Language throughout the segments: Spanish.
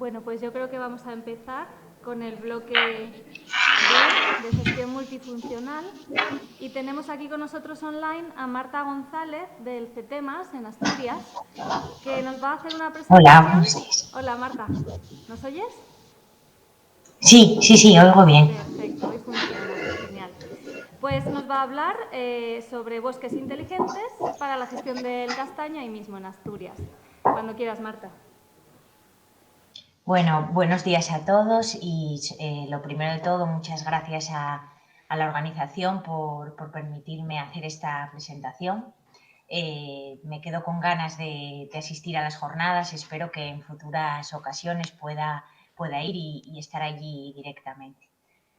Bueno, pues yo creo que vamos a empezar con el bloque B de gestión multifuncional y tenemos aquí con nosotros online a Marta González del CETEMAS en Asturias, que nos va a hacer una Hola, presentación. buenos días. Hola Marta, ¿nos oyes? Sí, oigo bien. Perfecto, hoy funciona, genial. Pues nos va a hablar sobre bosques inteligentes para la gestión del castaño ahí mismo en Asturias. Cuando quieras, Marta. Bueno, buenos días a todos y lo primero de todo, muchas gracias a la organización por permitirme hacer esta presentación. Me quedo con ganas de asistir a las jornadas, espero que en futuras ocasiones pueda ir y estar allí directamente.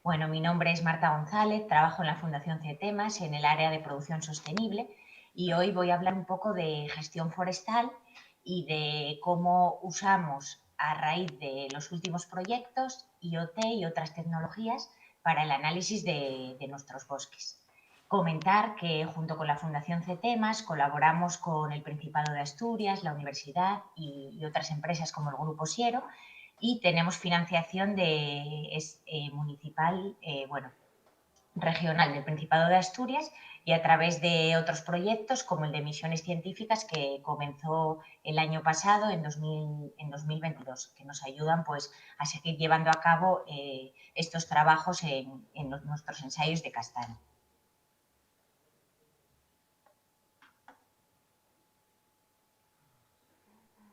Bueno, mi nombre es Marta González, trabajo en la Fundación CETEMAS en el área de producción sostenible y hoy voy a hablar un poco de gestión forestal y de cómo usamos a raíz de los últimos proyectos IoT y otras tecnologías para el análisis de nuestros bosques. Comentar que junto con la Fundación CETEMAS colaboramos con el Principado de Asturias, la Universidad y otras empresas como el Grupo Siero y tenemos financiación municipal, regional del Principado de Asturias y a través de otros proyectos como el de misiones científicas que comenzó el año pasado, en 2022, que nos ayudan pues, a seguir llevando a cabo estos trabajos en nuestros ensayos de castaño.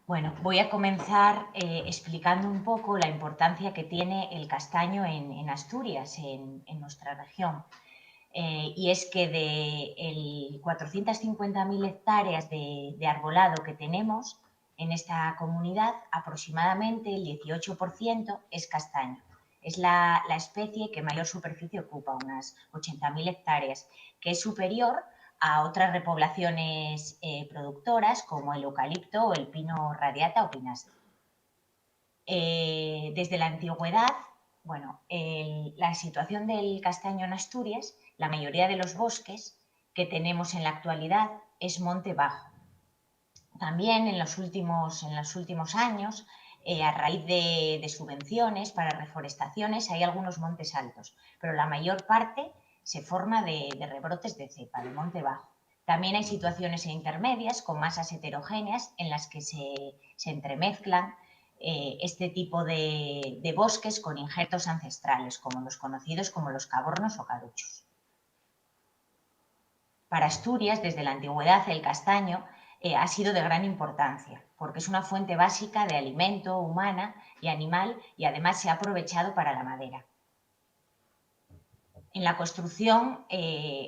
Bueno, voy a comenzar explicando un poco la importancia que tiene el castaño en Asturias, en nuestra región. Y es que de 450.000 hectáreas de arbolado que tenemos en esta comunidad, aproximadamente el 18% es castaño. Es la especie que mayor superficie ocupa, unas 80.000 hectáreas, que es superior a otras repoblaciones productoras como el eucalipto o el pino radiata o pinastre. Desde la antigüedad, la situación del castaño en Asturias, la mayoría de los bosques que tenemos en la actualidad es monte bajo. También en los últimos años, a raíz de subvenciones para reforestaciones, hay algunos montes altos, pero la mayor parte se forma de rebrotes de cepa, de monte bajo. También hay situaciones intermedias con masas heterogéneas en las que se entremezclan este tipo de bosques con injertos ancestrales, como los conocidos como los cabornos o caruchos. Para Asturias, desde la antigüedad, el castaño ha sido de gran importancia, porque es una fuente básica de alimento humana y animal y además se ha aprovechado para la madera. En la construcción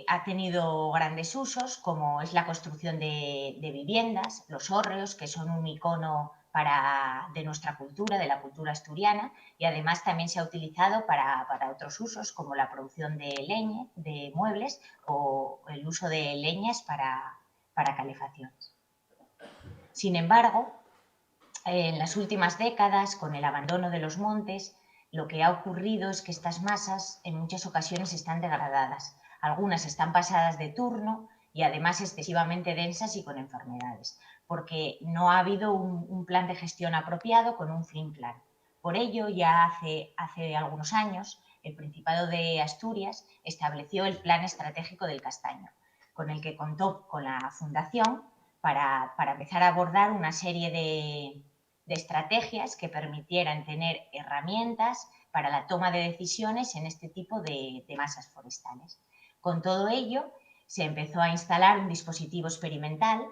ha tenido grandes usos, como es la construcción de viviendas, los hórreos, que son un icono de nuestra cultura, de la cultura asturiana, y además también se ha utilizado para otros usos, como la producción de leña, de muebles, o el uso de leñas para calefacción. Sin embargo, en las últimas décadas, con el abandono de los montes, lo que ha ocurrido es que estas masas en muchas ocasiones están degradadas. Algunas están pasadas de turno y además excesivamente densas y con enfermedades, porque no ha habido un plan de gestión apropiado con un fin claro. Por ello, ya hace algunos años, el Principado de Asturias estableció el Plan Estratégico del Castaño, con el que contó con la Fundación para empezar a abordar una serie de estrategias que permitieran tener herramientas para la toma de decisiones en este tipo de masas forestales. Con todo ello, se empezó a instalar un dispositivo experimental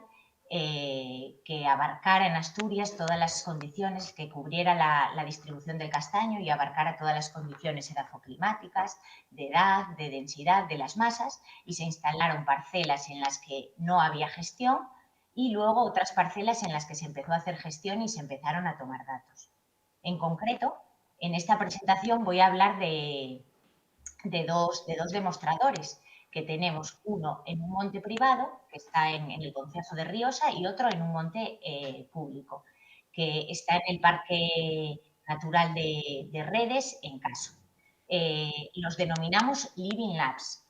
que abarcara en Asturias todas las condiciones, que cubriera la distribución del castaño y abarcara todas las condiciones edafoclimáticas, de edad, de densidad de las masas, y se instalaron parcelas en las que no había gestión y luego otras parcelas en las que se empezó a hacer gestión y se empezaron a tomar datos. En concreto, en esta presentación voy a hablar de dos demostradores que tenemos, uno en un monte privado, que está en el concejo de Riosa, y otro en un monte público, que está en el Parque Natural de Redes, en Caso. Los denominamos Living Labs.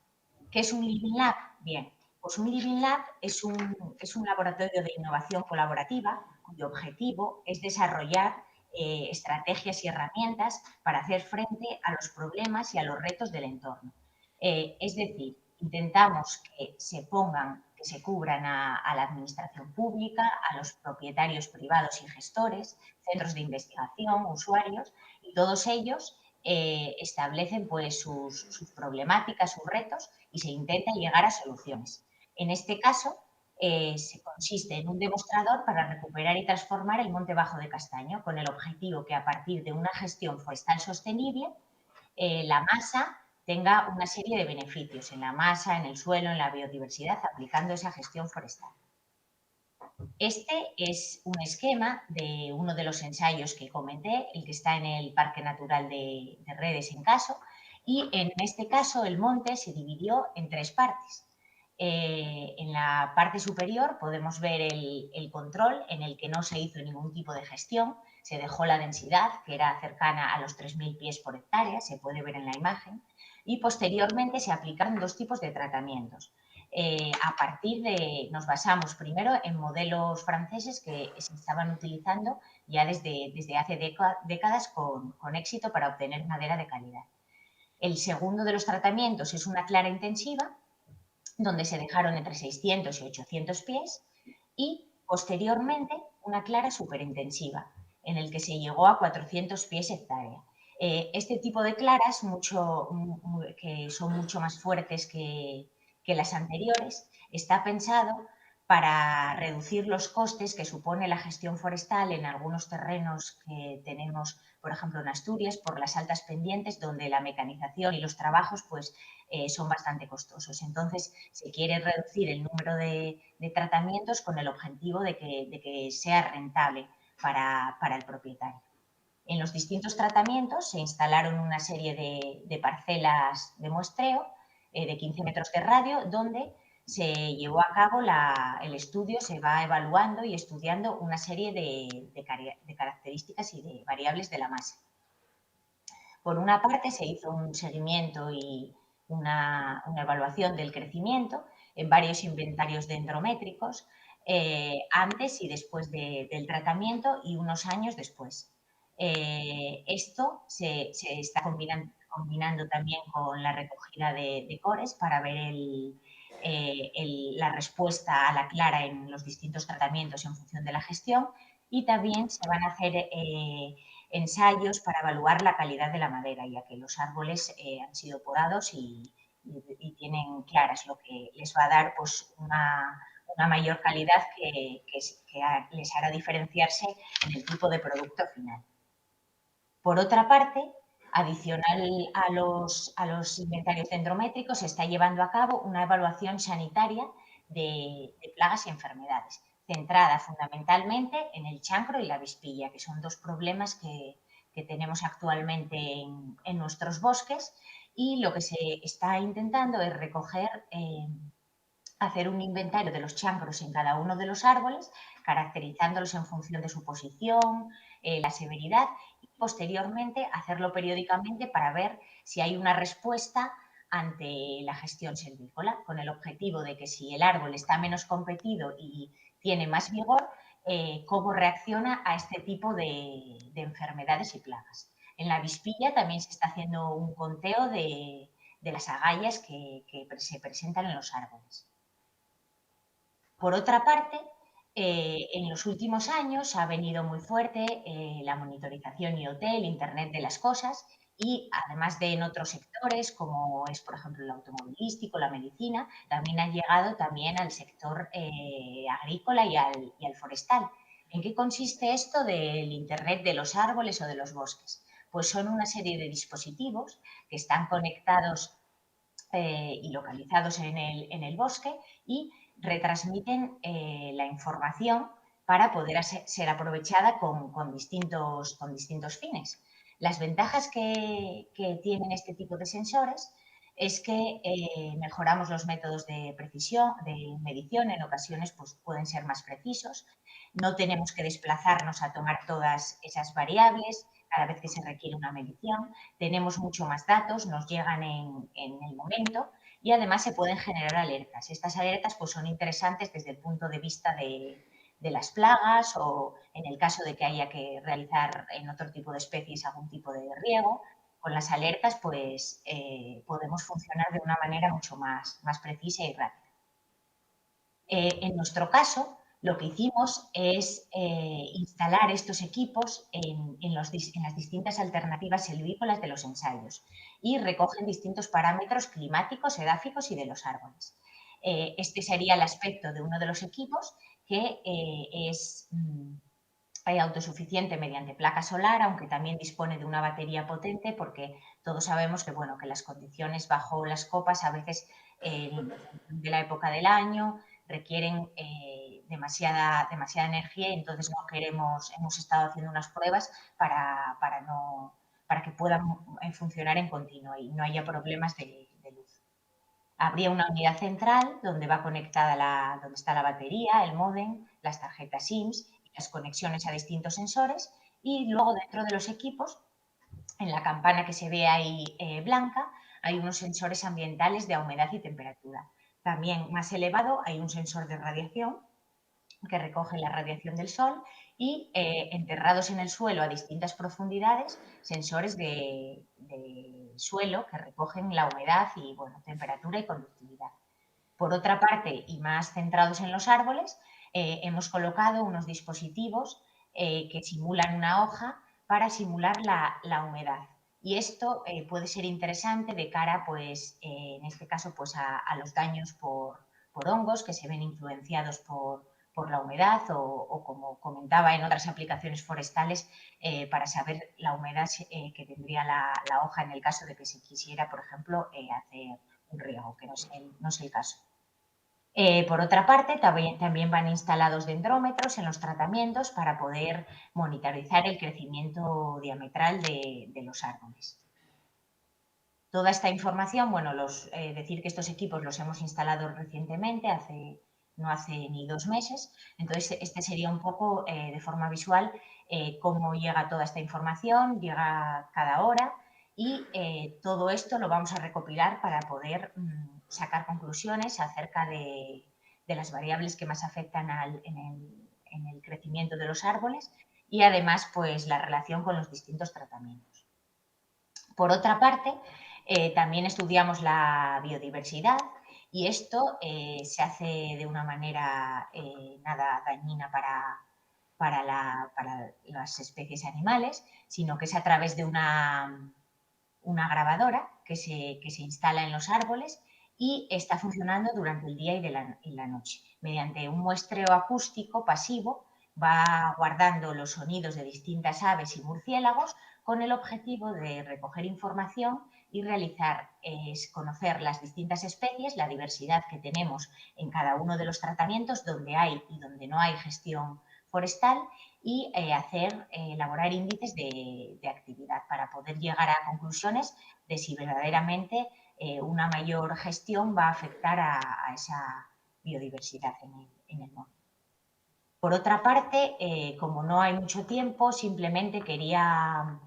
¿Qué es un Living Lab? Bien, pues un Living Lab es un laboratorio de innovación colaborativa cuyo objetivo es desarrollar estrategias y herramientas para hacer frente a los problemas y a los retos del entorno. Es decir, intentamos que se pongan, que se cubran a la administración pública, a los propietarios privados y gestores, centros de investigación, usuarios, y todos ellos establecen pues, sus problemáticas, sus retos y se intenta llegar a soluciones. En este caso, se consiste en un demostrador para recuperar y transformar el Monte Bajo de Castaño, con el objetivo que a partir de una gestión forestal sostenible, la masa tenga una serie de beneficios en la masa, en el suelo, en la biodiversidad, aplicando esa gestión forestal. Este es un esquema de uno de los ensayos que comenté, el que está en el Parque Natural de Redes en Caso, y en este caso el monte se dividió en 3 partes. En la parte superior podemos ver el control en el que no se hizo ningún tipo de gestión, se dejó la densidad, que era cercana a los 3.000 pies por hectárea, se puede ver en la imagen, y posteriormente se aplicaron 2 tipos de tratamientos. A partir de, nos basamos primero en modelos franceses que se estaban utilizando ya desde hace décadas con éxito para obtener madera de calidad. El segundo de los tratamientos es una clara intensiva, donde se dejaron entre 600 y 800 pies, y posteriormente una clara superintensiva, en el que se llegó a 400 pies hectárea. Este tipo de claras, que son mucho más fuertes que las anteriores, está pensado para reducir los costes que supone la gestión forestal en algunos terrenos que tenemos, por ejemplo, en Asturias, por las altas pendientes, donde la mecanización y los trabajos pues, son bastante costosos. Entonces, se quiere reducir el número de tratamientos con el objetivo de que sea rentable para el propietario. En los distintos tratamientos se instalaron una serie de parcelas de muestreo de 15 metros de radio, donde se llevó a cabo el estudio, se va evaluando y estudiando una serie de características y de variables de la masa. Por una parte, se hizo un seguimiento y una evaluación del crecimiento en varios inventarios dendrométricos antes y después del tratamiento y unos años después. Esto se está combinando también con la recogida de cores para ver la respuesta a la clara en los distintos tratamientos en función de la gestión, y también se van a hacer ensayos para evaluar la calidad de la madera, ya que los árboles han sido podados y tienen claras, lo que les va a dar pues, una mayor calidad que les hará diferenciarse en el tipo de producto final. Por otra parte, adicional a los inventarios dendrométricos, se está llevando a cabo una evaluación sanitaria de plagas y enfermedades, centrada fundamentalmente en el chancro y la avispilla, que son 2 problemas que tenemos actualmente en nuestros bosques, y lo que se está intentando es hacer un inventario de los chancros en cada uno de los árboles, caracterizándolos en función de su posición, la severidad, y posteriormente hacerlo periódicamente para ver si hay una respuesta ante la gestión silvícola, con el objetivo de que si el árbol está menos competido y tiene más vigor, cómo reacciona a este tipo de enfermedades y plagas. En la avispilla también se está haciendo un conteo de las agallas que se presentan en los árboles. Por otra parte, en los últimos años ha venido muy fuerte la monitorización IoT, el Internet de las cosas, y además de en otros sectores, como es, por ejemplo, el automovilístico, la medicina, también ha llegado también al sector agrícola y al forestal. ¿En qué consiste esto del Internet de los árboles o de los bosques? Pues son una serie de dispositivos que están conectados y localizados en el bosque y retransmiten la información para poder ser aprovechada con distintos fines. Las ventajas que tienen este tipo de sensores es que mejoramos los métodos de precisión, de medición, en ocasiones pues, pueden ser más precisos, no tenemos que desplazarnos a tomar todas esas variables cada vez que se requiere una medición, tenemos mucho más datos, nos llegan en el momento, y además se pueden generar alertas. Estas alertas pues, son interesantes desde el punto de vista de de las plagas o en el caso de que haya que realizar en otro tipo de especies algún tipo de riego. Con las alertas, pues podemos funcionar de una manera mucho más precisa y rápida. En nuestro caso, lo que hicimos es instalar estos equipos en las distintas alternativas silvícolas de los ensayos y recogen distintos parámetros climáticos, edáficos y de los árboles. Este sería el aspecto de uno de los equipos que es autosuficiente mediante placa solar, aunque también dispone de una batería potente, porque todos sabemos que, bueno, que las condiciones bajo las copas a veces, en función de la época del año, requieren demasiada energía y entonces no queremos, hemos estado haciendo unas pruebas para que puedan funcionar en continuo y no haya problemas de luz. Habría una unidad central donde va conectada donde está la batería, el módem, las tarjetas SIMS y las conexiones a distintos sensores. Y luego dentro de los equipos, en la campana que se ve ahí blanca, hay unos sensores ambientales de humedad y temperatura. También más elevado hay un sensor de radiación que recoge la radiación del sol y enterrados en el suelo a distintas profundidades, sensores de suelo que recogen la humedad y, bueno, temperatura y conductividad. Por otra parte, y más centrados en los árboles, hemos colocado unos dispositivos que simulan una hoja para simular la humedad. Y esto puede ser interesante de cara, pues, en este caso, pues, a los daños por hongos que se ven influenciados por la humedad o, como comentaba, en otras aplicaciones forestales para saber la humedad que tendría la hoja en el caso de que se quisiera, por ejemplo, hacer un riego, que no es el caso. Por otra parte, también van instalados dendrómetros en los tratamientos para poder monitorizar el crecimiento diametral de los árboles. Toda esta información, bueno, decir que estos equipos los hemos instalado recientemente, no hace ni 2 meses, entonces este sería un poco de forma visual cómo llega toda esta información, llega cada hora y todo esto lo vamos a recopilar para poder sacar conclusiones acerca de las variables que más afectan en el crecimiento de los árboles y además pues la relación con los distintos tratamientos. Por otra parte, también estudiamos la biodiversidad y esto se hace de una manera nada dañina para las especies animales, sino que es a través de una grabadora que se instala en los árboles y está funcionando durante el día y la noche. Mediante un muestreo acústico pasivo va guardando los sonidos de distintas aves y murciélagos con el objetivo de recoger información y conocer las distintas especies, la diversidad que tenemos en cada uno de los tratamientos, donde hay y donde no hay gestión forestal y elaborar índices de actividad para poder llegar a conclusiones de si verdaderamente una mayor gestión va a afectar a esa biodiversidad en el monte. Por otra parte, como no hay mucho tiempo, simplemente quería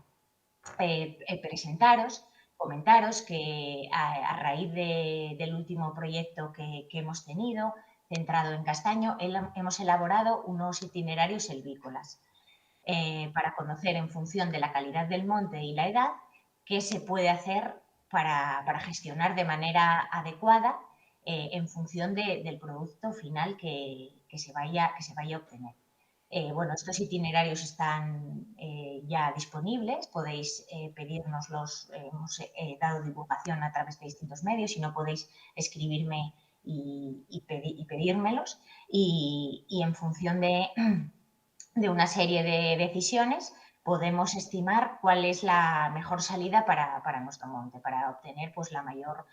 comentaros que a raíz del último proyecto que hemos tenido, centrado en castaño, hemos elaborado unos itinerarios silvícolas para conocer en función de la calidad del monte y la edad qué se puede hacer para gestionar de manera adecuada en función del producto final que se vaya a obtener. Bueno, estos itinerarios están ya disponibles, podéis pedírnoslos, hemos dado divulgación a través de distintos medios, si no podéis escribirme y pedírmelos y en función de una serie de decisiones podemos estimar cuál es la mejor salida para nuestro monte, para obtener pues, la mayor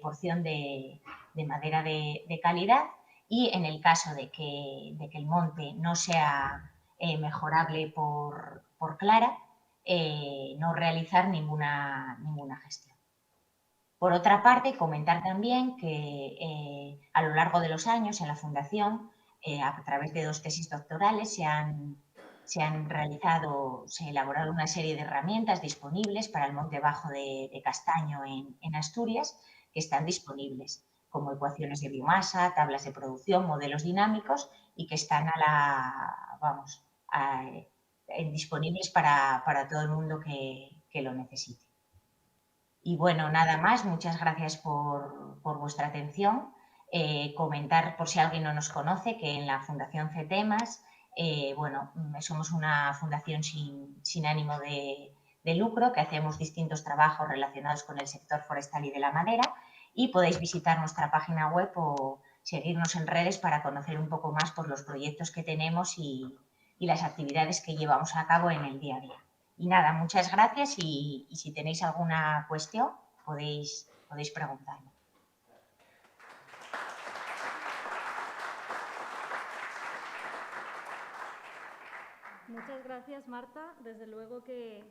porción de madera de calidad y en el caso de que el monte no sea mejorable por clara, no realizar ninguna gestión. Por otra parte, comentar también que a lo largo de los años en la Fundación, a través de 2 tesis doctorales, se elaboraron una serie de herramientas disponibles para el monte bajo de castaño en Asturias, que están disponibles. como ecuaciones de biomasa, tablas de producción, modelos dinámicos y que están disponibles para todo el mundo que lo necesite. Y bueno, nada más, muchas gracias por vuestra atención. Comentar, por si alguien no nos conoce, que en la Fundación CETEMAS, bueno, somos una fundación sin ánimo de lucro, que hacemos distintos trabajos relacionados con el sector forestal y de la madera, y podéis visitar nuestra página web o seguirnos en redes para conocer un poco más por los proyectos que tenemos y las actividades que llevamos a cabo en el día a día. Y nada, muchas gracias y si tenéis alguna cuestión podéis preguntarme. Muchas gracias, Marta. Desde luego que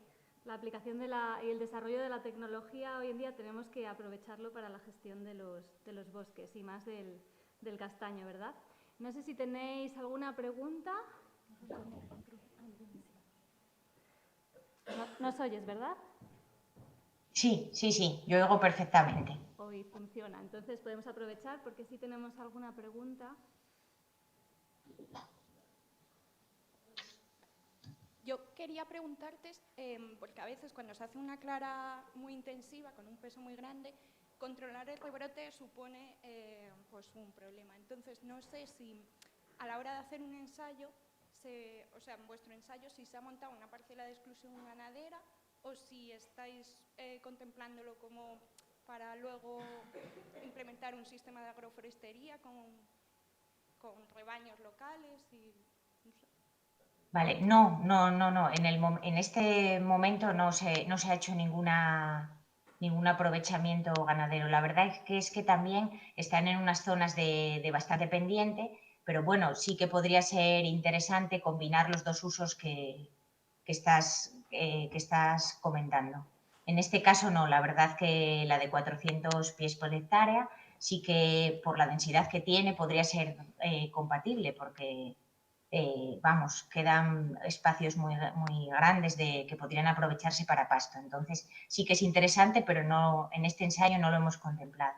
la aplicación y el desarrollo de la tecnología hoy en día tenemos que aprovecharlo para la gestión de los bosques y más del castaño, ¿verdad? No sé si tenéis alguna pregunta. ¿Nos oyes, verdad? Sí, yo oigo perfectamente. Hoy funciona. Entonces podemos aprovechar porque sí tenemos alguna pregunta. Yo quería preguntarte, porque a veces cuando se hace una clara muy intensiva, con un peso muy grande, controlar el rebrote supone pues un problema. Entonces, no sé si a la hora de hacer un ensayo, o sea, en vuestro ensayo, si se ha montado una parcela de exclusión ganadera o si estáis contemplándolo como para luego implementar un sistema de agroforestería con rebaños locales y... No sé. Vale, no. En este momento no se ha hecho ningún aprovechamiento ganadero. La verdad es que también están en unas zonas de bastante pendiente, pero bueno, sí que podría ser interesante combinar los dos usos que estás comentando. En este caso no, la verdad que la de 400 pies por hectárea sí que por la densidad que tiene podría ser compatible porque quedan espacios muy grandes que podrían aprovecharse para pasto. Entonces, sí que es interesante, pero no, en este ensayo no lo hemos contemplado.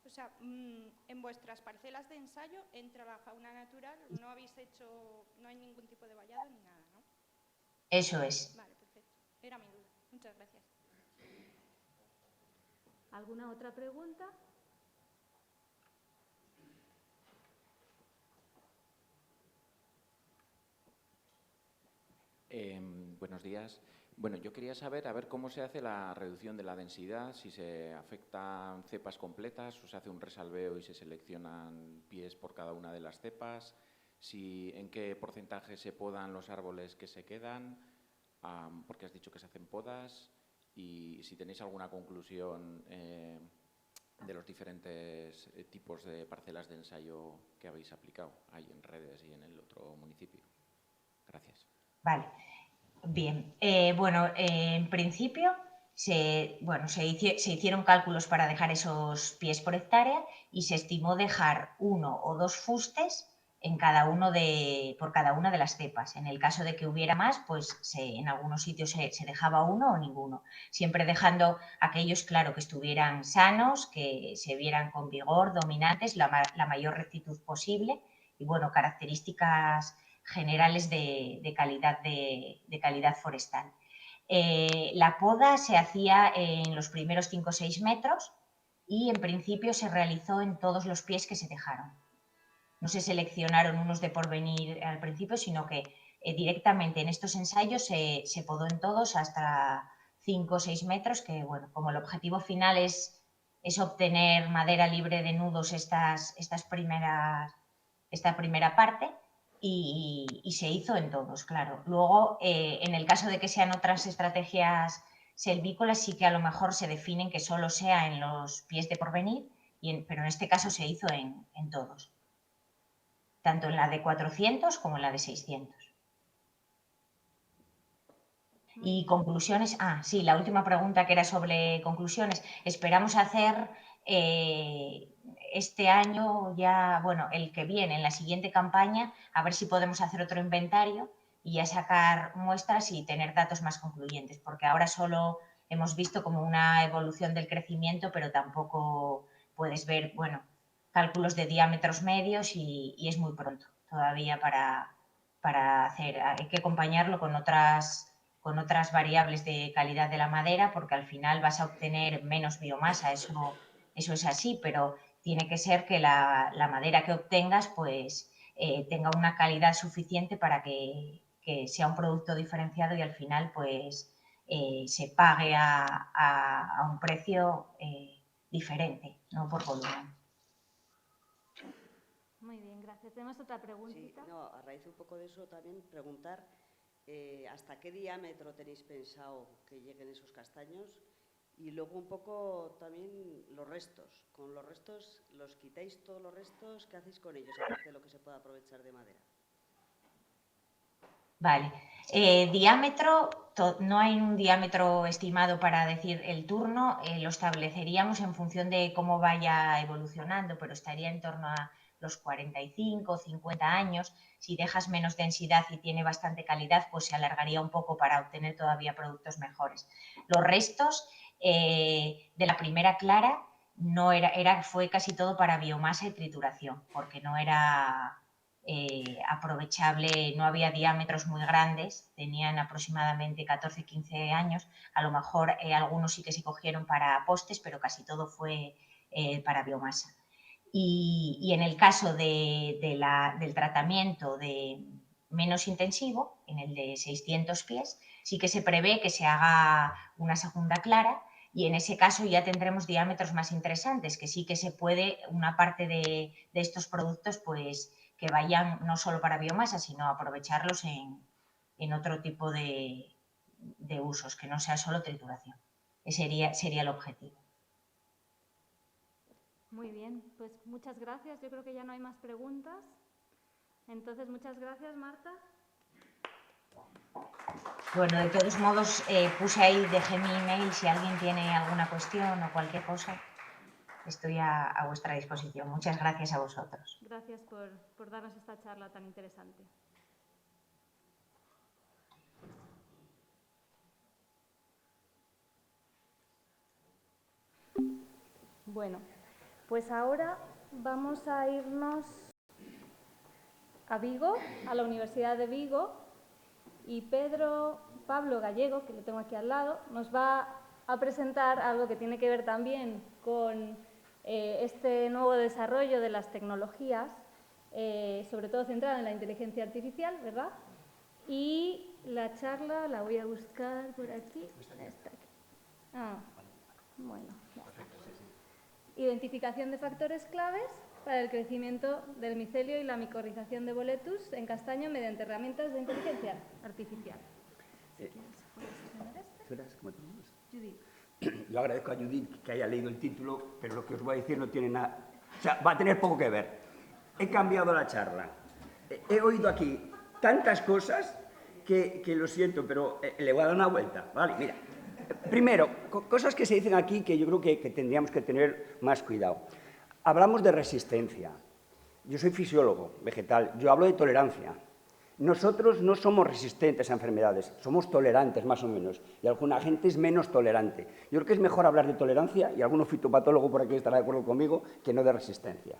O sea, en vuestras parcelas de ensayo entra la fauna natural, no hay ningún tipo de vallado ni nada, ¿no? Eso es. Vale, perfecto. Era mi duda. Muchas gracias. ¿Alguna otra pregunta? Buenos días. Bueno, yo quería saber, a ver cómo se hace la reducción de la densidad, si se afectan cepas completas o se hace un resalveo y se seleccionan pies por cada una de las cepas, en qué porcentaje se podan los árboles que se quedan, porque has dicho que se hacen podas, y si tenéis alguna conclusión de los diferentes tipos de parcelas de ensayo que habéis aplicado ahí en Redes y en el otro municipio. Gracias. Vale, bien. En principio se hicieron cálculos para dejar esos pies por hectárea y se estimó dejar 1 o 2 fustes por cada una de las cepas. En el caso de que hubiera más, pues en algunos sitios se dejaba 1 o ninguno, siempre dejando aquellos, claro, que estuvieran sanos, que se vieran con vigor, dominantes, la mayor rectitud posible y, bueno, características generales de calidad forestal. La poda se hacía en los primeros 5 o 6 metros y en principio se realizó en todos los pies que se dejaron. No se seleccionaron unos de porvenir al principio, sino que directamente en estos ensayos se podó en todos hasta 5 o 6 metros, que bueno, como el objetivo final es obtener madera libre de nudos esta primera parte, y se hizo en todos, claro. Luego, en el caso de que sean otras estrategias selvícolas, sí que a lo mejor se definen que solo sea en los pies de porvenir, pero en este caso se hizo en todos, tanto en la de 400 como en la de 600. Y conclusiones, sí, la última pregunta que era sobre conclusiones. Esperamos hacer este año ya, bueno, el que viene, en la siguiente campaña, a ver si podemos hacer otro inventario y ya sacar muestras y tener datos más concluyentes, porque ahora solo hemos visto como una evolución del crecimiento, pero tampoco puedes ver, bueno, cálculos de diámetros medios y es muy pronto todavía para hacer. Hay que acompañarlo con otras variables de calidad de la madera, porque al final vas a obtener menos biomasa, eso es así, pero tiene que ser que la madera que obtengas pues tenga una calidad suficiente para que sea un producto diferenciado y al final pues se pague a un precio diferente, no por volumen. Muy bien, gracias. Tenemos otra preguntita. Sí, no, a raíz un poco de eso también preguntar hasta qué diámetro tenéis pensado que lleguen esos castaños y luego un poco también los restos. Con los restos, ¿los quitáis todos los restos? ¿Qué hacéis con ellos aparte de lo que se pueda aprovechar de madera? Vale. Diámetro, no hay un diámetro estimado para decir el turno, lo estableceríamos en función de cómo vaya evolucionando, pero estaría en torno a los 45 o 50 años. Si dejas menos densidad y tiene bastante calidad, pues se alargaría un poco para obtener todavía productos mejores. Los restos de la primera clara fue casi todo para biomasa y trituración, porque no era aprovechable, no había diámetros muy grandes, tenían aproximadamente 14-15 años, a lo mejor algunos sí que se cogieron para postes, pero casi todo fue para biomasa. Y en el caso del tratamiento menos intensivo, en el de 600 pies, sí que se prevé que se haga una segunda clara y en ese caso ya tendremos diámetros más interesantes, que sí que se puede, una parte de estos productos, pues que vayan no solo para biomasa, sino aprovecharlos en otro tipo de usos, que no sea solo trituración. Ese sería el objetivo. Muy bien, pues muchas gracias. Yo creo que ya no hay más preguntas. Entonces, muchas gracias, Marta. Bueno, de todos modos, puse ahí, dejé mi email, si alguien tiene alguna cuestión o cualquier cosa, estoy a vuestra disposición. Muchas gracias a vosotros. Gracias por darnos esta charla tan interesante. Bueno, pues ahora vamos a irnos a Vigo, a la Universidad de Vigo, y Pablo Gallego, que lo tengo aquí al lado, nos va a presentar algo que tiene que ver también con este nuevo desarrollo de las tecnologías, sobre todo centrada en la inteligencia artificial, ¿verdad? Y la charla la voy a buscar por aquí. Está aquí. Bueno, ya está. Identificación de factores claves para el crecimiento del micelio y la micorrización de boletus en castaño mediante herramientas de inteligencia artificial. Si quieres, ¿puedes poner Judith. Yo agradezco a Judith que haya leído el título, pero lo que os voy a decir no tiene nada... O sea, va a tener poco que ver. He cambiado la charla. He oído aquí tantas cosas que lo siento, pero le voy a dar una vuelta. Vale, mira. Primero, cosas que se dicen aquí que yo creo que tendríamos que tener más cuidado. Hablamos de resistencia. Yo soy fisiólogo vegetal, yo hablo de tolerancia. Nosotros no somos resistentes a enfermedades, somos tolerantes más o menos, y alguna gente es menos tolerante. Yo creo que es mejor hablar de tolerancia, y algún fitopatólogo por aquí estará de acuerdo conmigo, que no de resistencia.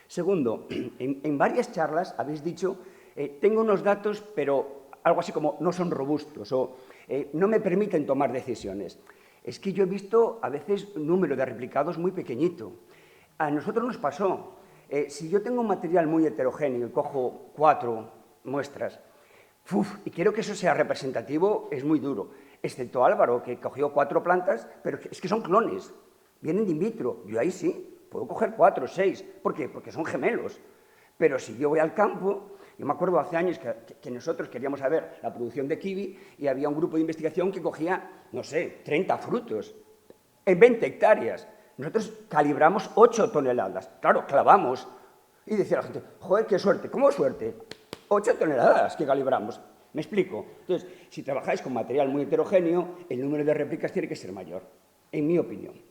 Segundo, en varias charlas habéis dicho, tengo unos datos, pero algo así como no son robustos, o no me permiten tomar decisiones. Es que yo he visto a veces un número de replicados muy pequeñito. A nosotros nos pasó, si yo tengo un material muy heterogéneo y cojo 4 muestras, y quiero que eso sea representativo, es muy duro. Excepto Álvaro, que cogió 4 plantas, pero es que son clones, vienen de in vitro. Yo ahí sí, puedo coger 4 o 6. ¿Por qué? Porque son gemelos. Pero si yo voy al campo, yo me acuerdo hace años que nosotros queríamos saber la producción de kiwi y había un grupo de investigación que cogía, no sé, 30 frutos en 20 hectáreas. Nosotros calibramos 8 toneladas. Claro, clavamos. Y decía la gente, joder, qué suerte. ¿Cómo suerte? 8 toneladas que calibramos. ¿Me explico? Entonces, si trabajáis con material muy heterogéneo, el número de réplicas tiene que ser mayor, en mi opinión.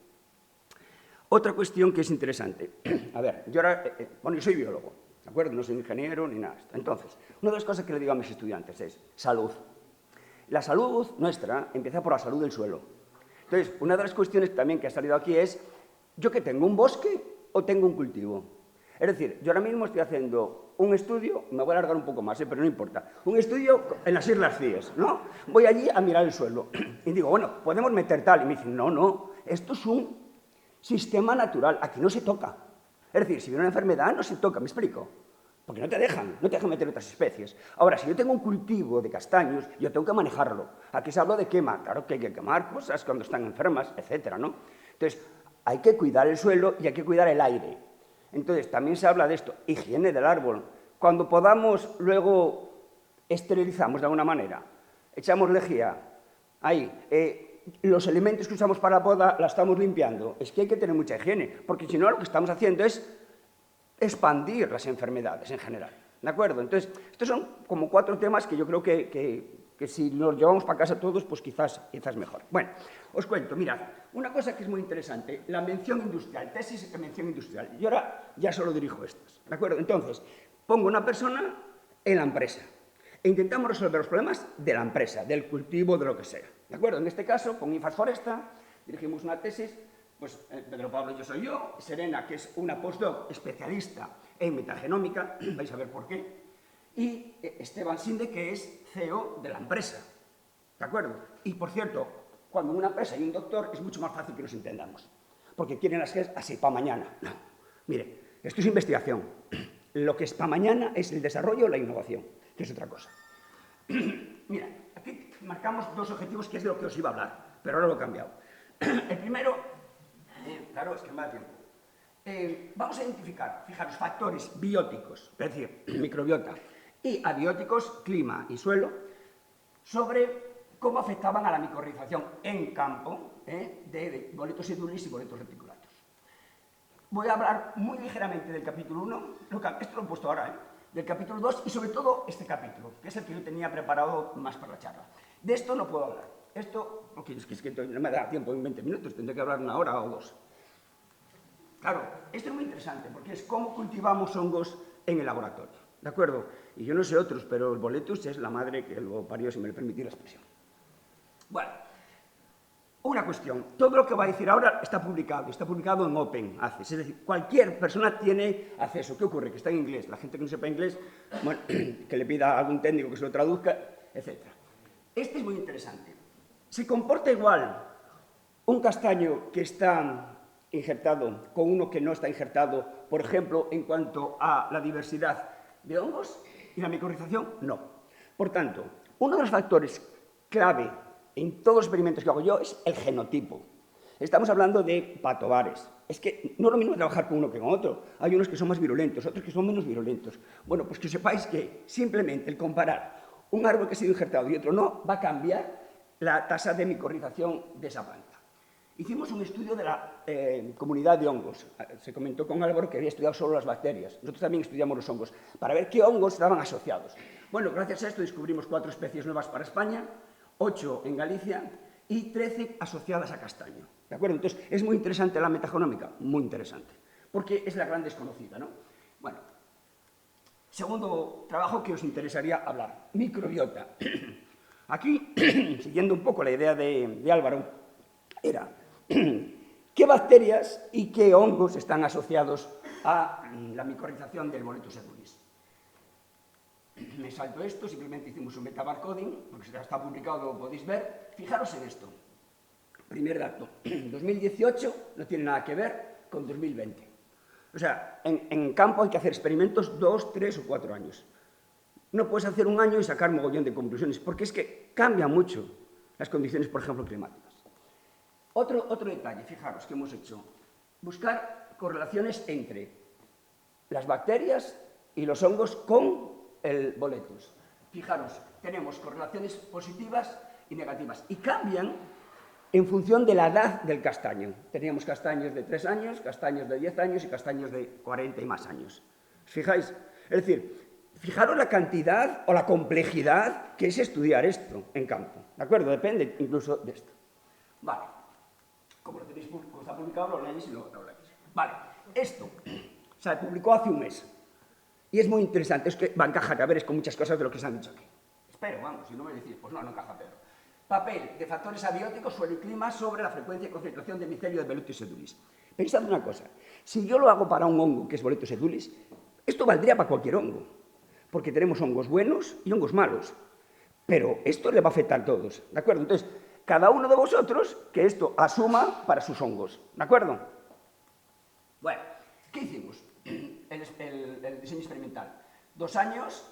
Otra cuestión que es interesante. A ver, yo soy biólogo, ¿de acuerdo? No soy ingeniero ni nada. Entonces, una de las cosas que le digo a mis estudiantes es salud. La salud nuestra empieza por la salud del suelo. Entonces, una de las cuestiones también que ha salido aquí es, ¿yo qué tengo, un bosque o tengo un cultivo? Es decir, yo ahora mismo estoy haciendo un estudio, me voy a alargar un poco más, pero no importa, un estudio en las Islas Cíes, ¿no? Voy allí a mirar el suelo y digo, bueno, podemos meter tal. Y me dicen, no, esto es un sistema natural, aquí no se toca. Es decir, si viene una enfermedad, no se toca, ¿me explico? Porque no te dejan meter otras especies. Ahora, si yo tengo un cultivo de castaños, yo tengo que manejarlo. Aquí se habla de quema, claro que hay que quemar cosas cuando están enfermas, etcétera, ¿no? Entonces, hay que cuidar el suelo y hay que cuidar el aire. Entonces, también se habla de esto, higiene del árbol. Cuando podamos, luego esterilizamos de alguna manera, echamos lejía, ahí, los elementos que usamos para la poda la estamos limpiando. Es que hay que tener mucha higiene, porque si no, lo que estamos haciendo es expandir las enfermedades en general, ¿de acuerdo? Entonces, estos son como 4 temas que yo creo que si los llevamos para casa todos, pues quizás mejor. Bueno, os cuento, mirad, una cosa que es muy interesante, la mención industrial, tesis de mención industrial. Yo ahora ya solo dirijo estas, ¿de acuerdo? Entonces, pongo una persona en la empresa e intentamos resolver los problemas de la empresa, del cultivo, de lo que sea, ¿de acuerdo? En este caso, con IFAS Foresta, dirigimos una tesis. Pues Pedro Pablo, yo soy yo, Serena, que es una postdoc especialista en metagenómica, vais a ver por qué, y Esteban Sinde, que es CEO de la empresa, ¿de acuerdo? Y, por cierto, cuando en una empresa hay un doctor, es mucho más fácil que nos entendamos, porque quieren las cosas así, para mañana. No, mire, esto es investigación. Lo que es para mañana es el desarrollo o la innovación, que es otra cosa. Mira, aquí marcamos 2 objetivos, que es de lo que os iba a hablar, pero ahora lo he cambiado. El primero... claro, es que me da tiempo. Vamos a identificar, fijaros, factores bióticos, es decir, microbiota, y abióticos, clima y suelo, sobre cómo afectaban a la micorrización en campo de boletus edulis y boletus reticulatus. Voy a hablar muy ligeramente del capítulo 1, esto lo he puesto ahora, del capítulo 2 y sobre todo este capítulo, que es el que yo tenía preparado más para la charla. De esto no puedo hablar. Esto, porque es que no me da tiempo en 20 minutos, tendré que hablar 1 hora o 2. Claro, esto es muy interesante, porque es cómo cultivamos hongos en el laboratorio, ¿de acuerdo? Y yo no sé otros, pero el boletus es la madre que lo parió, si me lo permitís la expresión. Bueno, una cuestión, todo lo que voy a decir ahora está publicado en Open Access, es decir, cualquier persona tiene acceso. ¿Qué ocurre? Que está en inglés, la gente que no sepa inglés, bueno, que le pida a algún técnico que se lo traduzca, etc. Este es muy interesante. Se comporta igual un castaño que está injertado con uno que no está injertado, por ejemplo, en cuanto a la diversidad de hongos y la micorrización, no. Por tanto, uno de los factores clave en todos los experimentos que hago yo es el genotipo. Estamos hablando de patobares. Es que no es lo mismo trabajar con uno que con otro. Hay unos que son más virulentos, otros que son menos virulentos. Bueno, pues que sepáis que simplemente el comparar un árbol que ha sido injertado y otro no, va a cambiar la tasa de micorrización de esa planta. Hicimos un estudio de la comunidad de hongos. Se comentó con Álvaro que había estudiado solo las bacterias. Nosotros también estudiamos los hongos, para ver qué hongos estaban asociados. Bueno, gracias a esto descubrimos 4 especies nuevas para España, 8 en Galicia y 13 asociadas a castaño. ¿De acuerdo? Entonces, es muy interesante la metagenómica, muy interesante, porque es la gran desconocida, ¿no? Bueno, segundo trabajo que os interesaría hablar, microbiota. Aquí, siguiendo un poco la idea de Álvaro, era qué bacterias y qué hongos están asociados a la micorrización del boletus edulis. Me salto esto, simplemente hicimos un metabarcoding, porque está publicado, lo podéis ver. Fijaros en esto. Primer dato, 2018 no tiene nada que ver con 2020. O sea, en campo hay que hacer experimentos 2, 3 o 4 años. No puedes hacer un año y sacar un mogollón de conclusiones, porque es que cambian mucho las condiciones, por ejemplo, climáticas. Otro detalle, fijaros, que hemos hecho. Buscar correlaciones entre las bacterias y los hongos con el boletus. Fijaros, tenemos correlaciones positivas y negativas, y cambian en función de la edad del castaño. Teníamos castaños de 3 años, castaños de 10 años y castaños de 40 y más años. ¿Os fijáis? Es decir, fijaros la cantidad o la complejidad que es estudiar esto en campo. ¿De acuerdo? Depende incluso de esto. Vale. Como lo tenéis, como está publicado, lo leéis y lo leéis. Vale. Esto se publicó hace un mes. Y es muy interesante. Es que va a encajar, a ver, es con muchas cosas de lo que se han dicho aquí. Espero, vamos, si no me decís, pues no encaja, Pedro. Papel de factores abióticos, suelo y clima sobre la frecuencia y concentración de micelio de boletus edulis. Pensad una cosa, Si yo lo hago para un hongo, que es Boletus edulis, esto valdría para cualquier hongo, porque tenemos hongos buenos y hongos malos. Pero esto le va a afectar a todos, ¿de acuerdo? Entonces, cada uno de vosotros que esto asuma para sus hongos, ¿de acuerdo? Bueno, ¿qué hicimos? El diseño experimental. 2 años,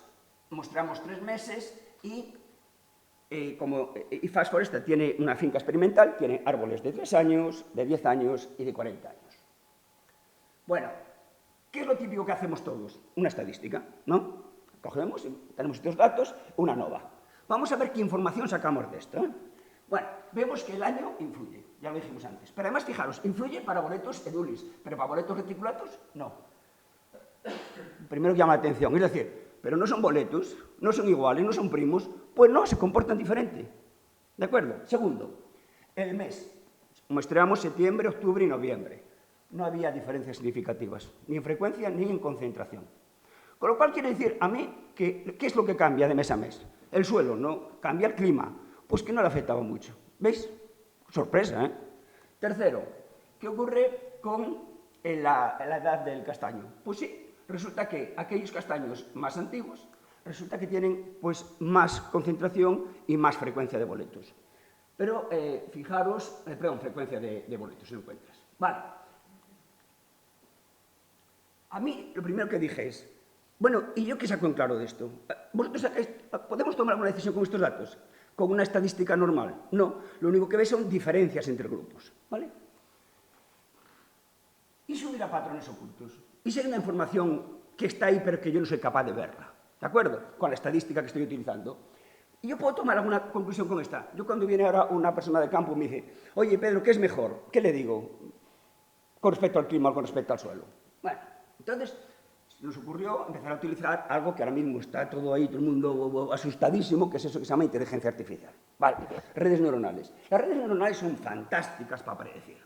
mostramos 3 meses y como IFAS Foresta tiene una finca experimental, tiene árboles de 3 años, de 10 años y de 40 años. Bueno, ¿qué es lo típico que hacemos todos? Una estadística, ¿no? Cogemos, tenemos estos datos, una nova. Vamos a ver qué información sacamos de esto, ¿eh? Bueno, vemos que el año influye, ya lo dijimos antes. Pero además, fijaros, influye para Boletus edulis, pero para Boletus reticulatus, no. Primero llama la atención, es decir, pero no son boletus, no son iguales, no son primos, pues no, se comportan diferente. ¿De acuerdo? Segundo, el mes. Muestreamos septiembre, octubre y noviembre. No había diferencias significativas, ni en frecuencia ni en concentración. Con lo cual quiere decir a mí que, ¿qué es lo que cambia de mes a mes? El suelo, ¿no? Cambia el clima, pues que no le afectaba mucho. ¿Veis? Sorpresa, ¿eh? Tercero, ¿qué ocurre con la edad del castaño? Pues sí, resulta que aquellos castaños más antiguos, resulta que tienen pues, más concentración y más frecuencia de boletus. Pero fijaros, frecuencia de boletus, si lo encuentras. Vale. A mí lo primero que dije es, bueno, ¿y yo qué saco en claro de esto? ¿Vosotros podemos tomar alguna decisión con estos datos? ¿Con una estadística normal? No, lo único que veis son diferencias entre grupos, ¿vale? ¿Y si hubiera patrones ocultos? ¿Y si hay una información que está ahí pero que yo no soy capaz de verla? ¿De acuerdo? Con la estadística que estoy utilizando. Y yo puedo tomar alguna conclusión con esta. Yo cuando viene ahora una persona de campo me dice, oye, Pedro, ¿qué es mejor? ¿Qué le digo? Con respecto al clima o con respecto al suelo. Bueno, entonces nos ocurrió empezar a utilizar algo que ahora mismo está todo ahí, todo el mundo asustadísimo, que es eso que se llama inteligencia artificial. Vale, redes neuronales. Las redes neuronales son fantásticas para predecir.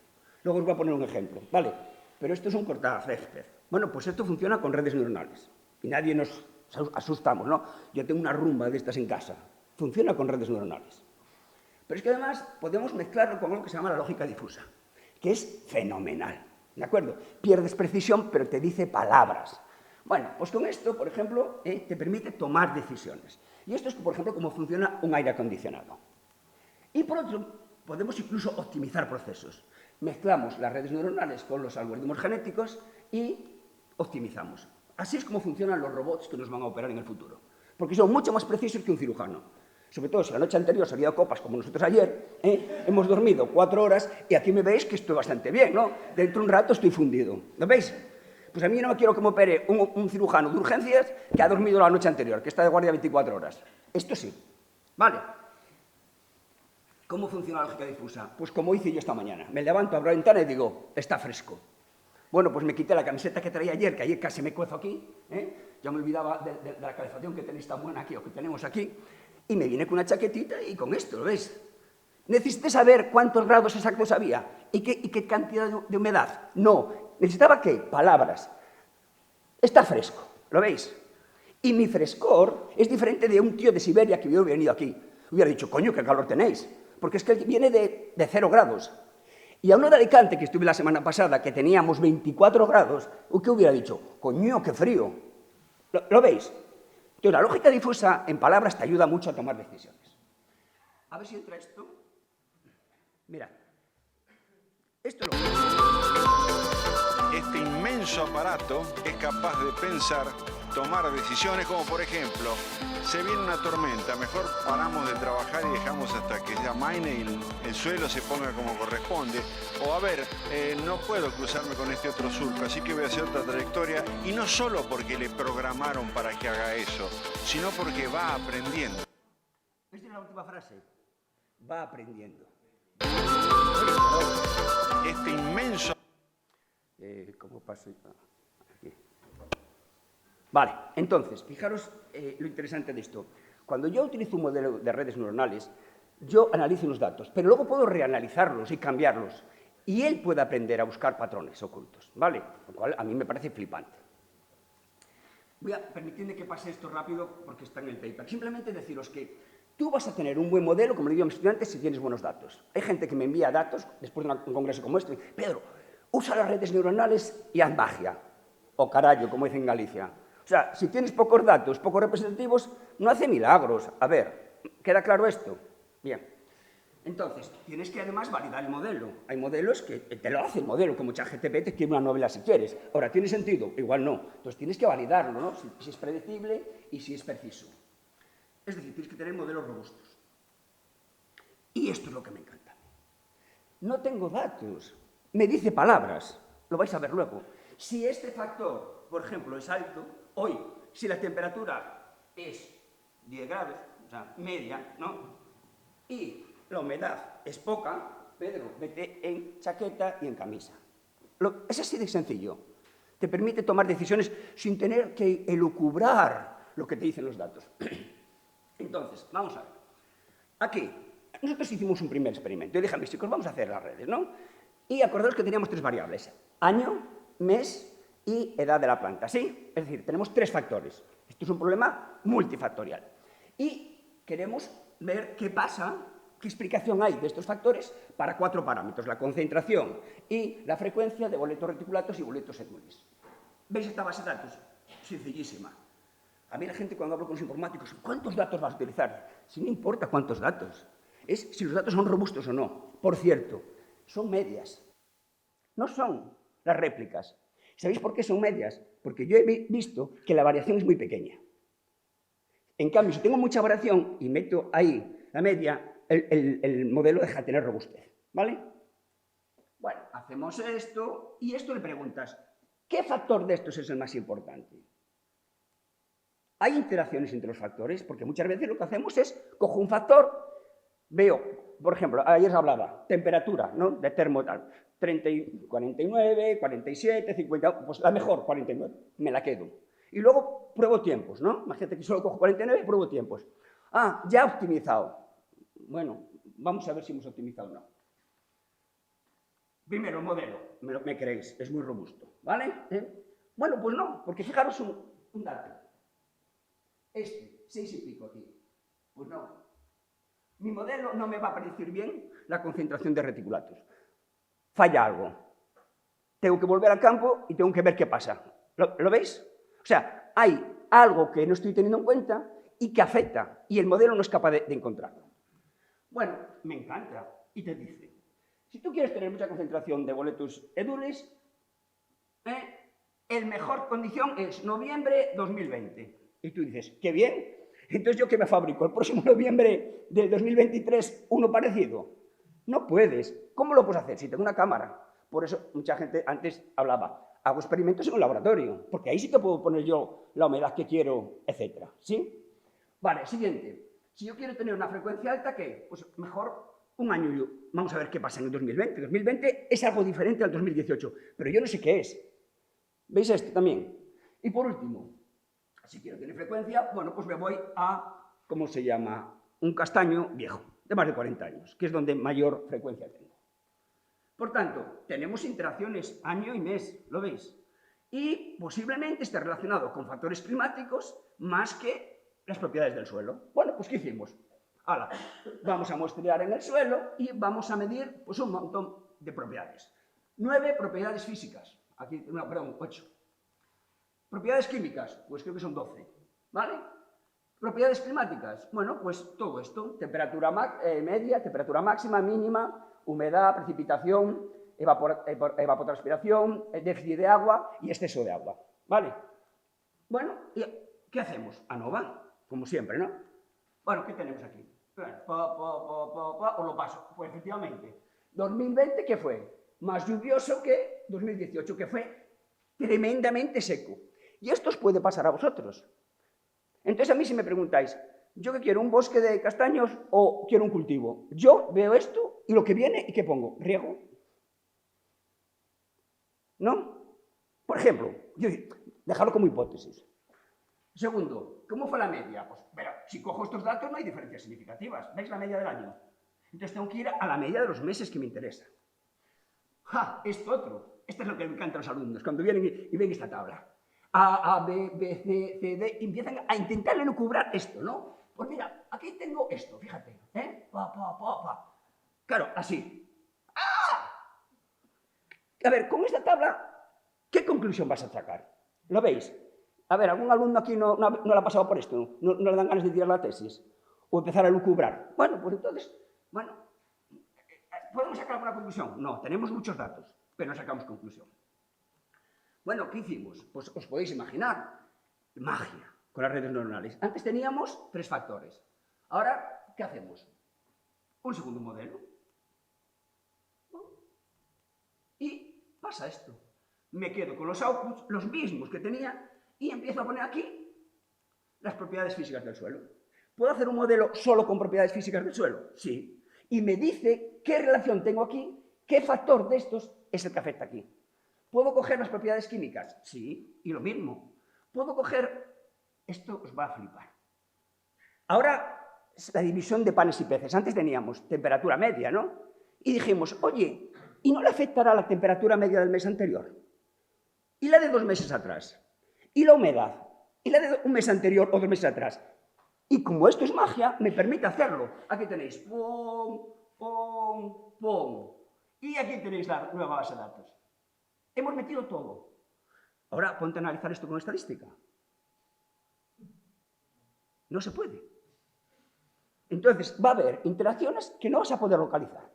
Luego os voy a poner un ejemplo, ¿vale? Pero esto es un cortacésped. Bueno, pues esto funciona con redes neuronales. Y nadie nos asustamos, ¿no? Yo tengo una rumba de estas en casa. Funciona con redes neuronales. Pero es que además podemos mezclarlo con algo que se llama la lógica difusa, que es fenomenal, ¿de acuerdo? Pierdes precisión, pero te dice palabras. Bueno, pues con esto, por ejemplo, te permite tomar decisiones. Y esto es, por ejemplo, cómo funciona un aire acondicionado. Y por otro, podemos incluso optimizar procesos. Mezclamos las redes neuronales con los algoritmos genéticos y optimizamos. Así es como funcionan los robots que nos van a operar en el futuro. Porque son mucho más precisos que un cirujano. Sobre todo si la noche anterior se había dado copas como nosotros ayer, hemos dormido 4 horas y aquí me veis que estoy bastante bien, ¿no? Dentro de un rato estoy fundido. ¿Lo veis? Pues a mí no me quiero que me opere un cirujano de urgencias que ha dormido la noche anterior, que está de guardia 24 horas. Esto sí. ¿Vale? ¿Cómo funciona la lógica difusa? Pues como hice yo esta mañana. Me levanto, abro la ventana y digo, está fresco. Bueno, pues me quité la camiseta que traía ayer, que ayer casi me cuezo aquí, ya me olvidaba de la calefacción que tenéis tan buena aquí, o que tenemos aquí, y me vine con una chaquetita y con esto, ¿lo ves? ¿Necesité saber cuántos grados exactos había? ¿Y qué cantidad de humedad? No. ¿Necesitaba qué? Palabras. Está fresco, ¿lo veis? Y mi frescor es diferente de un tío de Siberia que hubiera venido aquí. Hubiera dicho, coño, qué calor tenéis. Porque es que viene de 0 grados. Y a uno de Alicante, que estuve la semana pasada, que teníamos 24 grados, ¿qué hubiera dicho? Coño, qué frío. ¿Lo veis? Entonces, la lógica difusa en palabras te ayuda mucho a tomar decisiones. A ver si entra esto. Mira. Esto es lo que... Este inmenso aparato es capaz de pensar, tomar decisiones como, por ejemplo, se viene una tormenta, mejor paramos de trabajar y dejamos hasta que se amaine y el suelo se ponga como corresponde. O a ver, no puedo cruzarme con este otro surco, así que voy a hacer otra trayectoria. Y no solo porque le programaron para que haga eso, sino porque va aprendiendo. Esta es la última frase. Va aprendiendo. Este inmenso... ¿Cómo paso? Aquí. Vale, entonces, fijaros lo interesante de esto. Cuando yo utilizo un modelo de redes neuronales, yo analizo unos datos, pero luego puedo reanalizarlos y cambiarlos. Y él puede aprender a buscar patrones ocultos, ¿vale? Lo cual a mí me parece flipante. Permitidme que pase esto rápido porque está en el paper. Simplemente deciros que tú vas a tener un buen modelo, como le digo a mis estudiantes, si tienes buenos datos. Hay gente que me envía datos después de un congreso como este. Pedro, usa las redes neuronales y haz magia, o carallo, como dicen en Galicia. O sea, si tienes pocos datos, pocos representativos, no hace milagros. A ver, ¿queda claro esto? Bien. Entonces, tienes que además validar el modelo. Hay modelos que te lo hace el modelo, como ChatGPT te escribe una novela si quieres. Ahora, ¿tiene sentido? Igual no. Entonces, tienes que validarlo, ¿no? Si es predecible y si es preciso. Es decir, tienes que tener modelos robustos. Y esto es lo que me encanta. No tengo datos. Me dice palabras. Lo vais a ver luego. Si este factor, por ejemplo, es alto, hoy, si la temperatura es 10 grados, o sea, media, ¿no? Y la humedad es poca, Pedro, vete en chaqueta y en camisa. Es así de sencillo. Te permite tomar decisiones sin tener que elucubrar lo que te dicen los datos. Entonces, vamos a ver. Aquí, nosotros hicimos un primer experimento. Yo dije a mis chicos, vamos a hacer las redes, ¿no? Y acordaos que teníamos 3 variables. Año, mes y edad de la planta, ¿sí? Es decir, tenemos 3 factores. Esto es un problema multifactorial. Y queremos ver qué pasa, qué explicación hay de estos factores para 4 parámetros, la concentración y la frecuencia de boletos reticulatos y boletos edulis. ¿Veis esta base de datos? Sencillísima. A mí la gente cuando hablo con los informáticos, ¿cuántos datos vas a utilizar? Si no importa cuántos datos, es si los datos son robustos o no. Por cierto, son medias, no son las réplicas. ¿Sabéis por qué son medias? Porque yo he visto que la variación es muy pequeña. En cambio, si tengo mucha variación y meto ahí la media, el modelo deja de tener robustez, ¿vale? Bueno, hacemos esto y esto le preguntas, ¿qué factor de estos es el más importante? Hay interacciones entre los factores, porque muchas veces lo que hacemos es, cojo un factor, veo, por ejemplo, ayer se hablaba, temperatura, ¿no? De termotal, 49, 47, 50, pues la mejor, 49, me la quedo. Y luego pruebo tiempos, ¿no? Imagínate que solo cojo 49 y pruebo tiempos. Ah, ya he optimizado. Bueno, vamos a ver si hemos optimizado o no. Primero, el modelo, me creéis, es muy robusto, ¿vale? Bueno, pues no, porque fijaros un dato. 6 y pico aquí. Pues no. Mi modelo no me va a predecir bien la concentración de reticulatos. Falla algo. Tengo que volver al campo y tengo que ver qué pasa. ¿Lo veis? O sea, hay algo que no estoy teniendo en cuenta y que afecta, y el modelo no es capaz de encontrarlo. Bueno, me encanta. Y te dice, si tú quieres tener mucha concentración de boletus edulis, el mejor condición es noviembre 2020. Y tú dices, qué bien. Entonces, ¿yo qué me fabrico? ¿El próximo noviembre del 2023 uno parecido? No puedes. ¿Cómo lo puedes hacer? Si tengo una cámara. Por eso mucha gente antes hablaba, hago experimentos en un laboratorio, porque ahí sí que puedo poner yo la humedad que quiero, etc. ¿Sí? Vale, siguiente. Si yo quiero tener una frecuencia alta, ¿qué? Pues mejor un año. Vamos a ver qué pasa en el 2020. El 2020 es algo diferente al 2018, pero yo no sé qué es. ¿Veis esto también? Y por último, si quiero tener frecuencia, bueno, pues me voy a, ¿cómo se llama? Un castaño viejo, de más de 40 años, que es donde mayor frecuencia tengo. Por tanto, tenemos interacciones año y mes, ¿lo veis? Y posiblemente esté relacionado con factores climáticos más que las propiedades del suelo. Bueno, pues ¿qué hicimos? Ahora, vamos a muestrear en el suelo y vamos a medir pues, un montón de propiedades. 9 propiedades físicas. Aquí, no, perdón, 8. Propiedades químicas, pues creo que son 12, ¿vale? Propiedades climáticas, bueno, pues todo esto, temperatura media, temperatura máxima, mínima, humedad, precipitación, evapotranspiración, déficit de agua y exceso de agua, ¿vale? Bueno, ¿qué hacemos? ANOVA, como siempre, ¿no? Bueno, ¿qué tenemos aquí? Os lo paso. Pues efectivamente, 2020, ¿qué fue? Más lluvioso que 2018, que fue tremendamente seco. Y esto os puede pasar a vosotros. Entonces, a mí si me preguntáis, ¿yo qué quiero? ¿Un bosque de castaños o quiero un cultivo? Yo veo esto y lo que viene, ¿y qué pongo? ¿Riego? ¿No? Por ejemplo, dejarlo como hipótesis. Segundo, ¿cómo fue la media? Pues, pero, si cojo estos datos no hay diferencias significativas. ¿Veis la media del año? Entonces tengo que ir a la media de los meses que me interesan. ¡Ja! Esto otro. Esto es lo que me encanta a los alumnos, cuando vienen y ven esta tabla. A, B, B, C, C, D, y empiezan a intentar elucubrar esto, ¿no? Pues mira, aquí tengo esto, fíjate, ¿eh? Claro, así. ¡Ah! A ver, con esta tabla, ¿qué conclusión vas a sacar? ¿Lo veis? A ver, ¿algún alumno aquí no le ha pasado por esto? ¿No le dan ganas de tirar la tesis? ¿O empezar a lucubrar? Bueno, pues entonces, bueno, ¿podemos sacar alguna conclusión? No, tenemos muchos datos, pero no sacamos conclusión. Bueno, ¿qué hicimos? Pues os podéis imaginar, magia con las redes neuronales. Antes teníamos 3 factores. Ahora, ¿qué hacemos? Un segundo modelo. Y pasa esto. Me quedo con los outputs, los mismos que tenía, y empiezo a poner aquí las propiedades físicas del suelo. ¿Puedo hacer un modelo solo con propiedades físicas del suelo? Sí. Y me dice qué relación tengo aquí, qué factor de estos es el que afecta aquí. ¿Puedo coger las propiedades químicas? Sí, y lo mismo. ¿Puedo coger...? Esto os va a flipar. Ahora, la división de panes y peces. Antes teníamos temperatura media, ¿no? Y dijimos, oye, ¿y no le afectará la temperatura media del mes anterior? ¿Y la de 2 meses atrás? ¿Y la humedad? ¿Y la de un mes anterior o 2 meses atrás? Y como esto es magia, me permite hacerlo. Aquí tenéis, pum, pum, pum. Y aquí tenéis la nueva base de datos. Hemos metido todo. Ahora, ponte a analizar esto con estadística. No se puede. Entonces, va a haber interacciones que no vas a poder localizar.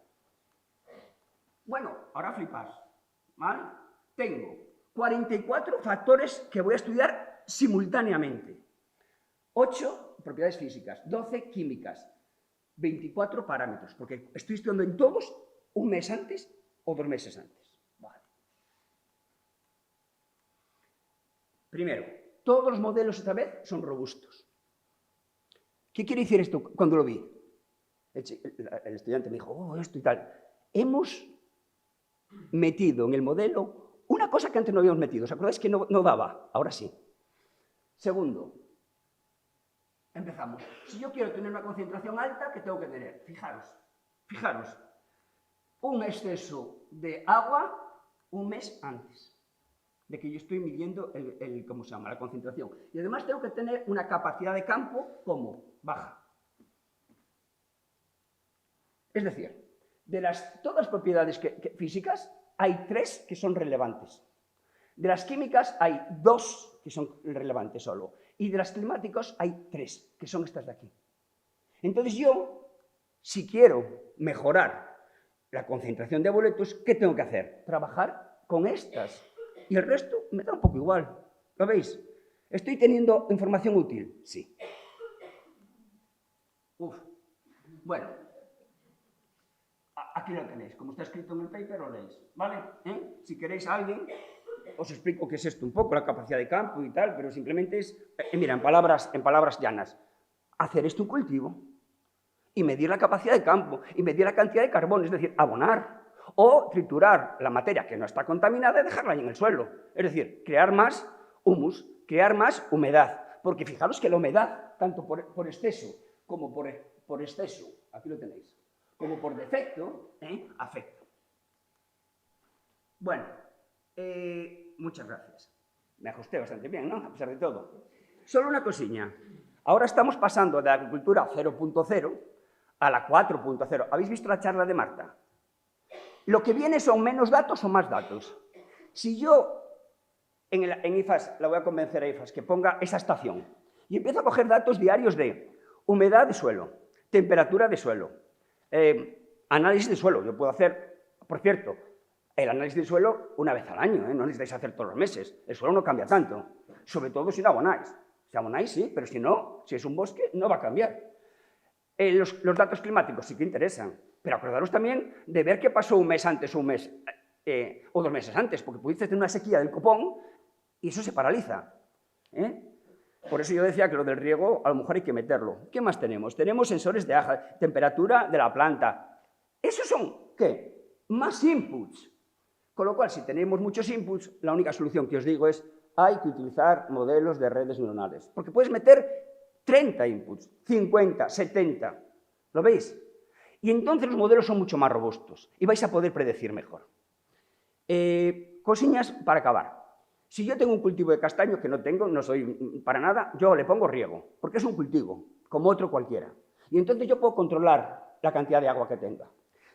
Bueno, ahora flipas. ¿Vale? Tengo 44 factores que voy a estudiar simultáneamente. 8 propiedades físicas, 12 químicas, 24 parámetros, porque estoy estudiando en todos un mes antes o 2 meses antes. Vale. Primero, todos los modelos esta vez son robustos. ¿Qué quiere decir esto cuando lo vi? El estudiante me dijo, oh, esto y tal. Hemos metido en el modelo una cosa que antes no habíamos metido. ¿Os acordáis que no daba? Ahora sí. Segundo, empezamos. Si yo quiero tener una concentración alta, ¿qué tengo que tener? Fijaros, un exceso de agua un mes antes de que yo estoy midiendo ¿cómo se llama? La concentración. Y además tengo que tener una capacidad de campo como baja. Es decir, de todas las propiedades físicas, hay 3 que son relevantes. De las químicas hay 2 que son relevantes solo. Y de las climáticas hay 3, que son estas de aquí. Entonces yo, si quiero mejorar la concentración de boletos, ¿qué tengo que hacer? Trabajar con estas. Y el resto me da un poco igual. ¿Lo veis? ¿Estoy teniendo información útil? Sí. Bueno, aquí lo tenéis. Como está escrito en el paper, lo leéis. ¿Vale? Si queréis a alguien, os explico qué es esto un poco, la capacidad de campo y tal, pero simplemente es, mira, en palabras llanas, hacer esto un cultivo y medir la capacidad de campo y medir la cantidad de carbono, es decir, abonar. O triturar la materia que no está contaminada y dejarla ahí en el suelo. Es decir, crear más humus, crear más humedad. Porque fijaros que la humedad, tanto por exceso como por exceso, aquí lo tenéis, como por defecto, afecta. Bueno, muchas gracias. Me ajusté bastante bien, ¿no? A pesar de todo. Solo una cosilla. Ahora estamos pasando de la agricultura 0.0 a la 4.0. ¿Habéis visto la charla de Marta? Lo que viene son menos datos o más datos. Si yo en IFAS, la voy a convencer a IFAS que ponga esa estación y empiezo a coger datos diarios de humedad de suelo, temperatura de suelo, análisis de suelo. Yo puedo hacer, por cierto, el análisis de suelo una vez al año, no necesitáis hacer todos los meses. El suelo no cambia tanto, sobre todo si no abonáis. Si abonáis, sí, pero si no, si es un bosque, no va a cambiar. Los datos climáticos sí que interesan. Pero acordaros también de ver qué pasó un mes antes o 2 meses antes, porque pudiste tener una sequía del copón y eso se paraliza. Por eso yo decía que lo del riego a lo mejor hay que meterlo. ¿Qué más tenemos? Tenemos sensores de aja, temperatura de la planta. ¿Esos son qué? Más inputs. Con lo cual, si tenemos muchos inputs, la única solución que os digo es hay que utilizar modelos de redes neuronales. Porque puedes meter 30 inputs, 50, 70. ¿Lo veis? Y entonces los modelos son mucho más robustos y vais a poder predecir mejor. Cosillas para acabar. Si yo tengo un cultivo de castaño, que no tengo, no soy para nada, yo le pongo riego, porque es un cultivo, como otro cualquiera. Y entonces yo puedo controlar la cantidad de agua que tenga.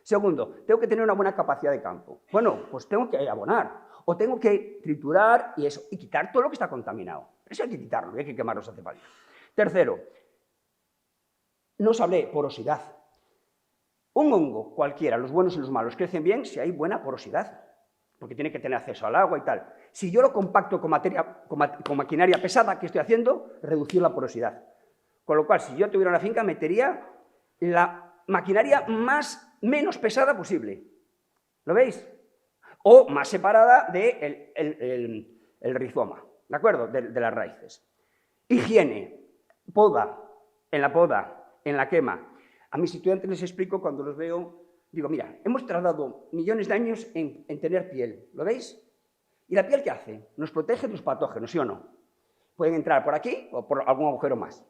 Segundo, tengo que tener una buena capacidad de campo. Bueno, pues tengo que abonar, o tengo que triturar y eso, y quitar todo lo que está contaminado. Eso hay que quitarlo, hay que quemarlo si hace falta. Tercero, no os hablé, porosidad. Un hongo cualquiera, los buenos y los malos, crecen bien si hay buena porosidad, porque tiene que tener acceso al agua y tal. Si yo lo compacto con maquinaria pesada, ¿qué estoy haciendo? Reducir la porosidad. Con lo cual, si yo tuviera una finca, metería la maquinaria menos pesada posible. ¿Lo veis? O más separada del rizoma, ¿de acuerdo? De las raíces. Higiene, poda, en la quema. A mis estudiantes les explico cuando los veo, digo, mira, hemos tardado millones de años en tener piel, ¿lo veis? ¿Y la piel qué hace? Nos protege de los patógenos, ¿sí o no? Pueden entrar por aquí o por algún agujero más.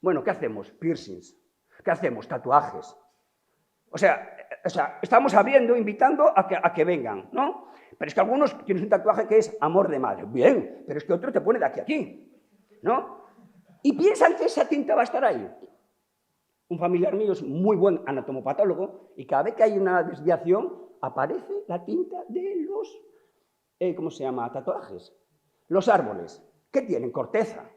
Bueno, ¿qué hacemos? Piercings. ¿Qué hacemos? Tatuajes. O sea, estamos abriendo, invitando a que vengan, ¿no? Pero es que algunos tienen un tatuaje que es amor de madre. Bien, pero es que otro te pone de aquí a aquí, ¿no? Y piensan que esa tinta va a estar ahí. Un familiar mío es muy buen anatomopatólogo y cada vez que hay una desviación aparece la tinta de los, ¿cómo se llama? Tatuajes. Los árboles, ¿qué tienen? Corteza.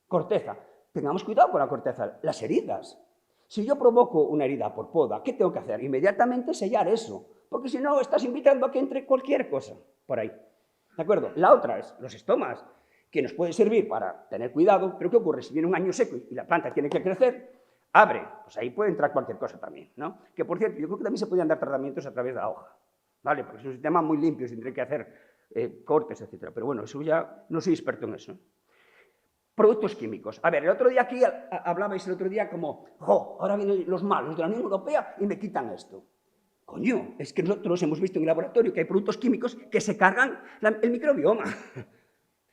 Corteza. Tengamos cuidado con la corteza. Las heridas. Si yo provoco una herida por poda, ¿qué tengo que hacer? Inmediatamente sellar eso, porque si no estás invitando a que entre cualquier cosa por ahí. ¿De acuerdo? La otra es los estomas, que nos puede servir para tener cuidado, pero ¿qué ocurre? Si viene un año seco y la planta tiene que crecer, abre, pues ahí puede entrar cualquier cosa también, ¿no? Que, por cierto, yo creo que también se podían dar tratamientos a través de la hoja, ¿vale? Porque es un sistema muy limpio, sin tener que hacer cortes, etc. Pero bueno, eso ya no soy experto en eso. Productos químicos. A ver, el otro día aquí hablabais como, ahora vienen los malos de la Unión Europea y me quitan esto. Coño, es que nosotros hemos visto en el laboratorio que hay productos químicos que se cargan el microbioma.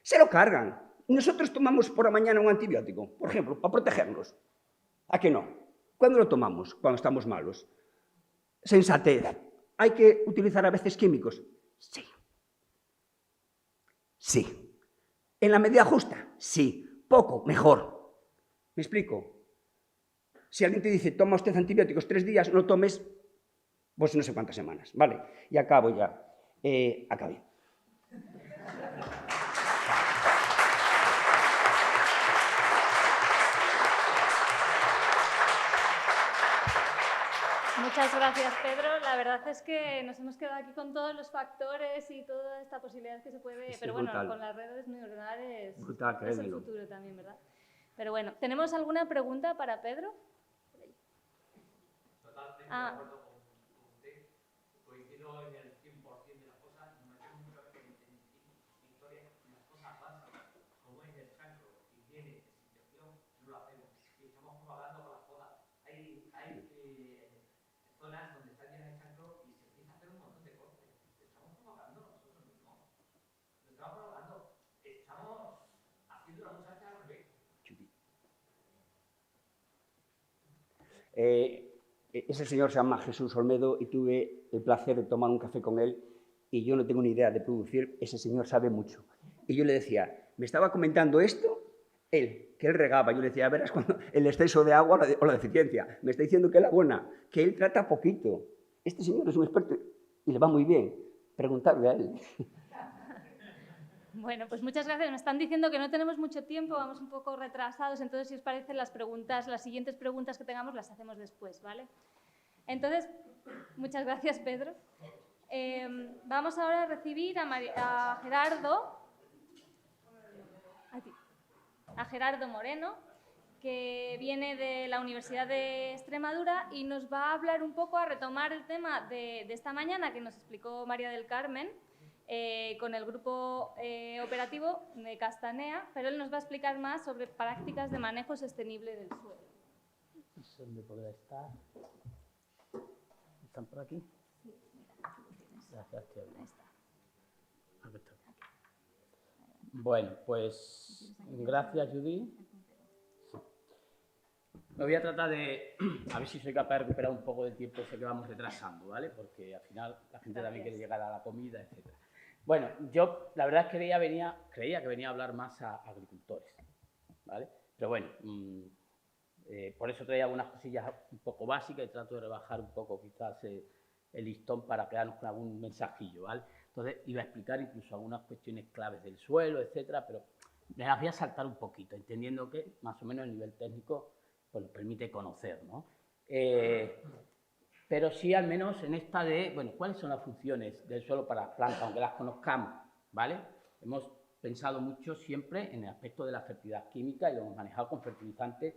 Se lo cargan. Nosotros tomamos por la mañana un antibiótico, por ejemplo, para protegernos. ¿A qué no? ¿Cuándo lo tomamos? Cuando estamos malos. Sensatez. ¿Hay que utilizar a veces químicos? Sí. Sí. ¿En la medida justa? Sí. Poco, mejor. ¿Me explico? Si alguien te dice, toma usted antibióticos 3 días, no tomes, pues no sé cuántas semanas, ¿vale? Y acabo ya. Acabé. Muchas gracias, Pedro. La verdad es que nos hemos quedado aquí con todos los factores y toda esta posibilidad que se puede... Pero bueno, brutal. con las redes neuronales Brutal, es el futuro también, ¿verdad? Pero bueno, ¿tenemos alguna pregunta para Pedro? Totalmente de acuerdo con usted. Coincido en el 100% de las cosas. Me metemos muchas veces en historias y las cosas pasan, como es el chancro y viene desinfección, no lo hacemos. Y estamos propagando con las podas. Hay zonas donde están llenas de chancro y se empieza a hacer un montón de cortes. Estamos provocando nosotros mismos. Lo estamos provocando. Estamos haciendo la muchacha al revés. Ese señor se llama Jesús Olmedo y tuve el placer de tomar un café con él y yo no tengo ni idea de producir, ese señor sabe mucho. Y yo le decía, me estaba comentando esto, que él regaba, yo le decía, verás cuando el exceso de agua o la deficiencia, me está diciendo que es la buena, que él trata poquito. Este señor es un experto y le va muy bien, preguntarle a él. Bueno, pues muchas gracias. Me están diciendo que no tenemos mucho tiempo, vamos un poco retrasados, entonces si os parece las siguientes preguntas que tengamos las hacemos después, ¿vale? Entonces, muchas gracias, Pedro. Vamos ahora a recibir a Gerardo Moreno, que viene de la Universidad de Extremadura y nos va a hablar un poco, a retomar el tema de esta mañana que nos explicó María del Carmen, con el grupo operativo de Castanea, pero él nos va a explicar más sobre prácticas de manejo sostenible del suelo. ¿Dónde podrá estar? ¿Están por aquí? Sí, mira, Gracias, tío. ahí está. Aquí está. Bueno, pues gracias, Judy. Me voy a tratar de, a ver si soy capaz de recuperar un poco del tiempo ese que vamos retrasando, ¿vale? Porque al final la gente también quiere llegar a la comida, etc. Bueno, yo la verdad es que creía que venía a hablar más a agricultores, ¿vale? Pero bueno, por eso traía algunas cosillas un poco básicas y trato de rebajar un poco quizás el listón para quedarnos con algún mensajillo, ¿vale? Entonces, iba a explicar incluso algunas cuestiones claves del suelo, etcétera, pero me las voy a saltar un poquito, entendiendo que más o menos el nivel técnico pues, nos permite conocer, ¿no? Pero sí, al menos en esta de, bueno, ¿cuáles son las funciones del suelo para las plantas, aunque las conozcamos, ¿vale? Hemos pensado mucho siempre en el aspecto de la fertilidad química y lo hemos manejado con fertilizantes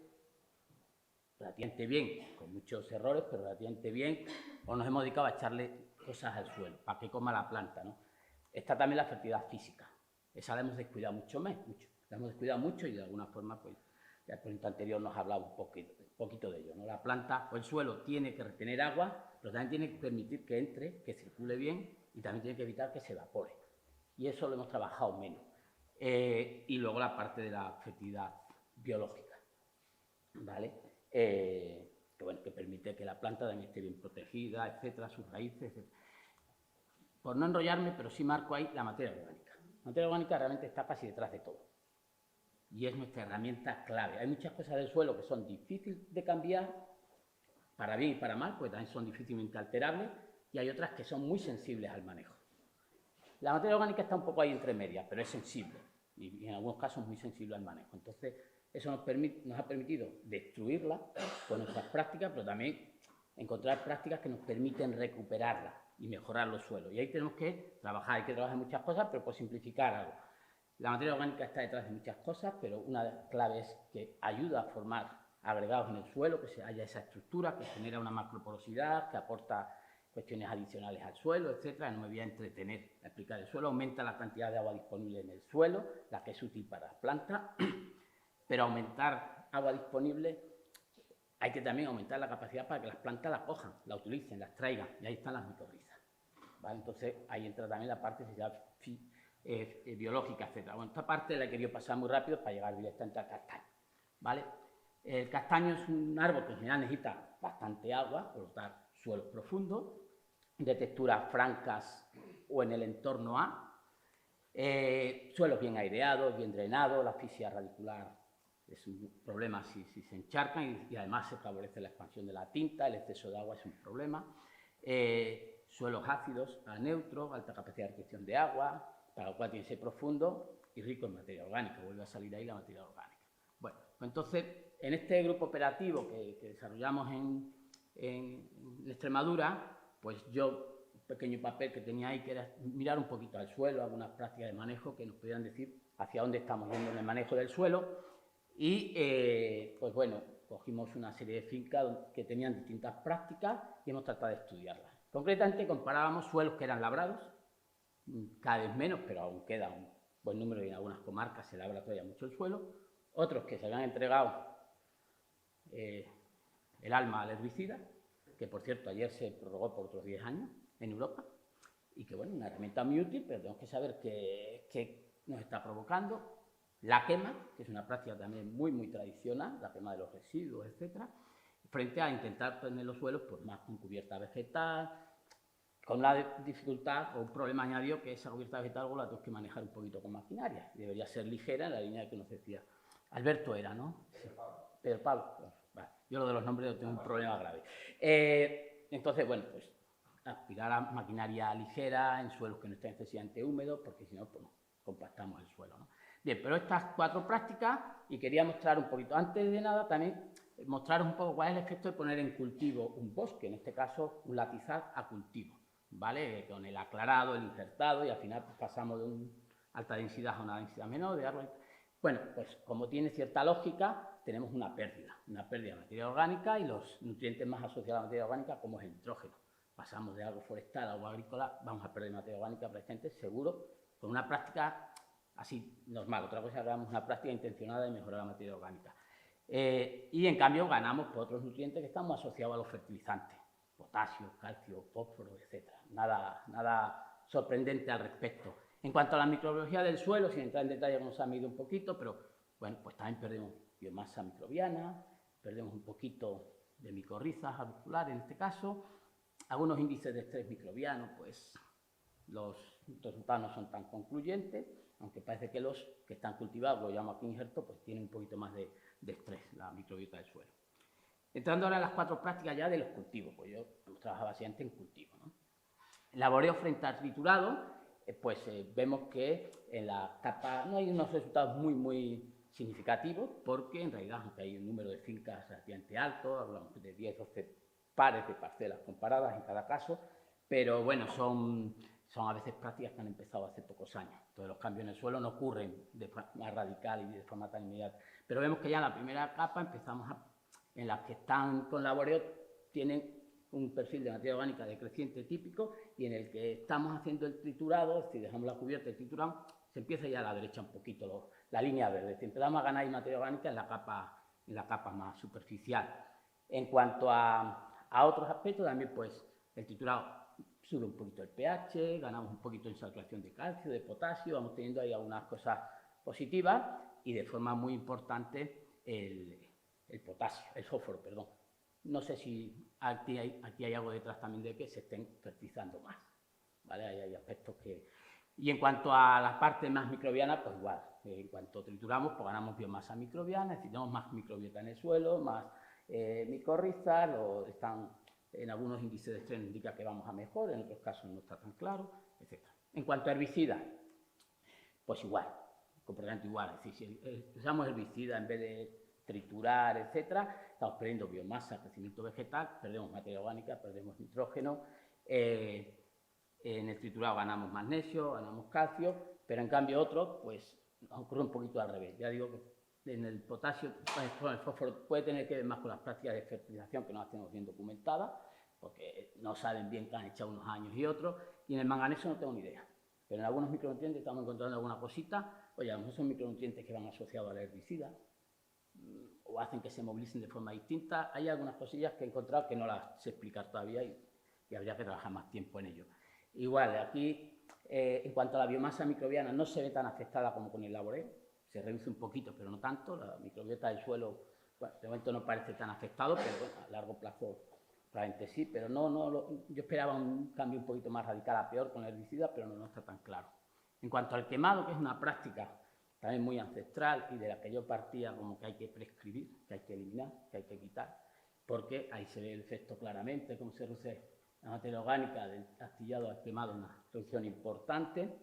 relativamente bien, con muchos errores, pero relativamente bien, o nos hemos dedicado a echarle cosas al suelo, para que coma la planta, ¿no? Está también la fertilidad física, esa la hemos descuidado la hemos descuidado mucho y de alguna forma, pues, ya el ponente anterior nos ha hablado un poquito de ello, ¿no? La planta o el suelo tiene que retener agua, pero también tiene que permitir que entre, que circule bien y también tiene que evitar que se evapore. Y eso lo hemos trabajado menos. Y luego la parte de la fertilidad biológica, ¿vale? Que permite que la planta también esté bien protegida, etcétera, sus raíces, etcétera. Por no enrollarme, pero sí marco ahí la materia orgánica. La materia orgánica realmente está casi detrás de todo. Y es nuestra herramienta clave. Hay muchas cosas del suelo que son difíciles de cambiar, para bien y para mal, pues también son difícilmente alterables, y hay otras que son muy sensibles al manejo. La materia orgánica está un poco ahí entre medias, pero es sensible, y en algunos casos muy sensible al manejo. Entonces, eso nos ha permitido destruirla con nuestras prácticas, pero también encontrar prácticas que nos permiten recuperarla y mejorar los suelos. Y ahí tenemos que trabajar, hay que trabajar en muchas cosas, pero por simplificar algo. La materia orgánica está detrás de muchas cosas, pero una clave es que ayuda a formar agregados en el suelo, que haya esa estructura, que genera una macroporosidad, que aporta cuestiones adicionales al suelo, etcétera. No me voy a entretener a explicar el suelo. Aumenta la cantidad de agua disponible en el suelo, la que es útil para las plantas, pero aumentar agua disponible hay que también aumentar la capacidad para que las plantas la cojan, la utilicen, la extraigan, y ahí están las micorrizas, ¿vale? Entonces, ahí entra también la parte biológica, etcétera. Bueno, esta parte la he querido pasar muy rápido para llegar directamente al castaño, ¿vale? El castaño es un árbol que en general necesita bastante agua, por lo tanto, suelos profundos, de texturas francas o en el entorno A, suelos bien aireados, bien drenados, la asfixia radicular es un problema si se encharcan y además se favorece la expansión de la tinta, el exceso de agua es un problema. Suelos ácidos a neutros, alta capacidad de retención de agua, para lo cual tiene que ser profundo y rico en materia orgánica, vuelve a salir ahí la materia orgánica. Bueno, pues entonces, en este grupo operativo que desarrollamos en Extremadura, pues yo, un pequeño papel que tenía ahí, que era mirar un poquito al suelo, algunas prácticas de manejo que nos pudieran decir hacia dónde estamos yendo en el manejo del suelo. Y, pues bueno, cogimos una serie de fincas que tenían distintas prácticas y hemos tratado de estudiarlas. Concretamente, comparábamos suelos que eran labrados, cada vez menos, pero aún queda un buen número y en algunas comarcas se labra todavía mucho el suelo. Otros que se habían entregado el alma al herbicida, que por cierto ayer se prorrogó por otros 10 años en Europa, y que bueno, una herramienta muy útil, pero tenemos que saber qué nos está provocando. La quema, que es una práctica también muy tradicional, la quema de los residuos, etcétera, frente a intentar tener los suelos pues, más con cubierta vegetal, con la dificultad o un problema añadido que esa cubierta vegetal luego la tenemos que manejar un poquito con maquinaria. Debería ser ligera en la línea que nos decía. Alberto era, ¿no? Sí. Pedro Pablo. Vale. Yo lo de los nombres tengo un problema grave. Entonces, bueno, pues aspirar a maquinaria ligera en suelos que no estén excesivamente húmedos, porque si no, pues compactamos el suelo, ¿no? Bien, pero estas 4 prácticas, y quería mostrar un poquito, antes de nada también mostraros un poco cuál es el efecto de poner en cultivo un bosque, en este caso un latizar a cultivo, ¿vale? Con el aclarado, el injertado, y al final pues, pasamos de una alta densidad a una densidad menor de árboles. Bueno, pues como tiene cierta lógica, tenemos una pérdida de materia orgánica y los nutrientes más asociados a la materia orgánica, como es el nitrógeno. Pasamos de algo forestal a algo agrícola, vamos a perder materia orgánica presente, seguro, con una práctica así normal. Otra cosa es que hagamos una práctica intencionada de mejorar la materia orgánica. Y en cambio ganamos por otros nutrientes que estamos asociados a los fertilizantes, potasio, calcio, fósforo, etc. Nada sorprendente al respecto. En cuanto a la microbiología del suelo, sin entrar en detalle, como se ha medido un poquito, pero bueno, pues también perdemos biomasa microbiana, perdemos un poquito de micorrizas arbusculares en este caso, algunos índices de estrés microbiano, pues los resultados no son tan concluyentes, aunque parece que los que están cultivados, lo llamo aquí injerto, pues tienen un poquito más de estrés, la microbiota del suelo. Entrando ahora en las 4 prácticas ya de los cultivos, pues yo hemos trabajado básicamente en cultivo, ¿no? El laboreo frente al triturado, pues vemos que en la capa no hay unos resultados muy significativos, porque en realidad, aunque hay un número de fincas relativamente alto, hablamos de 10 o 12 pares de parcelas comparadas en cada caso, pero bueno, son a veces prácticas que han empezado hace pocos años. Entonces los cambios en el suelo no ocurren de forma radical y de forma tan inmediata. Pero vemos que ya en la primera capa en las que están con laboreo tienen un perfil de materia orgánica decreciente típico, y en el que estamos haciendo el triturado, si dejamos la cubierta y trituramos, se empieza ya a la derecha un poquito la línea verde. Si empezamos a ganar materia orgánica en la capa más superficial. En cuanto a otros aspectos, también pues el triturado sube un poquito el pH, ganamos un poquito en saturación de calcio, de potasio, vamos teniendo ahí algunas cosas positivas, y de forma muy importante el potasio, el fósforo, perdón. No sé si aquí hay algo detrás también de que se estén fertilizando más, ¿vale? Hay aspectos que... Y en cuanto a la parte más microbiana, pues igual, en cuanto trituramos, pues ganamos biomasa microbiana, necesitamos más microbiota en el suelo, más micorrizas, están en algunos índices de estrés indica que vamos a mejor, en otros casos no está tan claro, etc. En cuanto a herbicidas, pues igual, completamente igual, es decir, si usamos herbicidas en vez de triturar, etcétera, estamos perdiendo biomasa, crecimiento vegetal, perdemos materia orgánica, perdemos nitrógeno, en el triturado ganamos magnesio, ganamos calcio, pero en cambio otros, pues ocurre un poquito al revés. Ya digo que en el potasio, el fósforo puede tener que ver más con las prácticas de fertilización, que no las tenemos bien documentadas, porque no saben bien que han echado unos años y otros, y en el manganeso no tengo ni idea. Pero en algunos micronutrientes estamos encontrando alguna cosita. Oye, a lo mejor son micronutrientes que van asociados al herbicida, o hacen que se movilicen de forma distinta. Hay algunas cosillas que he encontrado que no las sé explicar todavía, y habría que trabajar más tiempo en ello. Igual, aquí, en cuanto a la biomasa microbiana, no se ve tan afectada como con el laboreo, se reduce un poquito, pero no tanto. La microbiota del suelo, bueno, de momento no parece tan afectado, pero bueno, a largo plazo probablemente sí, pero yo esperaba un cambio un poquito más radical a peor con el herbicida, pero no está tan claro. En cuanto al quemado, que es una práctica también muy ancestral y de la que yo partía como que hay que prescribir, que hay que eliminar, que hay que quitar, porque ahí se ve el efecto claramente, cómo se reduce la materia orgánica del astillado al quemado, una reducción importante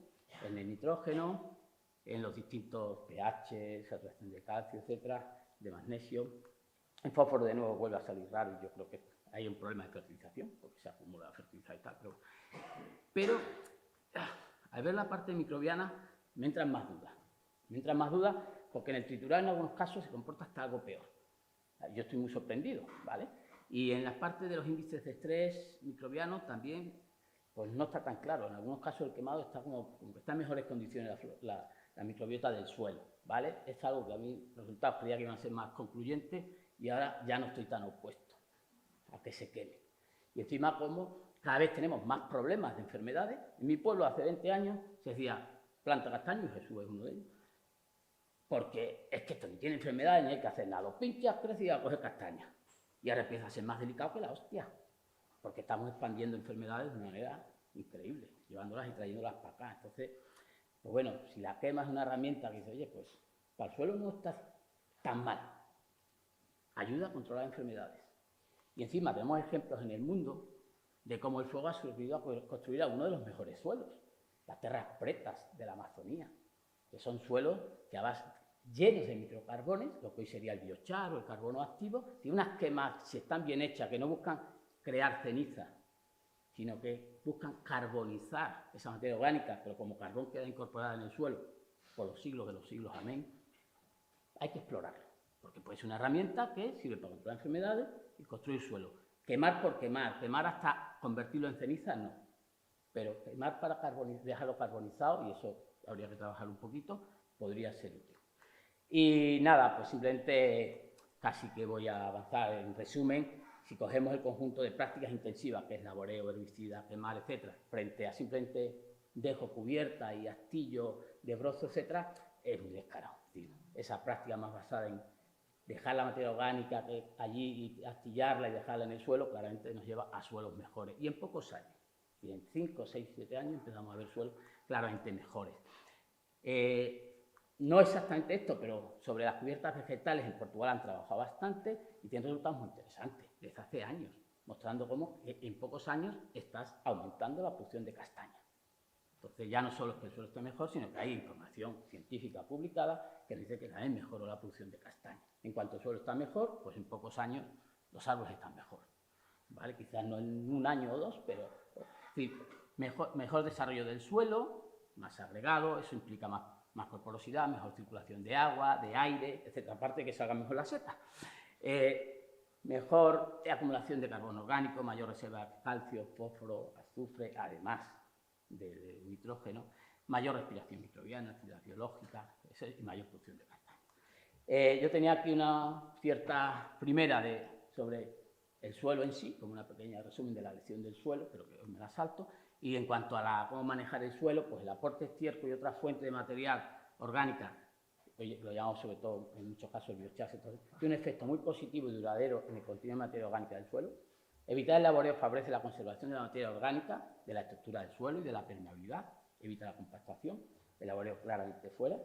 en el nitrógeno, en los distintos pH, saturación de calcio, etcétera, de magnesio. El fósforo de nuevo vuelve a salir raro, y yo creo que hay un problema de fertilización, porque se acumula fertilizado y tal, pero al ver la parte microbiana me entran más dudas. Me entran más dudas porque en el triturado en algunos casos se comporta hasta algo peor. Yo estoy muy sorprendido, ¿vale? Y en las partes de los índices de estrés microbiano también, pues no está tan claro. En algunos casos el quemado está como que está en mejores condiciones la microbiota del suelo, ¿vale? Es algo que a mí los resultados creía que iban a ser más concluyentes, y ahora ya no estoy tan opuesto a que se queme. Y encima, como cada vez tenemos más problemas de enfermedades. En mi pueblo hace 20 años se decía planta castaño, y Jesús es uno de ellos, porque es que esto ni tiene enfermedades ni hay que hacer nada. Los pinchas, crece y a coger castañas. Y ahora empieza a ser más delicado que la hostia, porque estamos expandiendo enfermedades de una manera increíble, llevándolas y trayéndolas para acá. Entonces, pues bueno, si la quema es una herramienta que dice, oye, pues para el suelo no está tan mal, ayuda a controlar enfermedades. Y encima tenemos ejemplos en el mundo de cómo el fuego ha servido a construir uno de los mejores suelos, las tierras pretas de la Amazonía, que son suelos que a base llenos de microcarbones, lo que hoy sería el biochar o el carbono activo, tiene unas quemas, si están bien hechas, que no buscan crear ceniza, sino que buscan carbonizar esa materia orgánica, pero como carbón queda incorporada en el suelo por los siglos de los siglos, amén. Hay que explorarlo, porque puede ser una herramienta que sirve para controlar enfermedades y construir suelo. Quemar por quemar hasta convertirlo en ceniza, no. Pero quemar para dejarlo carbonizado, y eso habría que trabajar un poquito, podría ser útil. Y nada, pues simplemente casi que voy a avanzar. En resumen, si cogemos el conjunto de prácticas intensivas, que es laboreo, herbicida, quemar, etcétera, frente a simplemente dejo cubierta y astillo de brozo, etcétera, es muy descarado. Es decir, esa práctica más basada en dejar la materia orgánica allí y astillarla y dejarla en el suelo, claramente nos lleva a suelos mejores. Y en pocos años, y en 5, 6, 7 años empezamos a ver suelos claramente mejores. no exactamente esto, pero sobre las cubiertas vegetales en Portugal han trabajado bastante y tienen resultados muy interesantes desde hace años, mostrando cómo en pocos años estás aumentando la producción de castaña. Entonces ya no solo es que el suelo esté mejor, sino que hay información científica publicada que dice que también mejoró la producción de castaña. En cuanto el suelo está mejor, pues en pocos años los árboles están mejor. ¿Vale? Quizás no en un año o dos, pero sí, mejor desarrollo del suelo, más agregado, eso implica más porosidad, mejor circulación de agua, de aire, etc. Aparte de que salga mejor la seta. Mejor acumulación de carbono orgánico, mayor reserva de calcio, fósforo, azufre, además de nitrógeno, mayor respiración microbiana, actividad biológica y mayor producción de castaña. Yo tenía aquí una cierta primera sobre el suelo en sí, como una pequeña resumen de la lección del suelo, pero que hoy me la salto. Y en cuanto a cómo manejar el suelo, pues el aporte de estiércol y otras fuentes de material orgánica, lo llamamos sobre todo en muchos casos biochar, tiene un efecto muy positivo y duradero en el contenido de materia orgánica del suelo. Evitar el laboreo favorece la conservación de la materia orgánica, de la estructura del suelo y de la permeabilidad, evita la compactación, el laboreo claramente fuera.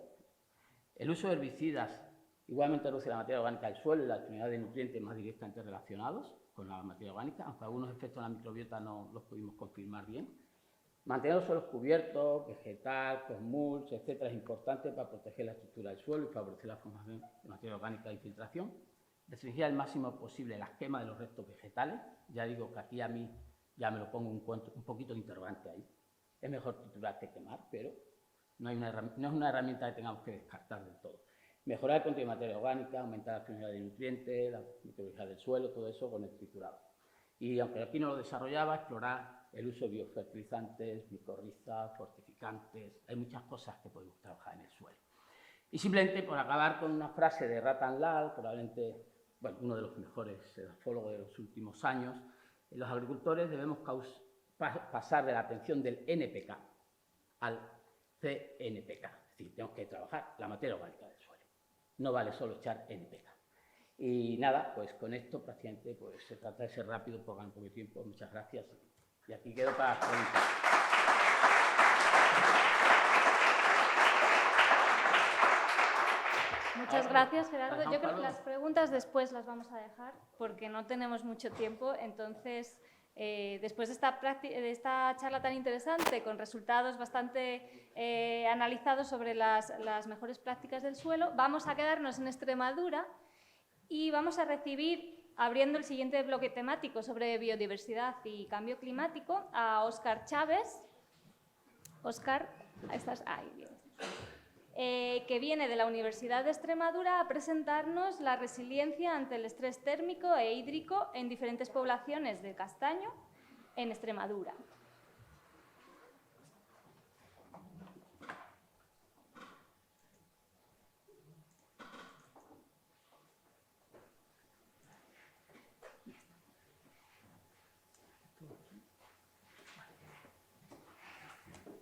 El uso de herbicidas igualmente reduce la materia orgánica del suelo y la disponibilidad de nutrientes más directamente relacionados con la materia orgánica, aunque algunos efectos en la microbiota no los pudimos confirmar bien. Mantener los suelos cubiertos, vegetal, con mulch, etc. es importante para proteger la estructura del suelo y favorecer la formación de materia orgánica de infiltración. Restringir al máximo posible la quema de los restos vegetales. Ya digo que aquí a mí ya me lo pongo un poquito de interrogante ahí. Es mejor triturar que quemar, pero no es una herramienta que tengamos que descartar del todo. Mejorar el contenido de materia orgánica, aumentar la disponibilidad de nutrientes, la microbiología del suelo, todo eso con el triturado. Y aunque aquí no lo desarrollaba, explorar el uso de biofertilizantes, micorrizas, fortificantes, hay muchas cosas que podemos trabajar en el suelo. Y simplemente por acabar con una frase de Ratan Lal, probablemente uno de los mejores edafólogos de los últimos años, los agricultores debemos pasar de la atención del NPK al CNPK, es decir, tenemos que trabajar la materia orgánica del suelo. No vale solo echar NPK. Y nada, pues con esto prácticamente pues, se trata de ser rápido por ganar un poco de tiempo. Muchas gracias. Y aquí quedo para las preguntas. Muchas gracias, Gerardo. Yo creo que las preguntas después las vamos a dejar porque no tenemos mucho tiempo. Entonces, después de esta charla tan interesante, con resultados bastante analizados sobre las mejores prácticas del suelo, vamos a quedarnos en Extremadura y vamos a recibir, abriendo el siguiente bloque temático sobre biodiversidad y cambio climático, a Óscar Chávez. Óscar, estás ahí, bien. Que viene de la Universidad de Extremadura a presentarnos la resiliencia ante el estrés térmico e hídrico en diferentes poblaciones de castaño en Extremadura.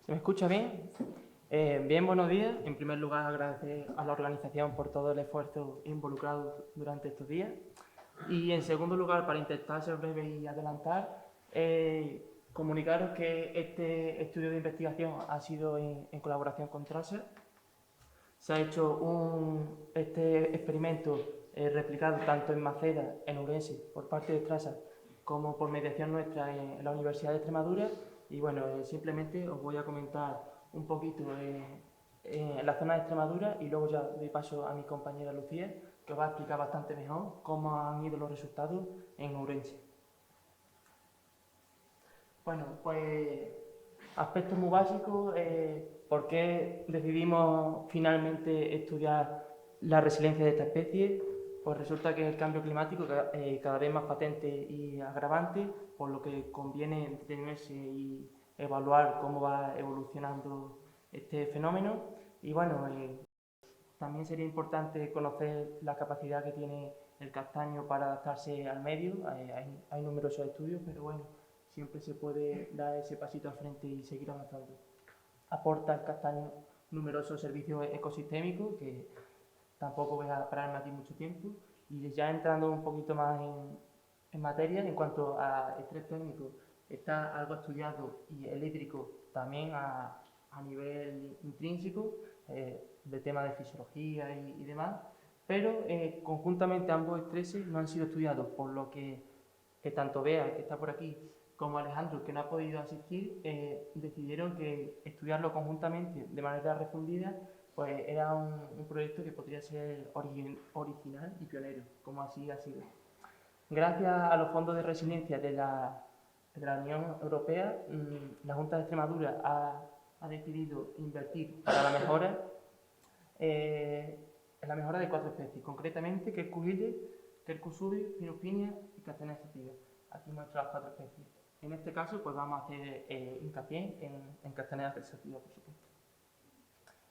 ¿Se me escucha bien? Bien, buenos días. En primer lugar, agradecer a la organización por todo el esfuerzo involucrado durante estos días. Y en segundo lugar, para intentar ser breve y adelantar, comunicaros que este estudio de investigación ha sido en colaboración con Tracer. Se ha hecho este experimento replicado tanto en Maceda, en Ourense, por parte de Tracer, como por mediación nuestra en la Universidad de Extremadura. Y bueno, simplemente os voy a comentar un poquito en la zona de Extremadura y luego ya doy paso a mi compañera Lucía, que os va a explicar bastante mejor cómo han ido los resultados en Ourense. Bueno, pues aspectos muy básicos, ¿por qué decidimos finalmente estudiar la resiliencia de esta especie? Pues resulta que el cambio climático cada vez más patente y agravante, por lo que conviene detenerse y evaluar cómo va evolucionando este fenómeno. Y bueno, también sería importante conocer la capacidad que tiene el castaño para adaptarse al medio. Hay numerosos estudios, pero bueno, siempre se puede dar ese pasito al frente y seguir avanzando. Aporta el castaño numerosos servicios ecosistémicos, que tampoco voy a pararme aquí mucho tiempo. Y ya entrando un poquito más en materia, en cuanto a estrés térmico, está algo estudiado, y el hídrico también a nivel intrínseco. de temas de fisiología y demás, pero conjuntamente ambos estreses no han sido estudiados, por lo que tanto Bea, que está por aquí, como Alejandro, que no ha podido asistir, decidieron que estudiarlo conjuntamente de manera refundida pues era un proyecto que podría ser original y pionero, como así ha sido. Gracias a los fondos de resiliencia de la Unión Europea, la Junta de Extremadura ha decidido invertir para la mejora en la mejora de 4 especies, concretamente Quercus-Ile, Quercus-Ubi, Pinus-Pinea y Castanea sativa. Aquí muestro las 4 especies. En este caso, pues vamos a hacer hincapié en Castanea sativa, por supuesto.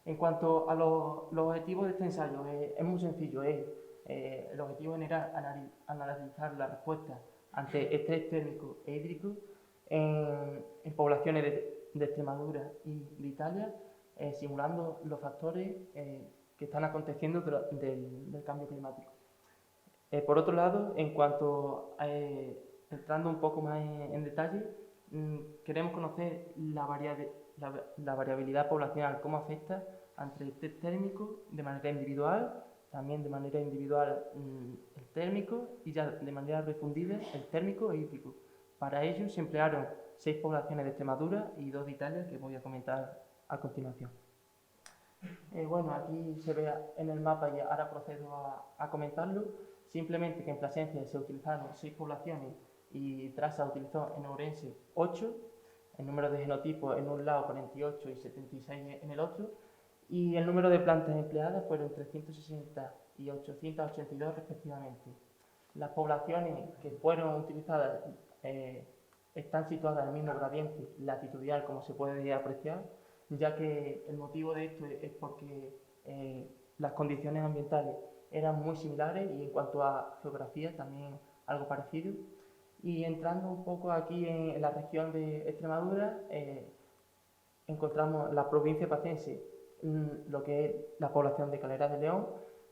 En cuanto a los objetivos de este ensayo, es muy sencillo. El objetivo general analizar la respuesta ante estrés térmico e hídrico en poblaciones de Extremadura y de Italia, simulando los factores que están aconteciendo del cambio climático. Por otro lado, en cuanto entrando un poco más en detalle, queremos conocer la variabilidad poblacional, cómo afecta ante el estrés térmico de manera individual, también de manera individual el térmico y ya de manera refundida el térmico e hídrico. Para ello se emplearon 6 poblaciones de Extremadura y 2 de Italia, que voy a comentar a continuación. Bueno, aquí se ve en el mapa y ahora procedo a comentarlo. Simplemente que en Plasencia se utilizaron 6 poblaciones y Trasa utilizó en Ourense 8, el número de genotipos en un lado 48 y 76 en el otro, y el número de plantas empleadas fueron 360 y 882 respectivamente. Las poblaciones que fueron utilizadas están situadas en el mismo gradiente latitudinal, como se puede apreciar, ya que el motivo de esto es porque las condiciones ambientales eran muy similares y en cuanto a geografía también algo parecido. Y entrando un poco aquí en la región de Extremadura, encontramos la provincia pacense, lo que es la población de Calera de León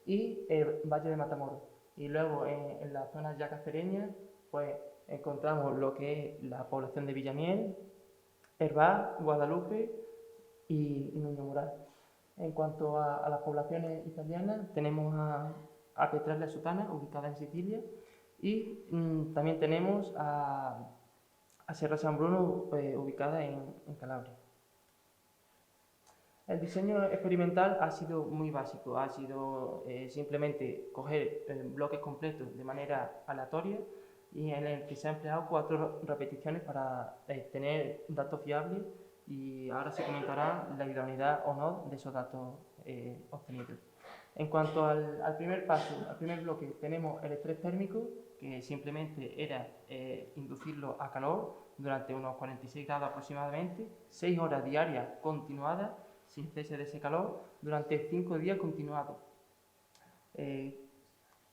y el Valle de Matamoros. Y luego en la zona ya cacereña, pues encontramos lo que es la población de Villamiel, Hervás, Guadalupe y Nuño Mural. En cuanto a las poblaciones italianas, tenemos a Petraglia Sutana, ubicada en Sicilia, y también tenemos a Sierra San Bruno, ubicada en Calabria. El diseño experimental ha sido muy básico, ha sido simplemente coger bloques completos de manera aleatoria y en el que se han empleado 4 repeticiones para tener datos fiables, y ahora se comentará la idoneidad o no de esos datos obtenidos. En cuanto al primer paso, al primer bloque, tenemos el estrés térmico, que simplemente era inducirlo a calor durante unos 46 grados aproximadamente, 6 horas diarias continuadas, sin cese de ese calor, durante 5 días continuados.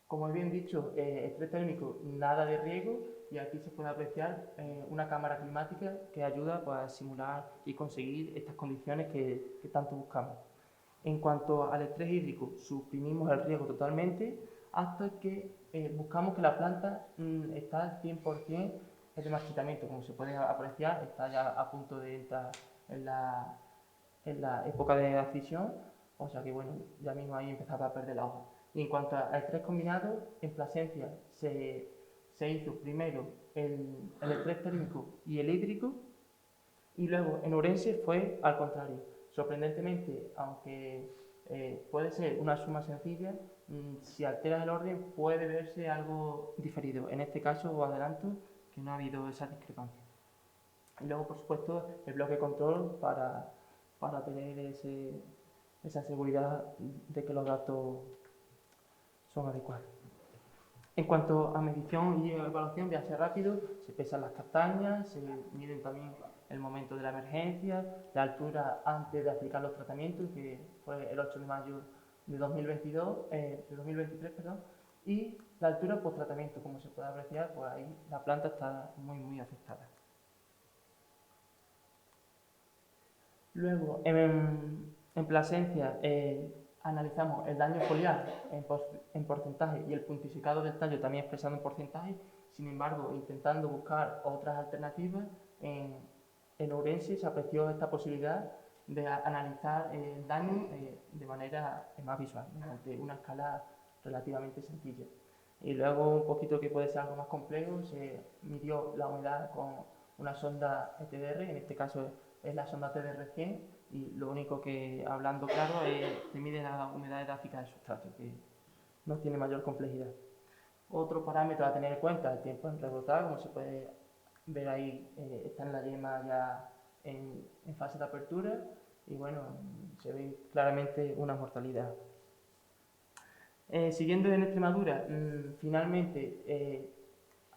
Como bien dicho, estrés térmico, nada de riego, y aquí se puede apreciar una cámara climática que ayuda pues, a simular y conseguir estas condiciones que tanto buscamos. En cuanto al estrés hídrico, suprimimos el riego totalmente hasta que buscamos que la planta está al 100% de marchitamiento. Como se puede apreciar, está ya a punto de entrar en la época de adquisición, o sea que bueno, ya mismo ahí empezaba a perder la hoja. Y en cuanto al estrés combinado, en Plasencia se hizo primero el estrés térmico y el hídrico, y luego en Ourense fue al contrario. Sorprendentemente, aunque puede ser una suma sencilla, si alteras el orden puede verse algo diferido. En este caso os adelanto que no ha habido esa discrepancia. Y luego, por supuesto, el bloque control para tener esa seguridad de que los datos son adecuados. En cuanto a medición y evaluación, voy a ser rápido. Se pesan las castañas, se miden también el momento de la emergencia, la altura antes de aplicar los tratamientos, que fue el 8 de mayo de 2023, y la altura post tratamiento. Como se puede apreciar, pues ahí la planta está muy afectada. Luego, en Plasencia, analizamos el daño foliar en porcentaje y el puntificado del tallo también expresado en porcentaje. Sin embargo, intentando buscar otras alternativas, en Ourense se apreció esta posibilidad de analizar el daño de manera más visual, mediante una escala relativamente sencilla. Y luego un poquito que puede ser algo más complejo, se midió la humedad con una sonda ETDR, en este caso es la sonda TDR100, y lo único que, hablando claro, se mide la humedad edáfica del sustrato, que no tiene mayor complejidad. Otro parámetro a tener en cuenta es el tiempo en rebotar, como se puede ver ahí, está en la yema ya en fase de apertura, y bueno, se ve claramente una mortalidad. Siguiendo en Extremadura, finalmente,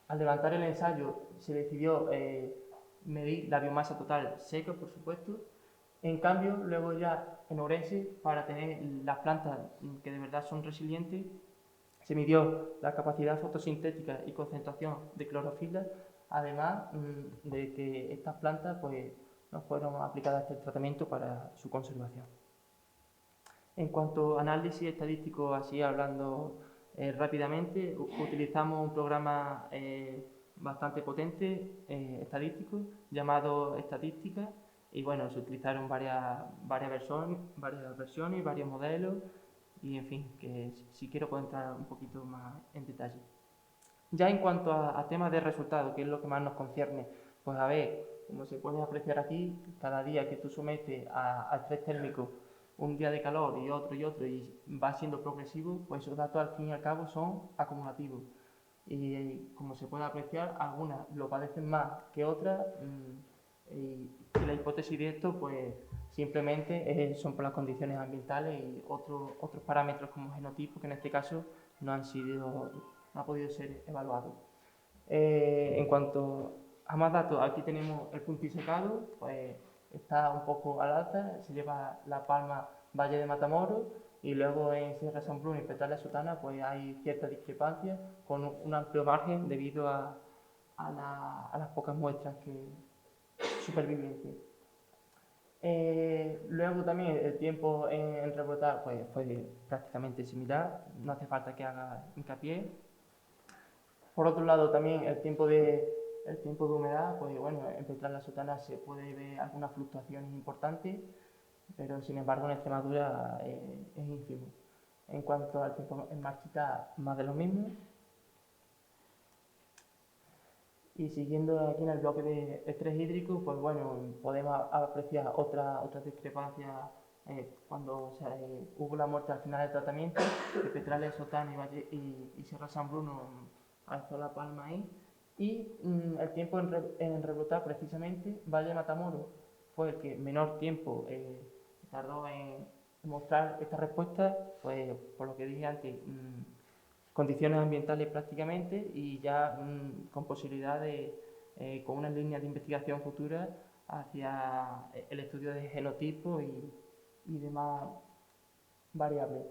al levantar el ensayo, se decidió medir la biomasa total seca, por supuesto. En cambio, luego ya en Ourense, para tener las plantas que de verdad son resilientes, se midió la capacidad fotosintética y concentración de clorofila, además de que estas plantas pues, no fueron aplicadas este tratamiento para su conservación. En cuanto a análisis estadístico, así hablando rápidamente, utilizamos un programa bastante potente estadístico llamado Estadística, y bueno, se utilizaron varias versiones, varios modelos, y en fin, que si quiero puedo entrar un poquito más en detalle. Ya en cuanto a temas de resultados, que es lo que más nos concierne, pues a ver, como se puede apreciar aquí, cada día que tú sometes a estrés térmico un día de calor y otro, y va siendo progresivo, pues esos datos al fin y al cabo son acumulativos. Y como se puede apreciar, algunas lo padecen más que otras, y la hipótesis de esto, pues simplemente son por las condiciones ambientales y otros parámetros como genotipo, que en este caso no ha podido ser evaluado. En cuanto a más datos, aquí tenemos el puntisecado, pues está un poco al alta, se lleva la palma Valle de Matamoros, y luego en Sierra San Bruno y Petale Sotana pues hay cierta discrepancia con un amplio margen debido a las pocas muestras supervivientes. Luego también el tiempo en rebotar pues, fue prácticamente similar, no hace falta que haga hincapié. Por otro lado también el tiempo de humedad, pues bueno, en Petale Sotana se puede ver algunas fluctuaciones importantes, pero sin embargo en Extremadura es ínfimo. En cuanto al tiempo en marchita, más de lo mismo. Y siguiendo aquí en el bloque de estrés hídrico, pues bueno, podemos apreciar otras discrepancias cuando hubo la muerte al final del tratamiento, de Petrales, Sotana y Sierra San Bruno alzó la palma ahí. Y el tiempo en rebrotar, precisamente, Valle de Matamoros fue el que menor tiempo tardó en mostrar esta respuesta, pues por lo que dije antes, condiciones ambientales prácticamente, y ya con posibilidad de, con unas líneas de investigación futuras hacia el estudio de genotipos y demás variables.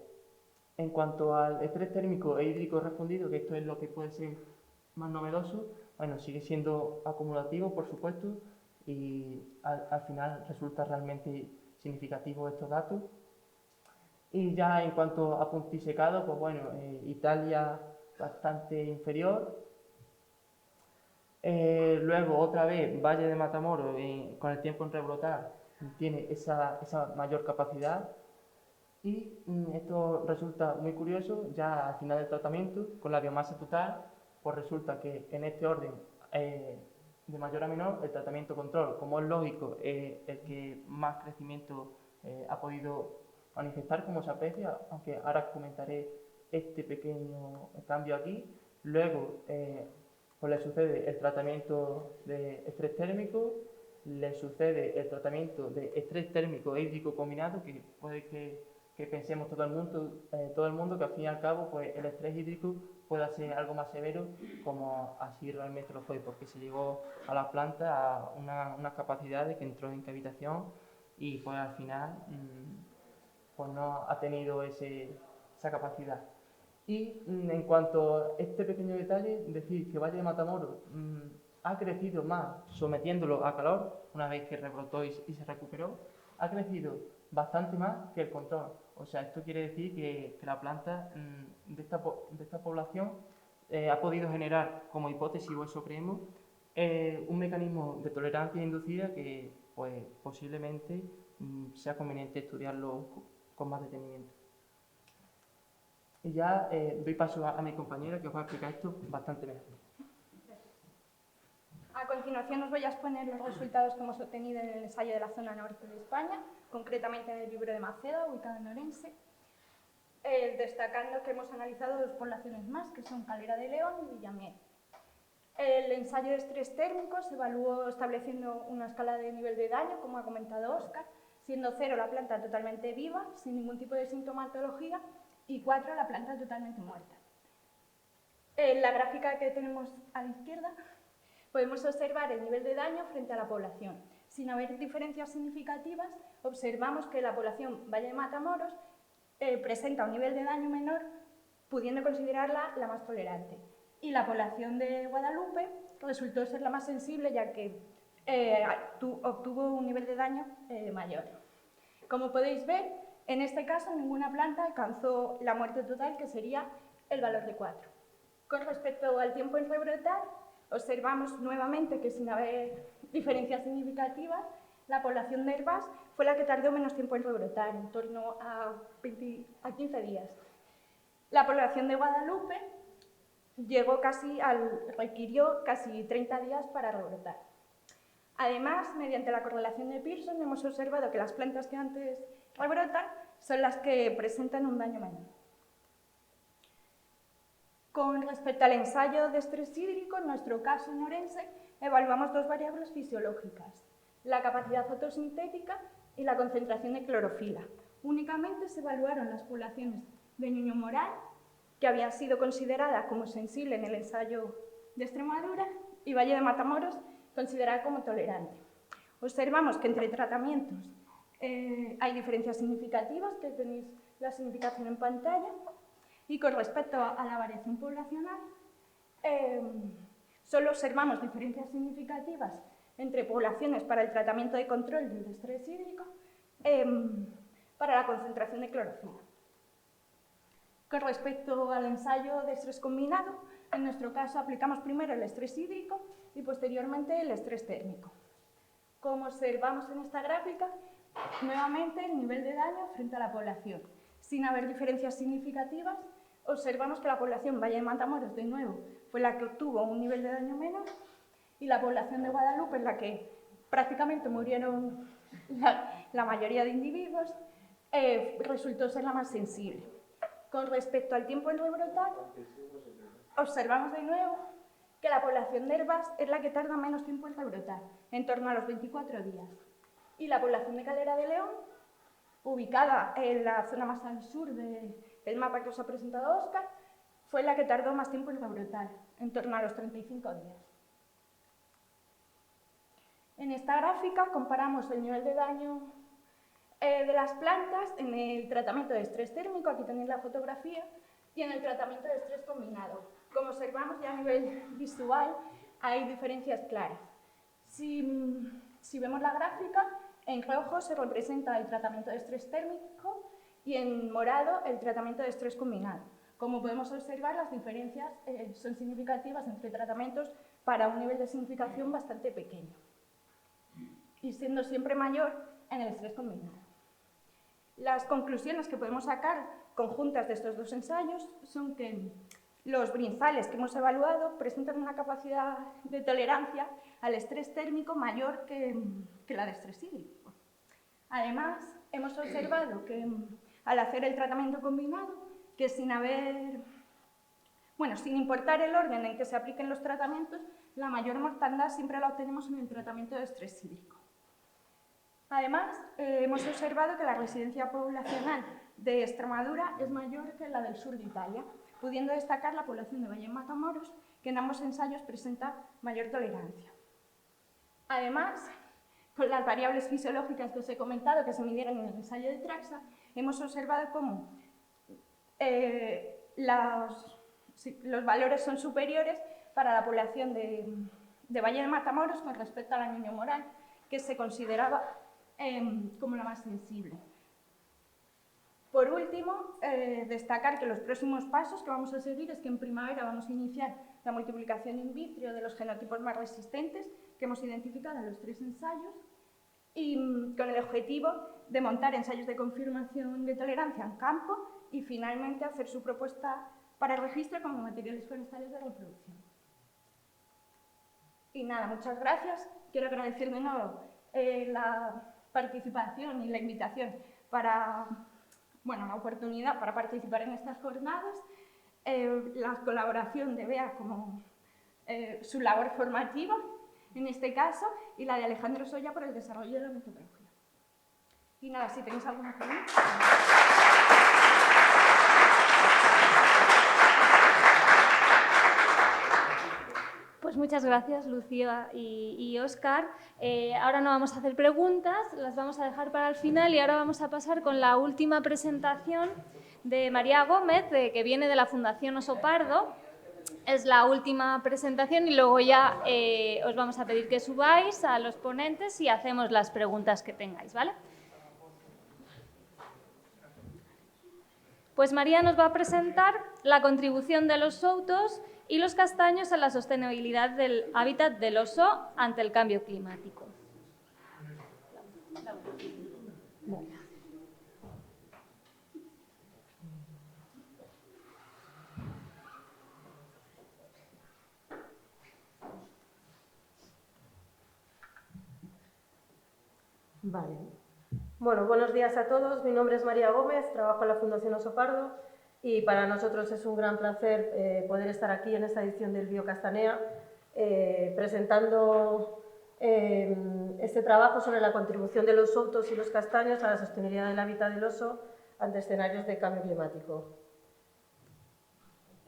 En cuanto al estrés térmico e hídrico respondido, que esto es lo que puede ser más novedoso, bueno, sigue siendo acumulativo, por supuesto, y al final resulta realmente significativo estos datos. Y ya en cuanto a puntisecado, pues bueno, Italia bastante inferior. Luego otra vez Valle de Matamoros con el tiempo en rebrotar tiene esa mayor capacidad, y esto resulta muy curioso. Ya al final del tratamiento con la biomasa total, pues resulta que en este orden de mayor a menor, el tratamiento control, como es lógico, es el que más crecimiento ha podido manifestar, como se aprecia, aunque ahora comentaré este pequeño cambio aquí. Luego pues le sucede el tratamiento de estrés térmico, le sucede el tratamiento de estrés térmico e hídrico combinado, que puede que pensemos todo el mundo que al fin y al cabo pues el estrés hídrico pueda ser algo más severo, como así realmente lo fue, porque se llegó a la planta a unas capacidades que entró en cavitación, y pues al final pues no ha tenido esa capacidad. Y en cuanto a este pequeño detalle, decir que Valle de Matamoros ha crecido más sometiéndolo a calor, una vez que rebrotó y se recuperó, ha crecido bastante más que el control. O sea, esto quiere decir que la planta de esta población ha podido generar, como hipótesis, o eso creemos, un mecanismo de tolerancia inducida que pues, posiblemente sea conveniente estudiarlo con más detenimiento. Y ya doy paso a mi compañera que os va a explicar esto bastante mejor. A continuación os voy a exponer los resultados que hemos obtenido en el ensayo de la zona norte de España, concretamente en el Vivero de Maceda, ubicado en Orense, destacando que hemos analizado dos poblaciones más, que son Calera de León y Villamiel. El ensayo de estrés térmico se evaluó estableciendo una escala de nivel de daño, como ha comentado Óscar, siendo 0 la planta totalmente viva, sin ningún tipo de sintomatología, y 4 la planta totalmente muerta. En la gráfica que tenemos a la izquierda podemos observar el nivel de daño frente a la población. Sin haber diferencias significativas, observamos que la población Valle de Matamoros presenta un nivel de daño menor, pudiendo considerarla la más tolerante. Y la población de Guadalupe resultó ser la más sensible, ya que obtuvo un nivel de daño mayor. Como podéis ver, en este caso ninguna planta alcanzó la muerte total, que sería el valor de 4. Con respecto al tiempo en rebrotar, observamos nuevamente que sin haber diferencias significativas, la población de Hervás fue la que tardó menos tiempo en rebrotar, en torno a 15 días. La población de Guadalupe requirió casi 30 días para rebrotar. Además, mediante la correlación de Pearson, hemos observado que las plantas que antes rebrotan son las que presentan un daño menor. Con respecto al ensayo de estrés hídrico, en nuestro caso en Orense, evaluamos dos variables fisiológicas, la capacidad fotosintética y la concentración de clorofila. Únicamente se evaluaron las poblaciones de Ñuño Moral, que habían sido consideradas como sensibles en el ensayo de Extremadura, y Valle de Matamoros, considerada como tolerante. Observamos que entre tratamientos hay diferencias significativas, que tenéis la significación en pantalla, y con respecto a la variación poblacional, solo observamos diferencias significativas entre poblaciones para el tratamiento de control del estrés hídrico para la concentración de clorofila. Con respecto al ensayo de estrés combinado, en nuestro caso aplicamos primero el estrés hídrico y posteriormente el estrés térmico. Como observamos en esta gráfica, nuevamente el nivel de daño frente a la población. Sin haber diferencias significativas, observamos que la población Valle de Matamoros, de nuevo, fue la que obtuvo un nivel de daño menor, y la población de Guadalupe, en la que prácticamente murieron la mayoría de individuos, resultó ser la más sensible. Con respecto al tiempo en rebrotar, observamos de nuevo que la población de Hervás es la que tarda menos tiempo en rebrotar, en torno a los 24 días. Y la población de Calera de León, ubicada en la zona más al sur del mapa que os ha presentado Óscar, fue la que tardó más tiempo en rebrotar, en torno a los 35 días. En esta gráfica comparamos el nivel de daño de las plantas en el tratamiento de estrés térmico, aquí tenéis la fotografía, y en el tratamiento de estrés combinado. Como observamos ya a nivel visual hay diferencias claras. Si vemos la gráfica, en rojo se representa el tratamiento de estrés térmico y en morado el tratamiento de estrés combinado. Como podemos observar, las diferencias son significativas entre tratamientos para un nivel de significación bastante pequeño, y siendo siempre mayor en el estrés combinado. Las conclusiones que podemos sacar conjuntas de estos dos ensayos son que los brinzales que hemos evaluado presentan una capacidad de tolerancia al estrés térmico mayor que la de estrés hídrico. Además, hemos observado que al hacer el tratamiento combinado, que sin importar el orden en que se apliquen los tratamientos, la mayor mortandad siempre la obtenemos en el tratamiento de estrés hídrico. Además, hemos observado que la residencia poblacional de Extremadura es mayor que la del sur de Italia, pudiendo destacar la población de Valle de Matamoros, que en ambos ensayos presenta mayor tolerancia. Además, con las variables fisiológicas que os he comentado, que se midieron en el ensayo de Traxa, hemos observado cómo los valores son superiores para la población de Valle de Matamoros con respecto a la Ñuño Moral, que se consideraba como la más sensible. Por último, destacar que los próximos pasos que vamos a seguir es que en primavera vamos a iniciar la multiplicación in vitro de los genotipos más resistentes que hemos identificado en los 3 ensayos, y con el objetivo de montar ensayos de confirmación de tolerancia en campo y finalmente hacer su propuesta para el registro como materiales forestales de reproducción. Y nada, muchas gracias. Quiero agradecer de nuevo la participación y la invitación para, bueno, la oportunidad para participar en estas jornadas, la colaboración de Bea como su labor formativa, en este caso, y la de Alejandro Soya por el desarrollo de la metodología. Y nada, si tenéis alguna pregunta. Pues muchas gracias, Lucía y Óscar. Ahora no vamos a hacer preguntas, las vamos a dejar para el final y ahora vamos a pasar con la última presentación de María Gómez, que viene de la Fundación Oso Pardo. Es la última presentación y luego ya os vamos a pedir que subáis a los ponentes y hacemos las preguntas que tengáis, ¿vale? Pues María nos va a presentar la contribución de los soutos y los castaños a la sostenibilidad del hábitat del oso ante el cambio climático. Vale. Bueno, buenos días a todos. Mi nombre es María Gómez, trabajo en la Fundación Oso Pardo y para nosotros es un gran placer poder estar aquí en esta edición del Biocastanea presentando este trabajo sobre la contribución de los soutos y los castaños a la sostenibilidad del hábitat del oso ante escenarios de cambio climático.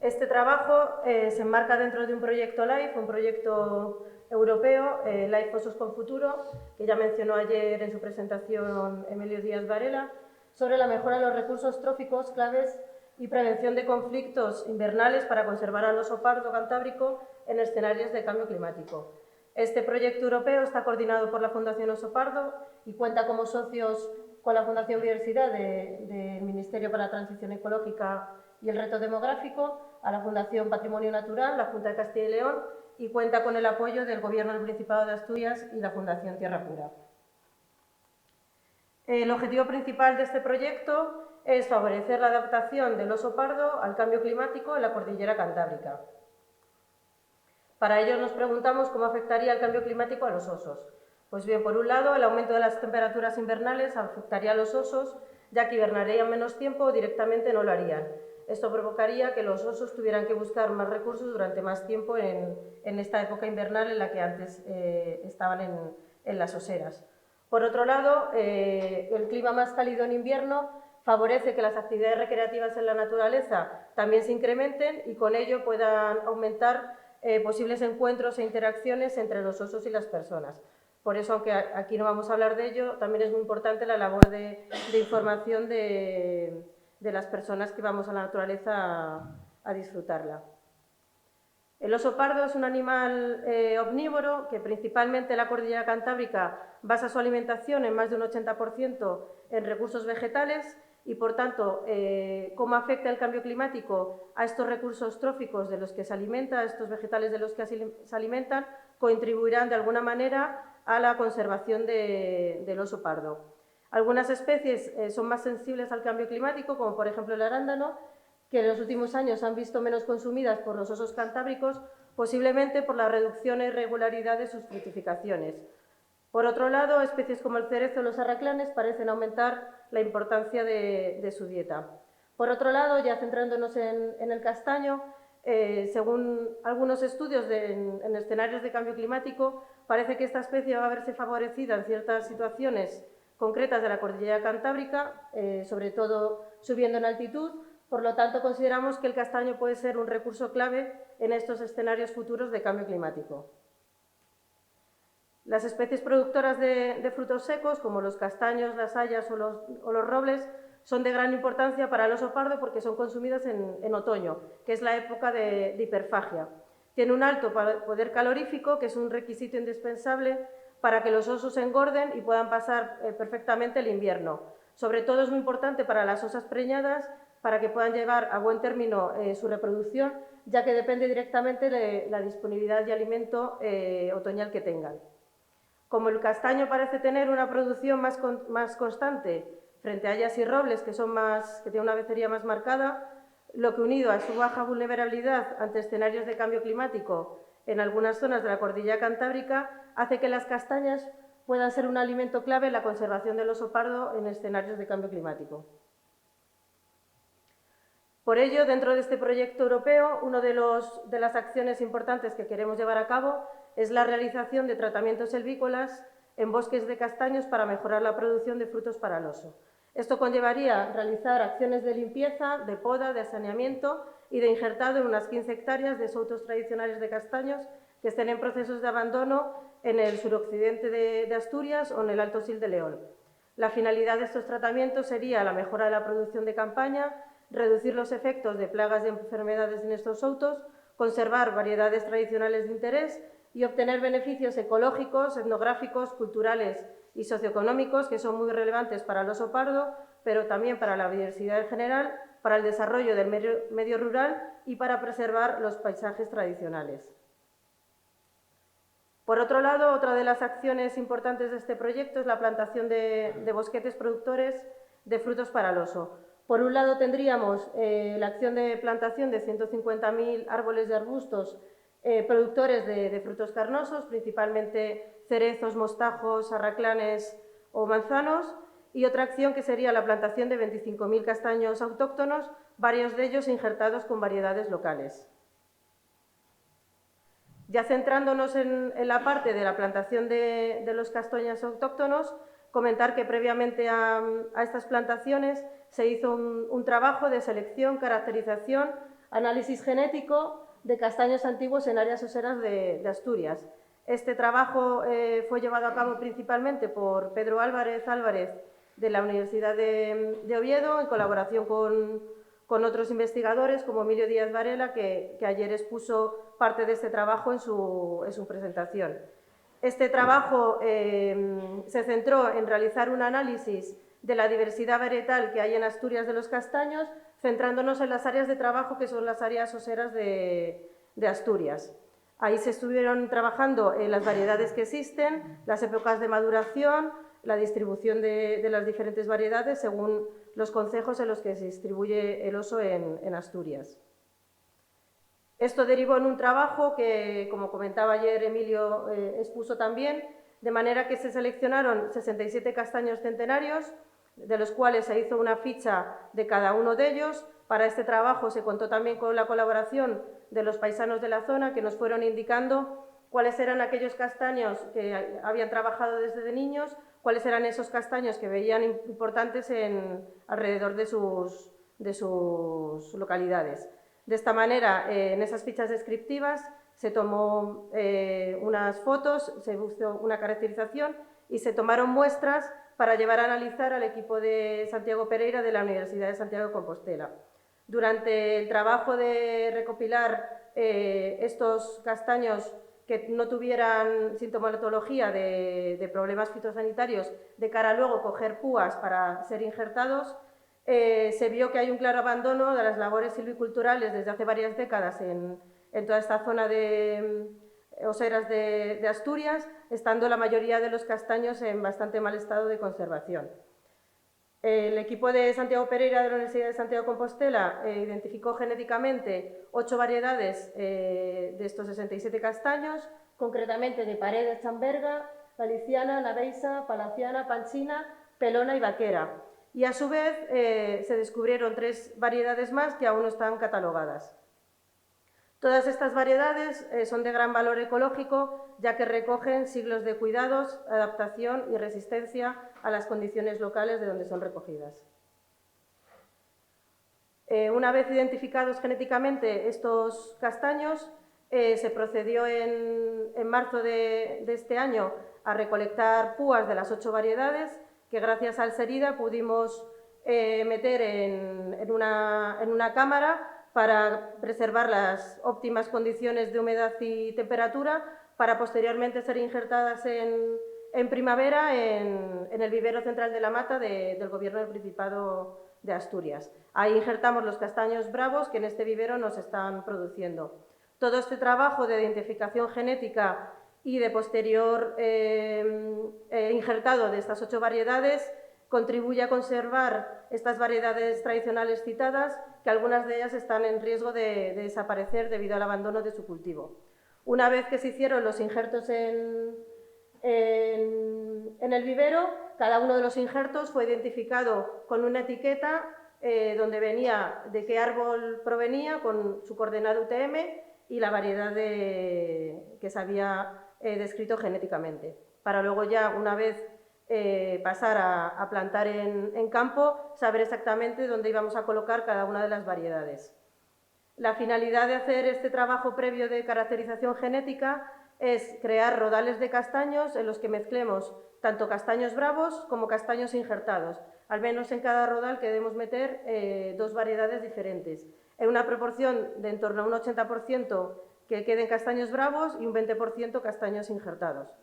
Este trabajo se enmarca dentro de un proyecto LIFE, un proyecto europeo, LIFE Osos con Futuro, que ya mencionó ayer en su presentación Emilio Díaz Varela, sobre la mejora de los recursos tróficos claves y prevención de conflictos invernales para conservar al oso pardo cantábrico en escenarios de cambio climático. Este proyecto europeo está coordinado por la Fundación Oso Pardo y cuenta como socios con la Fundación Biodiversidad del Ministerio para la Transición Ecológica y el Reto Demográfico, a la Fundación Patrimonio Natural, la Junta de Castilla y León, y cuenta con el apoyo del Gobierno del Principado de Asturias y la Fundación Tierra Pura. El objetivo principal de este proyecto es favorecer la adaptación del oso pardo al cambio climático en la cordillera cantábrica. Para ello nos preguntamos cómo afectaría el cambio climático a los osos. Pues bien, por un lado, el aumento de las temperaturas invernales afectaría a los osos, ya que hibernarían menos tiempo o directamente no lo harían. Esto provocaría que los osos tuvieran que buscar más recursos durante más tiempo en esta época invernal en la que antes estaban en las oseras. Por otro lado, el clima más cálido en invierno favorece que las actividades recreativas en la naturaleza también se incrementen y con ello puedan aumentar posibles encuentros e interacciones entre los osos y las personas. Por eso, aunque aquí no vamos a hablar de ello, también es muy importante la labor de información de las personas que vamos a la naturaleza a disfrutarla. El oso pardo es un animal omnívoro que principalmente en la cordillera cantábrica basa su alimentación en más de un 80% en recursos vegetales y, por tanto, cómo afecta el cambio climático a estos recursos tróficos de los que se alimenta, a estos vegetales de los que se alimentan, contribuirán de alguna manera a la conservación del oso pardo. Algunas especies son más sensibles al cambio climático, como por ejemplo el arándano, que en los últimos años se han visto menos consumidas por los osos cantábricos, posiblemente por la reducción e irregularidad de sus fructificaciones. Por otro lado, especies como el cerezo o los arraclanes parecen aumentar la importancia de su dieta. Por otro lado, ya centrándonos en el castaño, según algunos estudios en escenarios de cambio climático, parece que esta especie va a verse favorecida en ciertas situaciones concretas de la cordillera cantábrica, sobre todo subiendo en altitud. Por lo tanto, consideramos que el castaño puede ser un recurso clave en estos escenarios futuros de cambio climático. Las especies productoras de frutos secos, como los castaños, las hayas o los robles, son de gran importancia para el oso pardo porque son consumidas en otoño, que es la época de hiperfagia. Tiene un alto poder calorífico, que es un requisito indispensable para que los osos engorden y puedan pasar perfectamente el invierno. Sobre todo es muy importante para las osas preñadas, para que puedan llevar a buen término su reproducción, ya que depende directamente de la disponibilidad de alimento otoñal que tengan. Como el castaño parece tener una producción más constante frente a hayas y robles, que tienen una becería más marcada, lo que unido a su baja vulnerabilidad ante escenarios de cambio climático en algunas zonas de la cordillera cantábrica, hace que las castañas puedan ser un alimento clave en la conservación del oso pardo en escenarios de cambio climático. Por ello, dentro de este proyecto europeo, una de las acciones importantes que queremos llevar a cabo es la realización de tratamientos selvícolas en bosques de castaños para mejorar la producción de frutos para el oso. Esto conllevaría realizar acciones de limpieza, de poda, de saneamiento y de injertado en unas 15 hectáreas de soutos tradicionales de castaños que estén en procesos de abandono en el suroccidente de Asturias o en el Alto Sil de León. La finalidad de estos tratamientos sería la mejora de la producción de campaña, reducir los efectos de plagas y enfermedades en estos soutos, conservar variedades tradicionales de interés y obtener beneficios ecológicos, etnográficos, culturales y socioeconómicos que son muy relevantes para el oso pardo, pero también para la biodiversidad en general, para el desarrollo del medio rural y para preservar los paisajes tradicionales. Por otro lado, otra de las acciones importantes de este proyecto es la plantación de bosquetes productores de frutos para el oso. Por un lado tendríamos la acción de plantación de 150.000 árboles y arbustos productores de frutos carnosos, principalmente cerezos, mostajos, arraclanes o manzanos, y otra acción que sería la plantación de 25.000 castaños autóctonos, varios de ellos injertados con variedades locales. Ya centrándonos en la parte de la plantación de los castaños autóctonos, comentar que previamente a estas plantaciones se hizo un trabajo de selección, caracterización, análisis genético de castaños antiguos en áreas oseras de Asturias. Este trabajo fue llevado a cabo principalmente por Pedro Álvarez de la Universidad de Oviedo, en colaboración con otros investigadores como Emilio Díaz Varela, que ayer expuso parte de este trabajo en su presentación. Este trabajo se centró en realizar un análisis de la diversidad varietal que hay en Asturias de los castaños, centrándonos en las áreas de trabajo que son las áreas oseras de Asturias. Ahí se estuvieron trabajando las variedades que existen, las épocas de maduración, la distribución de las diferentes variedades según los concejos en los que se distribuye el oso en Asturias. Esto derivó en un trabajo que, como comentaba ayer Emilio, expuso también, de manera que se seleccionaron 67 castaños centenarios, de los cuales se hizo una ficha de cada uno de ellos. Para este trabajo se contó también con la colaboración de los paisanos de la zona, que nos fueron indicando cuáles eran aquellos castaños que habían trabajado desde niños, cuáles eran esos castaños que veían importantes alrededor de sus localidades. De esta manera, en esas fichas descriptivas se tomó unas fotos, se hizo una caracterización y se tomaron muestras para llevar a analizar al equipo de Santiago Pereira de la Universidad de Santiago de Compostela. Durante el trabajo de recopilar estos castaños que no tuvieran sintomatología de problemas fitosanitarios de cara a luego coger púas para ser injertados, se vio que hay un claro abandono de las labores silviculturales desde hace varias décadas en toda esta zona de oseras de Asturias, estando la mayoría de los castaños en bastante mal estado de conservación. El equipo de Santiago Pereira de la Universidad de Santiago de Compostela identificó genéticamente 8 variedades de estos 67 castaños, concretamente de Paredes, Chamberga, Galiciana, Naveixa, Palaciana, Panchina, Pelona y Vaquera. Y a su vez se descubrieron 3 variedades más que aún no están catalogadas. Todas estas variedades son de gran valor ecológico, ya que recogen siglos de cuidados, adaptación y resistencia a las condiciones locales de donde son recogidas. Una vez identificados genéticamente estos castaños, se procedió en marzo de este año a recolectar púas de las 8 variedades, que gracias al SERIDA pudimos meter en una cámara para preservar las óptimas condiciones de humedad y temperatura, para posteriormente ser injertadas en primavera en el vivero central de la Mata del Gobierno del Principado de Asturias. Ahí injertamos los castaños bravos que en este vivero nos están produciendo. Todo este trabajo de identificación genética y de posterior injertado de estas 8 variedades contribuye a conservar estas variedades tradicionales citadas, que algunas de ellas están en riesgo de desaparecer debido al abandono de su cultivo. Una vez que se hicieron los injertos en el vivero, cada uno de los injertos fue identificado con una etiqueta donde venía de qué árbol provenía, con su coordenada UTM y la variedad que se había descrito genéticamente, para luego ya, una vez pasar a plantar en campo, saber exactamente dónde íbamos a colocar cada una de las variedades. La finalidad de hacer este trabajo previo de caracterización genética es crear rodales de castaños en los que mezclemos tanto castaños bravos como castaños injertados. Al menos en cada rodal queremos meter 2 variedades diferentes, en una proporción de en torno a un 80% que queden castaños bravos y un 20% castaños injertados.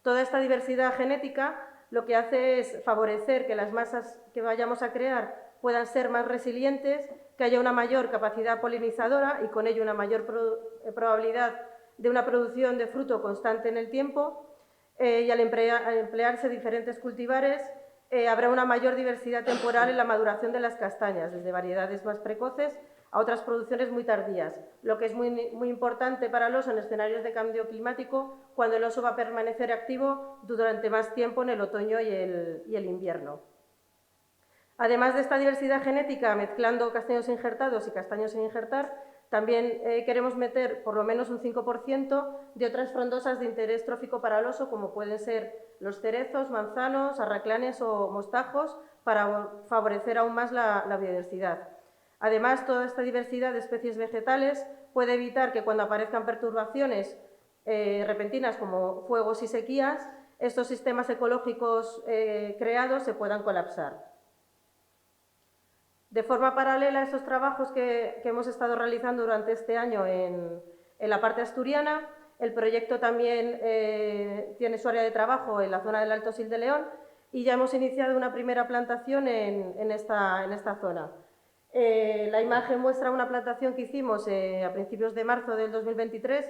Toda esta diversidad genética lo que hace es favorecer que las masas que vayamos a crear puedan ser más resilientes, que haya una mayor capacidad polinizadora y con ello una mayor probabilidad de una producción de fruto constante en el tiempo, y al emplearse diferentes cultivares habrá una mayor diversidad temporal en la maduración de las castañas, desde variedades más precoces a otras producciones muy tardías, lo que es muy importante para el oso en escenarios de cambio climático, cuando el oso va a permanecer activo durante más tiempo en el otoño y el invierno. Además de esta diversidad genética, mezclando castaños injertados y castaños sin injertar, también queremos meter por lo menos un 5% de otras frondosas de interés trófico para el oso, como pueden ser los cerezos, manzanos, arraclanes o mostajos, para favorecer aún más la biodiversidad. Además, toda esta diversidad de especies vegetales puede evitar que cuando aparezcan perturbaciones repentinas como fuegos y sequías, estos sistemas ecológicos creados se puedan colapsar. De forma paralela a estos trabajos que hemos estado realizando durante este año en la parte asturiana, el proyecto también tiene su área de trabajo en la zona del Alto Sil de León y ya hemos iniciado una primera plantación en esta zona. La imagen muestra una plantación que hicimos a principios de marzo del 2023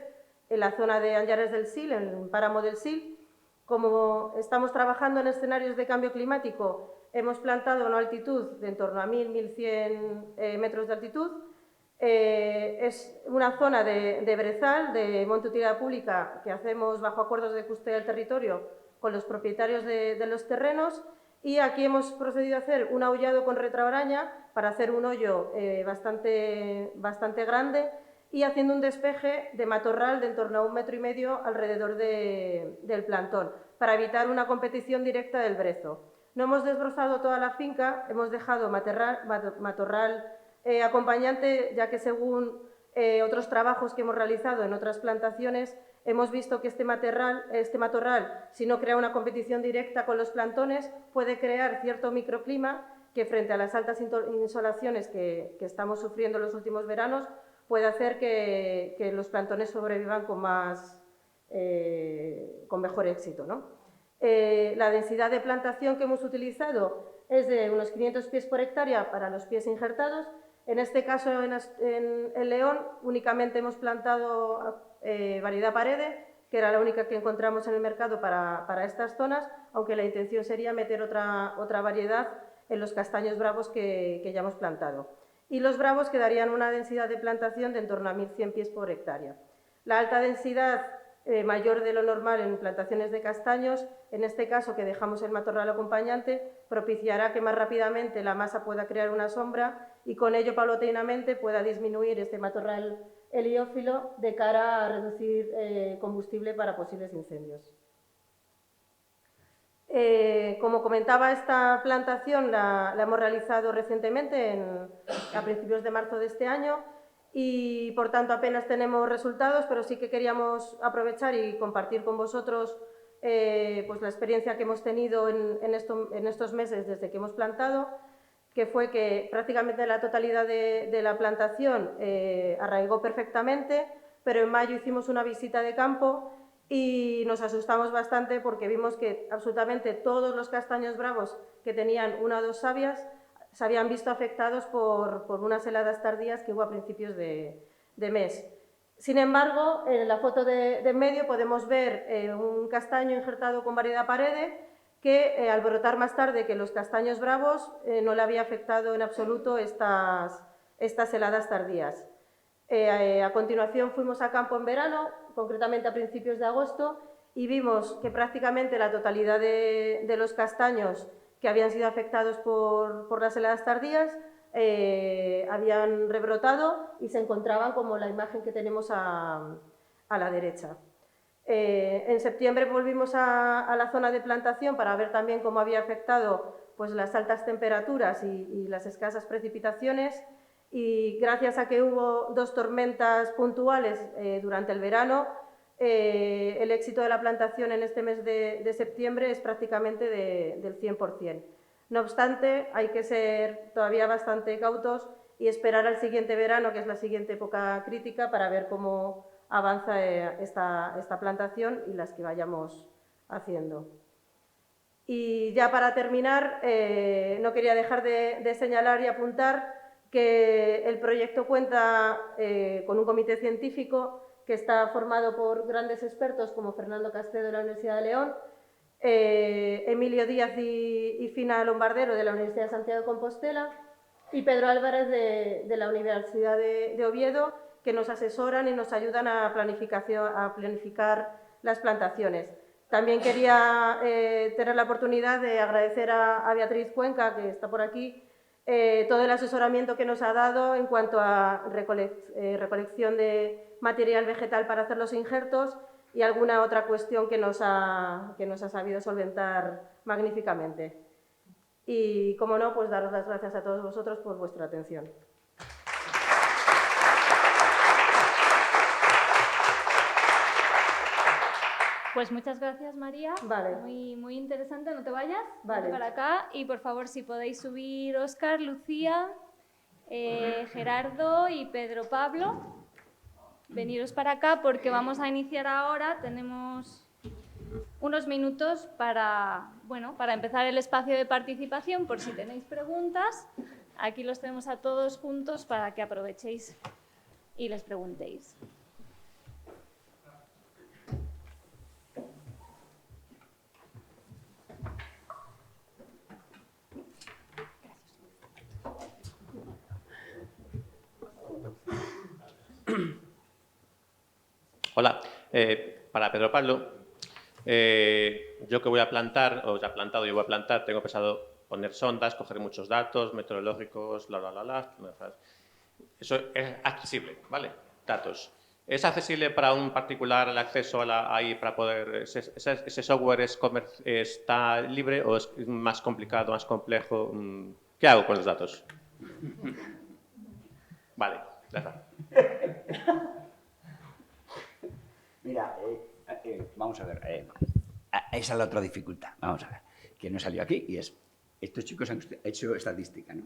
en la zona de Añares del Sil, en el páramo del Sil. Como estamos trabajando en escenarios de cambio climático, hemos plantado a una altitud de en torno a 1.000-1.100 metros de altitud. Es una zona de brezal, de monte de utilidad pública, que hacemos bajo acuerdos de custodia del territorio con los propietarios de los terrenos, y aquí hemos procedido a hacer un aullado con retroaraña para hacer un hoyo bastante grande y haciendo un despeje de matorral de en torno a 1,5 metros alrededor del plantón, para evitar una competición directa del brezo. No hemos desbrozado toda la finca, hemos dejado matorral acompañante, ya que según otros trabajos que hemos realizado en otras plantaciones, hemos visto que este matorral, si no crea una competición directa con los plantones, puede crear cierto microclima que, frente a las altas insolaciones que estamos sufriendo en los últimos veranos, puede hacer que los plantones sobrevivan con mejor éxito, ¿no? La densidad de plantación que hemos utilizado es de unos 500 pies por hectárea para los pies injertados. En este caso, en León, únicamente hemos plantado variedad Parede, que era la única que encontramos en el mercado para estas zonas, aunque la intención sería meter otra variedad en los castaños bravos que ya hemos plantado. Y los bravos quedarían una densidad de plantación de en torno a 1.100 pies por hectárea. La alta densidad mayor de lo normal en plantaciones de castaños, en este caso que dejamos el matorral acompañante, propiciará que más rápidamente la masa pueda crear una sombra y con ello paulatinamente pueda disminuir este matorral heliófilo de cara a reducir combustible para posibles incendios. Como comentaba, esta plantación la hemos realizado recientemente, a principios de marzo de este año, y por tanto apenas tenemos resultados, pero sí que queríamos aprovechar y compartir con vosotros pues la experiencia que hemos tenido en estos meses desde que hemos plantado, que fue que prácticamente la totalidad de la plantación arraigó perfectamente, pero en mayo hicimos una visita de campo y nos asustamos bastante porque vimos que absolutamente todos los castaños bravos que tenían 1 o 2 sabias se habían visto afectados por unas heladas tardías que hubo a principios de mes. Sin embargo, en la foto de en medio podemos ver un castaño injertado con variedad parede que al brotar más tarde que los castaños bravos no le había afectado en absoluto estas heladas tardías. A continuación fuimos a campo en verano, concretamente a principios de agosto, y vimos que prácticamente la totalidad de los castaños que habían sido afectados por las heladas tardías habían rebrotado y se encontraban como la imagen que tenemos a la derecha. En septiembre volvimos a la zona de plantación para ver también cómo había afectado pues, las altas temperaturas y las escasas precipitaciones, y gracias a que hubo 2 tormentas puntuales durante el verano, el éxito de la plantación en este mes de septiembre es prácticamente del 100%. No obstante, hay que ser todavía bastante cautos y esperar al siguiente verano, que es la siguiente época crítica, para ver cómo avanza esta plantación y las que vayamos haciendo. Y ya para terminar, no quería dejar de señalar y apuntar que el proyecto cuenta con un comité científico que está formado por grandes expertos como Fernando Castedo de la Universidad de León, Emilio Díaz y Fina Lombardero de la Universidad de Santiago de Compostela y Pedro Álvarez de la Universidad de Oviedo, que nos asesoran y nos ayudan a planificar las plantaciones. También quería tener la oportunidad de agradecer a Beatriz Cuenca, que está por aquí, todo el asesoramiento que nos ha dado en cuanto a recolección de material vegetal para hacer los injertos y alguna otra cuestión que nos ha sabido solventar magníficamente. Y, como no, pues daros las gracias a todos vosotros por vuestra atención. Pues muchas gracias, María. Vale. Muy interesante, no te vayas. Vale. Vente para acá. Y por favor, si podéis subir Óscar, Lucía, Gerardo y Pedro Pablo. Veniros para acá porque vamos a iniciar ahora. Tenemos unos minutos para empezar el espacio de participación, por si tenéis preguntas. Aquí los tenemos a todos juntos para que aprovechéis y les preguntéis. Hola, para Pedro Pablo, yo que voy a plantar, o ya he plantado y voy a plantar, tengo pensado poner sondas, coger muchos datos meteorológicos, Eso es accesible, ¿vale? Datos. ¿Es accesible para un particular el acceso ahí para poder... ¿Ese software está libre o es más complicado, más complejo? ¿Qué hago con los datos? Vale, ya está. Mira, vamos a ver, esa es la otra dificultad, vamos a ver, que no salió aquí, y es, estos chicos han hecho estadística, ¿no?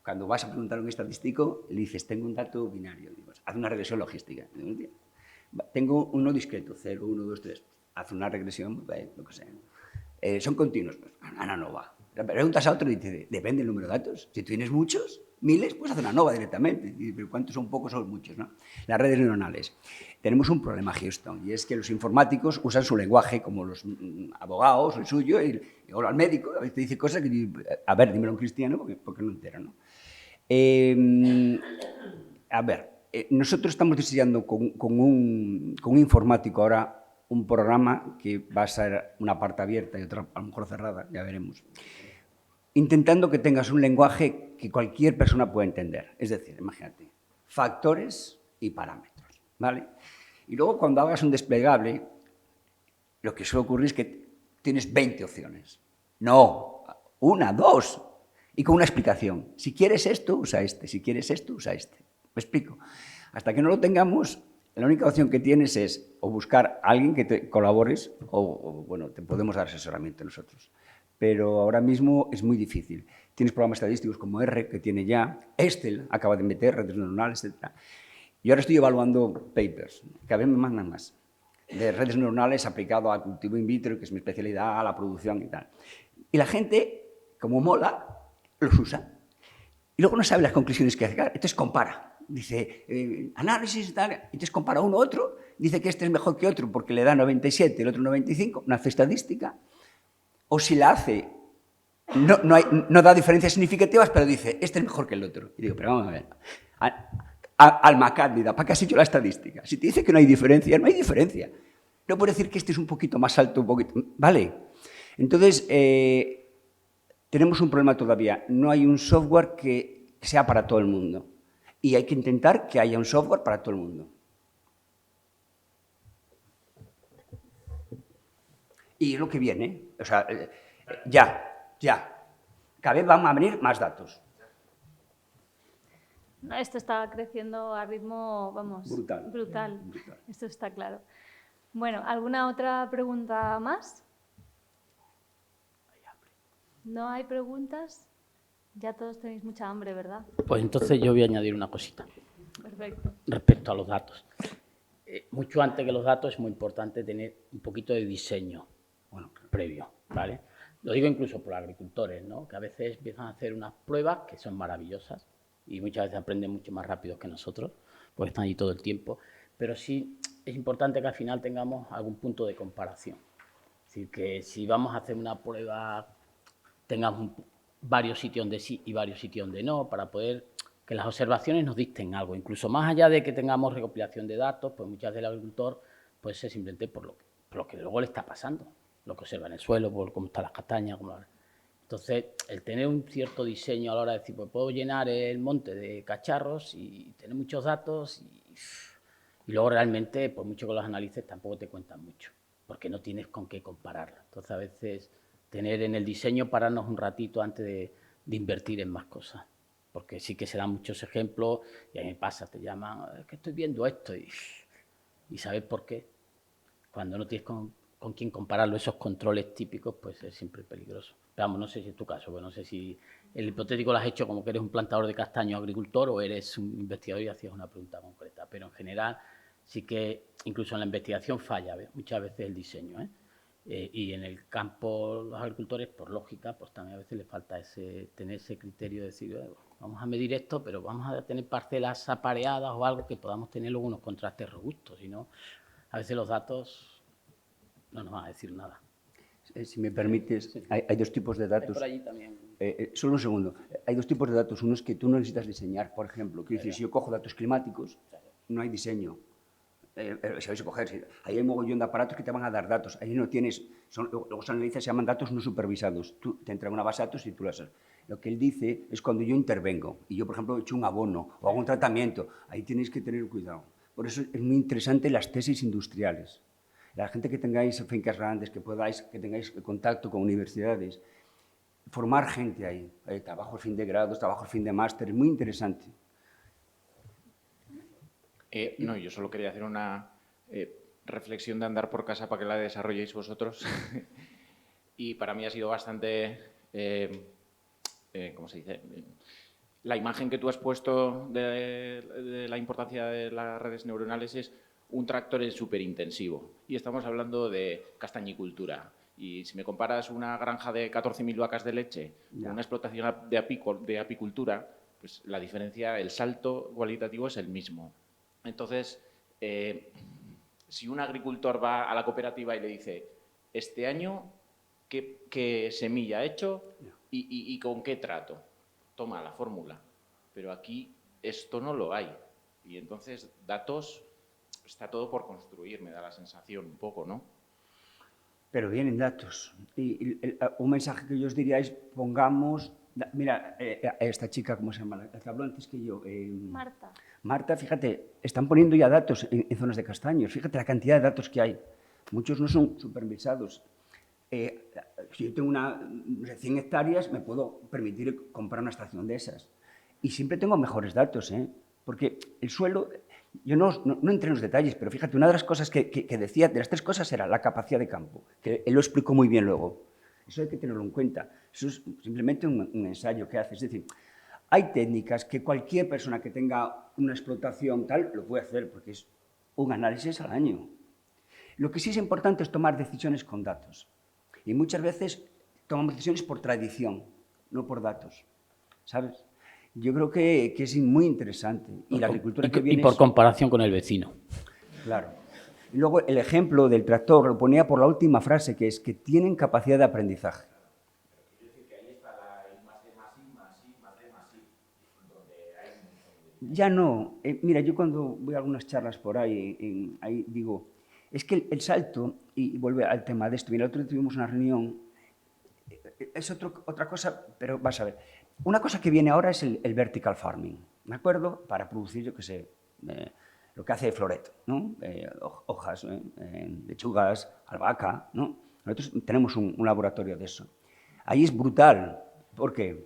Cuando vas a preguntar a un estadístico, le dices, tengo un dato binario, digo, haz una regresión logística. Tengo uno discreto, 0, 1, 2, 3, haz una regresión, lo que sea. Son continuos, pues, Ana no va. Preguntas a otro y dice, depende del número de datos. Si tienes muchos, miles, pues haz una nova directamente. Pero ¿cuántos son pocos? Son muchos, ¿no? Las redes neuronales. Tenemos un problema, Houston, y es que los informáticos usan su lenguaje, como los abogados, el suyo, o al médico, a veces te dice cosas que, a ver, dímelo en cristiano, porque no entero, ¿no? A ver, nosotros estamos diseñando con un informático ahora un programa que va a ser una parte abierta y otra a lo mejor cerrada, ya veremos, intentando que tengas un lenguaje que cualquier persona pueda entender. Es decir, imagínate, factores y parámetros, ¿vale? Y luego cuando hagas un desplegable, lo que suele ocurrir es que tienes 20 opciones. No, 1, 2, y con una explicación. Si quieres esto, usa este. Si quieres esto, usa este. ¿Me explico? Hasta que no lo tengamos, la única opción que tienes es o buscar a alguien que te colabores o bueno, te podemos dar asesoramiento nosotros. Pero ahora mismo es muy difícil. Tienes programas estadísticos como R, que tiene ya, Excel acaba de meter redes neuronales, etc. Y ahora estoy evaluando papers, cada vez me mandan más, de redes neuronales aplicado al cultivo in vitro, que es mi especialidad, a la producción y tal. Y la gente, como mola, los usa. Y luego no sabe las conclusiones que sacar, entonces compara. dice, análisis, tal, y entonces compara uno a otro, dice que este es mejor que otro porque le da 97, el otro 95, no hace estadística, o si la hace, no da diferencias significativas, pero dice, este es mejor que el otro. Y digo, pero vamos a ver, alma cándida, ¿para qué has hecho la estadística? Si te dice que no hay diferencia, no hay diferencia. No puedo decir que este es un poquito más alto, un poquito, ¿vale? Entonces, tenemos un problema todavía, no hay un software que sea para todo el mundo. Y hay que intentar que haya un software para todo el mundo. Y es lo que viene, o sea, ya. Cada vez van a venir más datos. No, esto está creciendo a ritmo, vamos, brutal. Esto está claro. Bueno, ¿alguna otra pregunta más? ¿No hay preguntas? Ya todos tenéis mucha hambre, ¿verdad? Pues entonces yo voy a añadir una cosita. Perfecto. Respecto a los datos. Mucho antes que los datos es muy importante tener un poquito de diseño previo, ¿vale? Lo digo incluso por agricultores, ¿no? Que a veces empiezan a hacer unas pruebas que son maravillosas y muchas veces aprenden mucho más rápido que nosotros, porque están allí todo el tiempo, pero sí es importante que al final tengamos algún punto de comparación. Es decir, que si vamos a hacer una prueba, tengamos varios sitios donde sí y varios sitios donde no, para poder que las observaciones nos dicten algo. Incluso más allá de que tengamos recopilación de datos, pues muchas veces el agricultor puede ser simplemente por lo que luego le está pasando, lo que observa en el suelo, por cómo están las castañas. Entonces, el tener un cierto diseño a la hora de decir, pues puedo llenar el monte de cacharros y tener muchos datos y luego realmente, por mucho que los analices, tampoco te cuentan mucho, porque no tienes con qué compararlo. Entonces, a veces, tener en el diseño, pararnos un ratito antes de invertir en más cosas, porque sí que se dan muchos ejemplos y a mí me pasa, te llaman, es que estoy viendo esto y ¿sabes por qué? Cuando no tienes con quién compararlo, esos controles típicos, pues es siempre peligroso. Pero vamos, no sé si es tu caso, pues no sé si el hipotético lo has hecho como que eres un plantador de castaño agricultor o eres un investigador y hacías una pregunta concreta, pero en general sí que incluso en la investigación falla muchas veces el diseño, y en el campo los agricultores, por lógica, pues también a veces les falta tener ese criterio de decir, vamos a medir esto, pero vamos a tener parcelas apareadas o algo que podamos tener luego unos contrastes robustos, si no, a veces los datos no nos van a decir nada. Si me permites, sí. Hay dos tipos de datos. Por allí también. Solo un segundo. Hay dos tipos de datos. Uno es que tú no necesitas diseñar, por ejemplo. Quiero decir, si yo cojo datos climáticos, no hay diseño. Si vais a coger, ahí hay un mogollón de aparatos que te van a dar datos. Ahí no tienes, luego se analiza, se llaman datos no supervisados. Tú te entregan una base de datos y tú las haces. Lo que él dice es cuando yo intervengo y yo, por ejemplo, he hecho un abono o hago un tratamiento, ahí tenéis que tener cuidado. Por eso es muy interesante las tesis industriales. La gente que tengáis fincas grandes, que tengáis contacto con universidades, formar gente ahí, trabajo al fin de grados, trabajo al fin de máster, es muy interesante. No, yo solo quería hacer una reflexión de andar por casa para que la desarrolléis vosotros. Y para mí ha sido bastante, ¿cómo se dice? La imagen que tú has puesto de la importancia de las redes neuronales es un tractor es súper intensivo y estamos hablando de castañicultura. Y si me comparas una granja de 14.000 vacas de leche con una explotación de apicultura, pues la diferencia, el salto cualitativo es el mismo. Entonces, si un agricultor va a la cooperativa y le dice, este año, ¿qué semilla he hecho y con qué trato? Toma la fórmula. Pero aquí esto no lo hay. Y entonces, datos... Está todo por construir, me da la sensación un poco, ¿no? Pero vienen datos. Y un mensaje que yo os diría es, pongamos... Mira, esta chica, ¿cómo se llama? La que habló antes que yo. Marta. Marta, fíjate, están poniendo ya datos en zonas de castaños. Fíjate la cantidad de datos que hay. Muchos no son supervisados. Si yo tengo 100 hectáreas, me puedo permitir comprar una estación de esas. Y siempre tengo mejores datos, porque el suelo... Yo no entré en los detalles, pero fíjate, una de las cosas que decía, de las tres cosas, era la capacidad de campo, que él lo explicó muy bien luego. Eso hay que tenerlo en cuenta. Eso es simplemente un ensayo que hace. Es decir, hay técnicas que cualquier persona que tenga una explotación tal lo puede hacer, porque es un análisis al año. Lo que sí es importante es tomar decisiones con datos. Y muchas veces tomamos decisiones por tradición, no por datos, ¿sabes? Yo creo que es muy interesante. Y la agricultura que viene... Y por comparación con el vecino. Claro. Y luego el ejemplo del tractor lo ponía por la última frase, que es que tienen capacidad de aprendizaje. Ya no. Mira, yo cuando voy a algunas charlas por ahí, ahí digo, es que el salto, y vuelve al tema de esto, mira, el otro día tuvimos una reunión, es otra cosa, pero vas a ver. Una cosa que viene ahora es el vertical farming, ¿de acuerdo? Para producir, yo qué sé, lo que hace Floret, ¿no? Hojas, lechugas, albahaca, ¿no? Nosotros tenemos un laboratorio de eso. Ahí es brutal. ¿Por qué?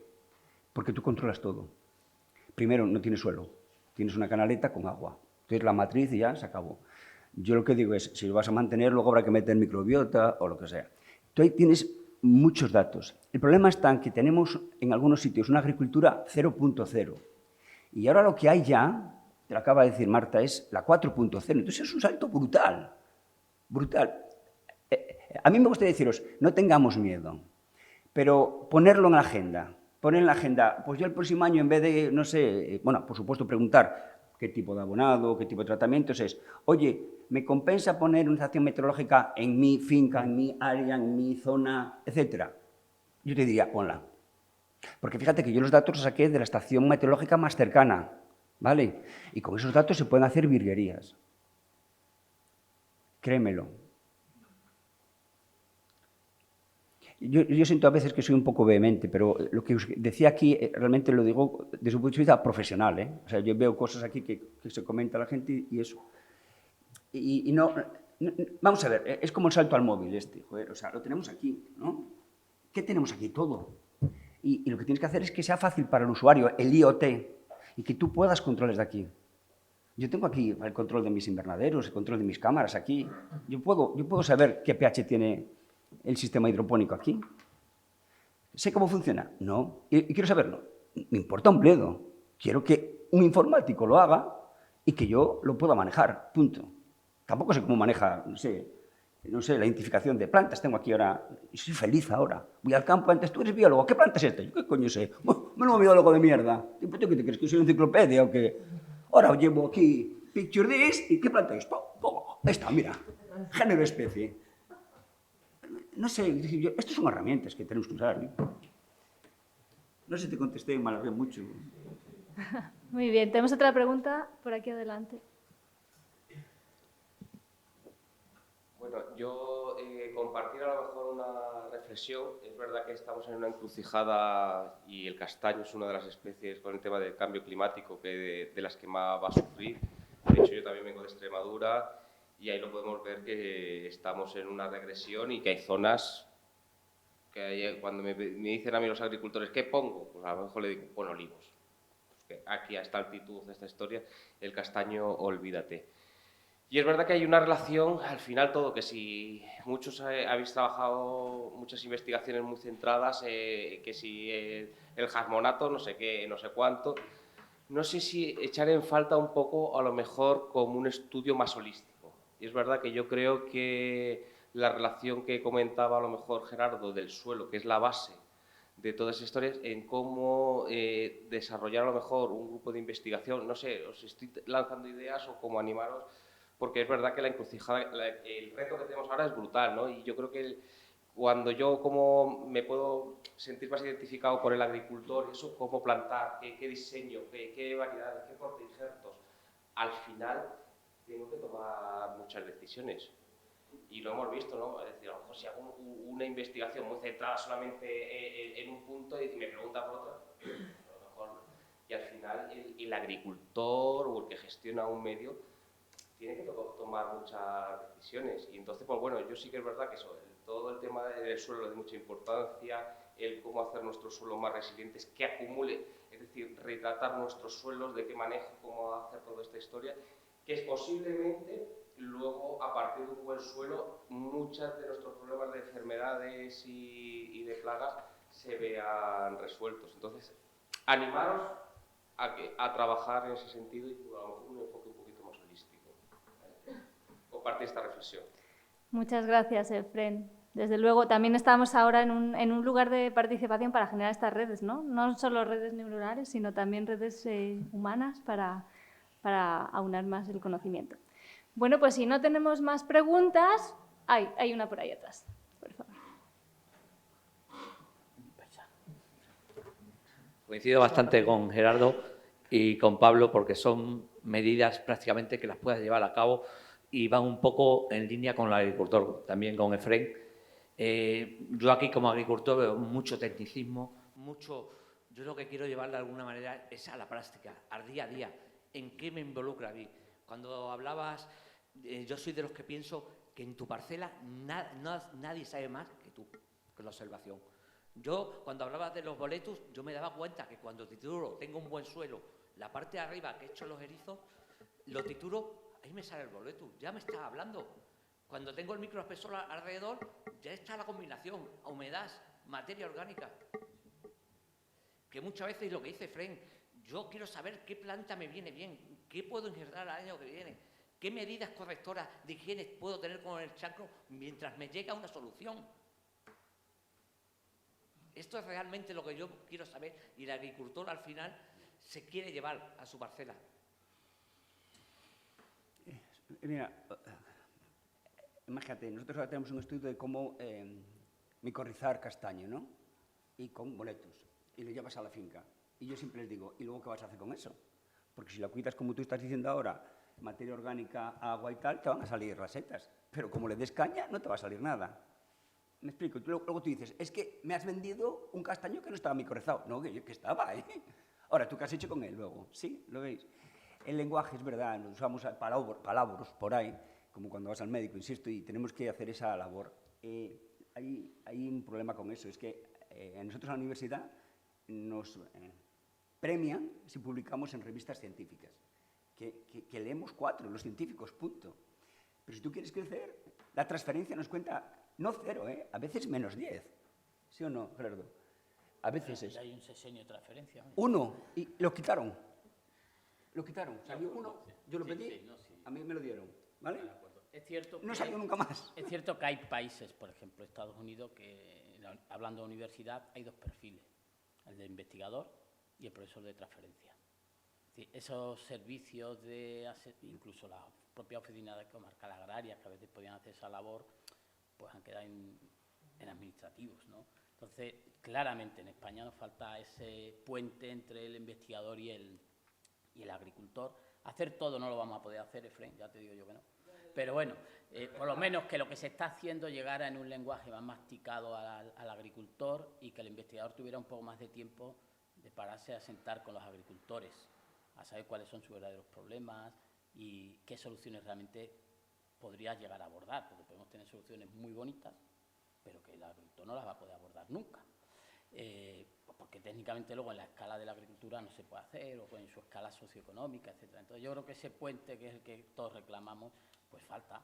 Porque tú controlas todo. Primero, no tienes suelo, tienes una canaleta con agua. Entonces la matriz y ya se acabó. Yo lo que digo es, si lo vas a mantener, luego habrá que meter microbiota o lo que sea. Tú ahí tienes muchos datos. El problema está en que tenemos en algunos sitios una agricultura 0.0. Y ahora lo que hay ya, te lo acaba de decir Marta, es la 4.0. Entonces es un salto brutal, brutal. A mí me gustaría deciros, no tengamos miedo, pero ponerlo en la agenda. Poner en la agenda, pues yo el próximo año, en vez de, no sé, bueno, por supuesto preguntar qué tipo de abonado, qué tipo de tratamientos es, oye, ¿me compensa poner una estación meteorológica en mi finca, en mi área, en mi zona, etcétera? Yo te diría, ponla. Porque fíjate que yo los datos los saqué de la estación meteorológica más cercana, ¿vale? Y con esos datos se pueden hacer virguerías. Créemelo. Yo siento a veces que soy un poco vehemente, pero lo que os decía aquí realmente lo digo desde un punto de vista profesional, ¿eh? O sea, yo veo cosas aquí que se comenta a la gente y eso. Y no, vamos a ver, es como el salto al móvil este, joder, o sea, lo tenemos aquí, ¿no? ¿Qué tenemos aquí? Todo. Y lo que tienes que hacer es que sea fácil para el usuario, el IoT, y que tú puedas controlar desde aquí. Yo tengo aquí el control de mis invernaderos, el control de mis cámaras aquí. Yo puedo saber qué pH tiene el sistema hidropónico aquí. ¿Sé cómo funciona? No. ¿Y quiero saberlo? Me importa un bledo. Quiero que un informático lo haga y que yo lo pueda manejar. Punto. Tampoco sé cómo maneja, no sé, la identificación de plantas. Tengo aquí ahora, y soy feliz ahora. Voy al campo, antes tú eres biólogo. ¿Qué planta es esta? Yo, ¿qué coño sé? Menudo biólogo de mierda. ¿Tú qué te crees? ¿Que soy una enciclopedia o qué? Ahora llevo aquí picture this y ¿qué planta es? Esta, mira. Género, especie. No sé, estas son herramientas que tenemos que usar, ¿eh? No sé si te contesté, me alargué mucho. Muy bien, tenemos otra pregunta por aquí adelante. Bueno, yo compartir a lo mejor una reflexión. Es verdad que estamos en una encrucijada y el castaño es una de las especies con el tema del cambio climático que de las que más va a sufrir. De hecho, yo también vengo de Extremadura y ahí lo podemos ver que estamos en una regresión y que hay zonas que hay, cuando me dicen a mí los agricultores, ¿qué pongo? Pues a lo mejor le digo, pon olivos. Porque aquí a esta altitud, a esta historia, el castaño, olvídate. Y es verdad que hay una relación, al final todo, que si muchos habéis trabajado muchas investigaciones muy centradas, que si el jasmonato, no sé qué, no sé cuánto, no sé si echar en falta un poco, a lo mejor, como un estudio más holístico. Y es verdad que yo creo que la relación que comentaba a lo mejor Gerardo del suelo, que es la base de todas esas historias, en cómo desarrollar a lo mejor un grupo de investigación, no sé, os estoy lanzando ideas o cómo animaros, porque es verdad que la encrucijada, el reto que tenemos ahora es brutal, ¿no? Y yo creo que cuando yo como me puedo sentir más identificado con el agricultor, eso, cómo plantar, qué diseño, qué variedades, qué portainjertos, al final tengo que tomar muchas decisiones. Y lo hemos visto, ¿no? Es decir, a lo mejor si hago una investigación muy centrada solamente en un punto y me pregunta por otro, a lo mejor, y al final el agricultor o el que gestiona un medio tiene que tomar muchas decisiones. Y entonces, pues bueno, yo sí que es verdad que todo el tema del suelo es de mucha importancia, el cómo hacer nuestros suelos más resilientes, que acumule, es decir, retratar nuestros suelos, de qué manejo, cómo hacer toda esta historia, que es posiblemente luego, a partir de un buen suelo, muchos de nuestros problemas de enfermedades y de plagas se vean resueltos. Entonces, animaros a trabajar en ese sentido y a lo mejor un enfoque un poquito más holístico. Compartir esta reflexión. Muchas gracias, Efren. desde luego, también estamos ahora en un lugar de participación para generar estas redes, ¿no? No solo redes neuronales, sino también redes humanas para aunar más el conocimiento. Bueno, pues si no tenemos más preguntas, hay una por ahí atrás, por favor. Coincido bastante con Gerardo y con Pablo porque son medidas prácticamente que las puedas llevar a cabo y van un poco en línea con el agricultor, también con Efrén. Yo aquí como agricultor veo mucho tecnicismo, yo lo que quiero llevar de alguna manera es a la práctica, al día a día. ¿En qué me involucra a mí? Cuando hablabas, yo soy de los que pienso que en tu parcela nadie sabe más que tú, que la observación. Yo, cuando hablabas de los boletus, yo me daba cuenta que cuando tituro, tengo un buen suelo, la parte de arriba que he hecho los erizos, lo tituro, ahí me sale el boletus, ya me está hablando. Cuando tengo el microespesor alrededor, ya está la combinación, humedad, materia orgánica. Que muchas veces lo que dice Efrén, yo quiero saber qué planta me viene bien, qué puedo injertar el año que viene, qué medidas correctoras de higiene puedo tener con el chancro mientras me llega una solución. Esto es realmente lo que yo quiero saber y el agricultor al final se quiere llevar a su parcela. Mira, imagínate, nosotros ahora tenemos un estudio de cómo micorrizar castaño, ¿no? Y con boletus. Y lo llevas a la finca. Y yo siempre les digo, ¿y luego qué vas a hacer con eso? Porque si lo cuidas como tú estás diciendo ahora, materia orgánica, agua y tal, te van a salir las setas. Pero como le des caña, no te va a salir nada. Me explico. Luego tú dices, es que me has vendido un castaño que no estaba micorrizado. No, que estaba, ¿eh? Ahora, ¿tú qué has hecho con él luego? ¿Sí? ¿Lo veis? El lenguaje es verdad, nos usamos palabras por ahí, como cuando vas al médico, insisto, y tenemos que hacer esa labor. Hay un problema con eso, es que nosotros en la universidad nos premian si publicamos en revistas científicas, que leemos 4, los científicos, punto. Pero si tú quieres crecer, la transferencia nos cuenta, no 0, a veces menos 10. ¿Sí o no, Gerardo? A veces es. Hay un sexenio de transferencia. 1, y lo quitaron. Lo quitaron. Salió 1, yo lo pedí, a mí me lo dieron. ¿Vale? Es cierto no salió nunca más. Es cierto que hay países, por ejemplo, Estados Unidos, que hablando de universidad hay 2 perfiles, el de investigador y el profesor de transferencia. Es decir, esos servicios incluso las propias oficinas comarcales agrarias que a veces podían hacer esa labor, pues han quedado en administrativos, ¿no? Entonces, claramente en España nos falta ese puente entre el investigador y el agricultor. Hacer todo no lo vamos a poder hacer, Efrén, ya te digo yo que no. Pero bueno, por lo menos que lo que se está haciendo llegara en un lenguaje más masticado al agricultor y que el investigador tuviera un poco más de tiempo de pararse a sentar con los agricultores, a saber cuáles son sus verdaderos problemas y qué soluciones realmente podría llegar a abordar, porque podemos tener soluciones muy bonitas, pero que el agricultor no las va a poder abordar nunca. Porque técnicamente luego en la escala de la agricultura no se puede hacer, o en su escala socioeconómica, etc. Entonces yo creo que ese puente, que es el que todos reclamamos, pues falta,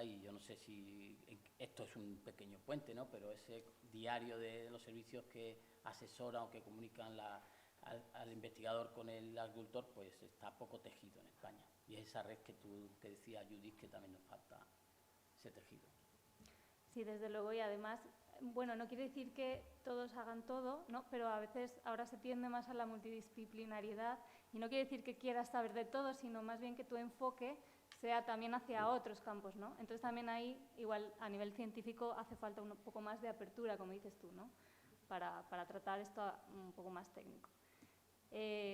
y yo no sé si esto es un pequeño puente, ¿no? Pero ese diario de los servicios que asesoran o que comunican al investigador con el agricultor, pues está poco tejido en España. Y es esa red que decía Judith, que también nos falta ese tejido. Sí, desde luego, y además, bueno, no quiere decir que todos hagan todo, ¿no? Pero a veces ahora se tiende más a la multidisciplinariedad y no quiere decir que quieras saber de todo, sino más bien que tu enfoque sea también hacia otros campos, ¿no? Entonces también ahí, igual a nivel científico, hace falta un poco más de apertura, como dices tú, ¿no? Para tratar esto un poco más técnico.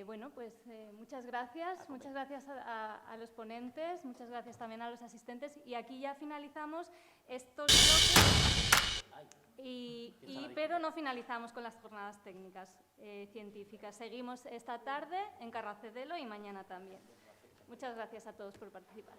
Bueno, pues muchas gracias a los ponentes, muchas gracias también a los asistentes y aquí ya finalizamos estos bloques, pero no finalizamos con las jornadas técnicas científicas. Seguimos esta tarde en Carracedelo y mañana también. Muchas gracias a todos por participar.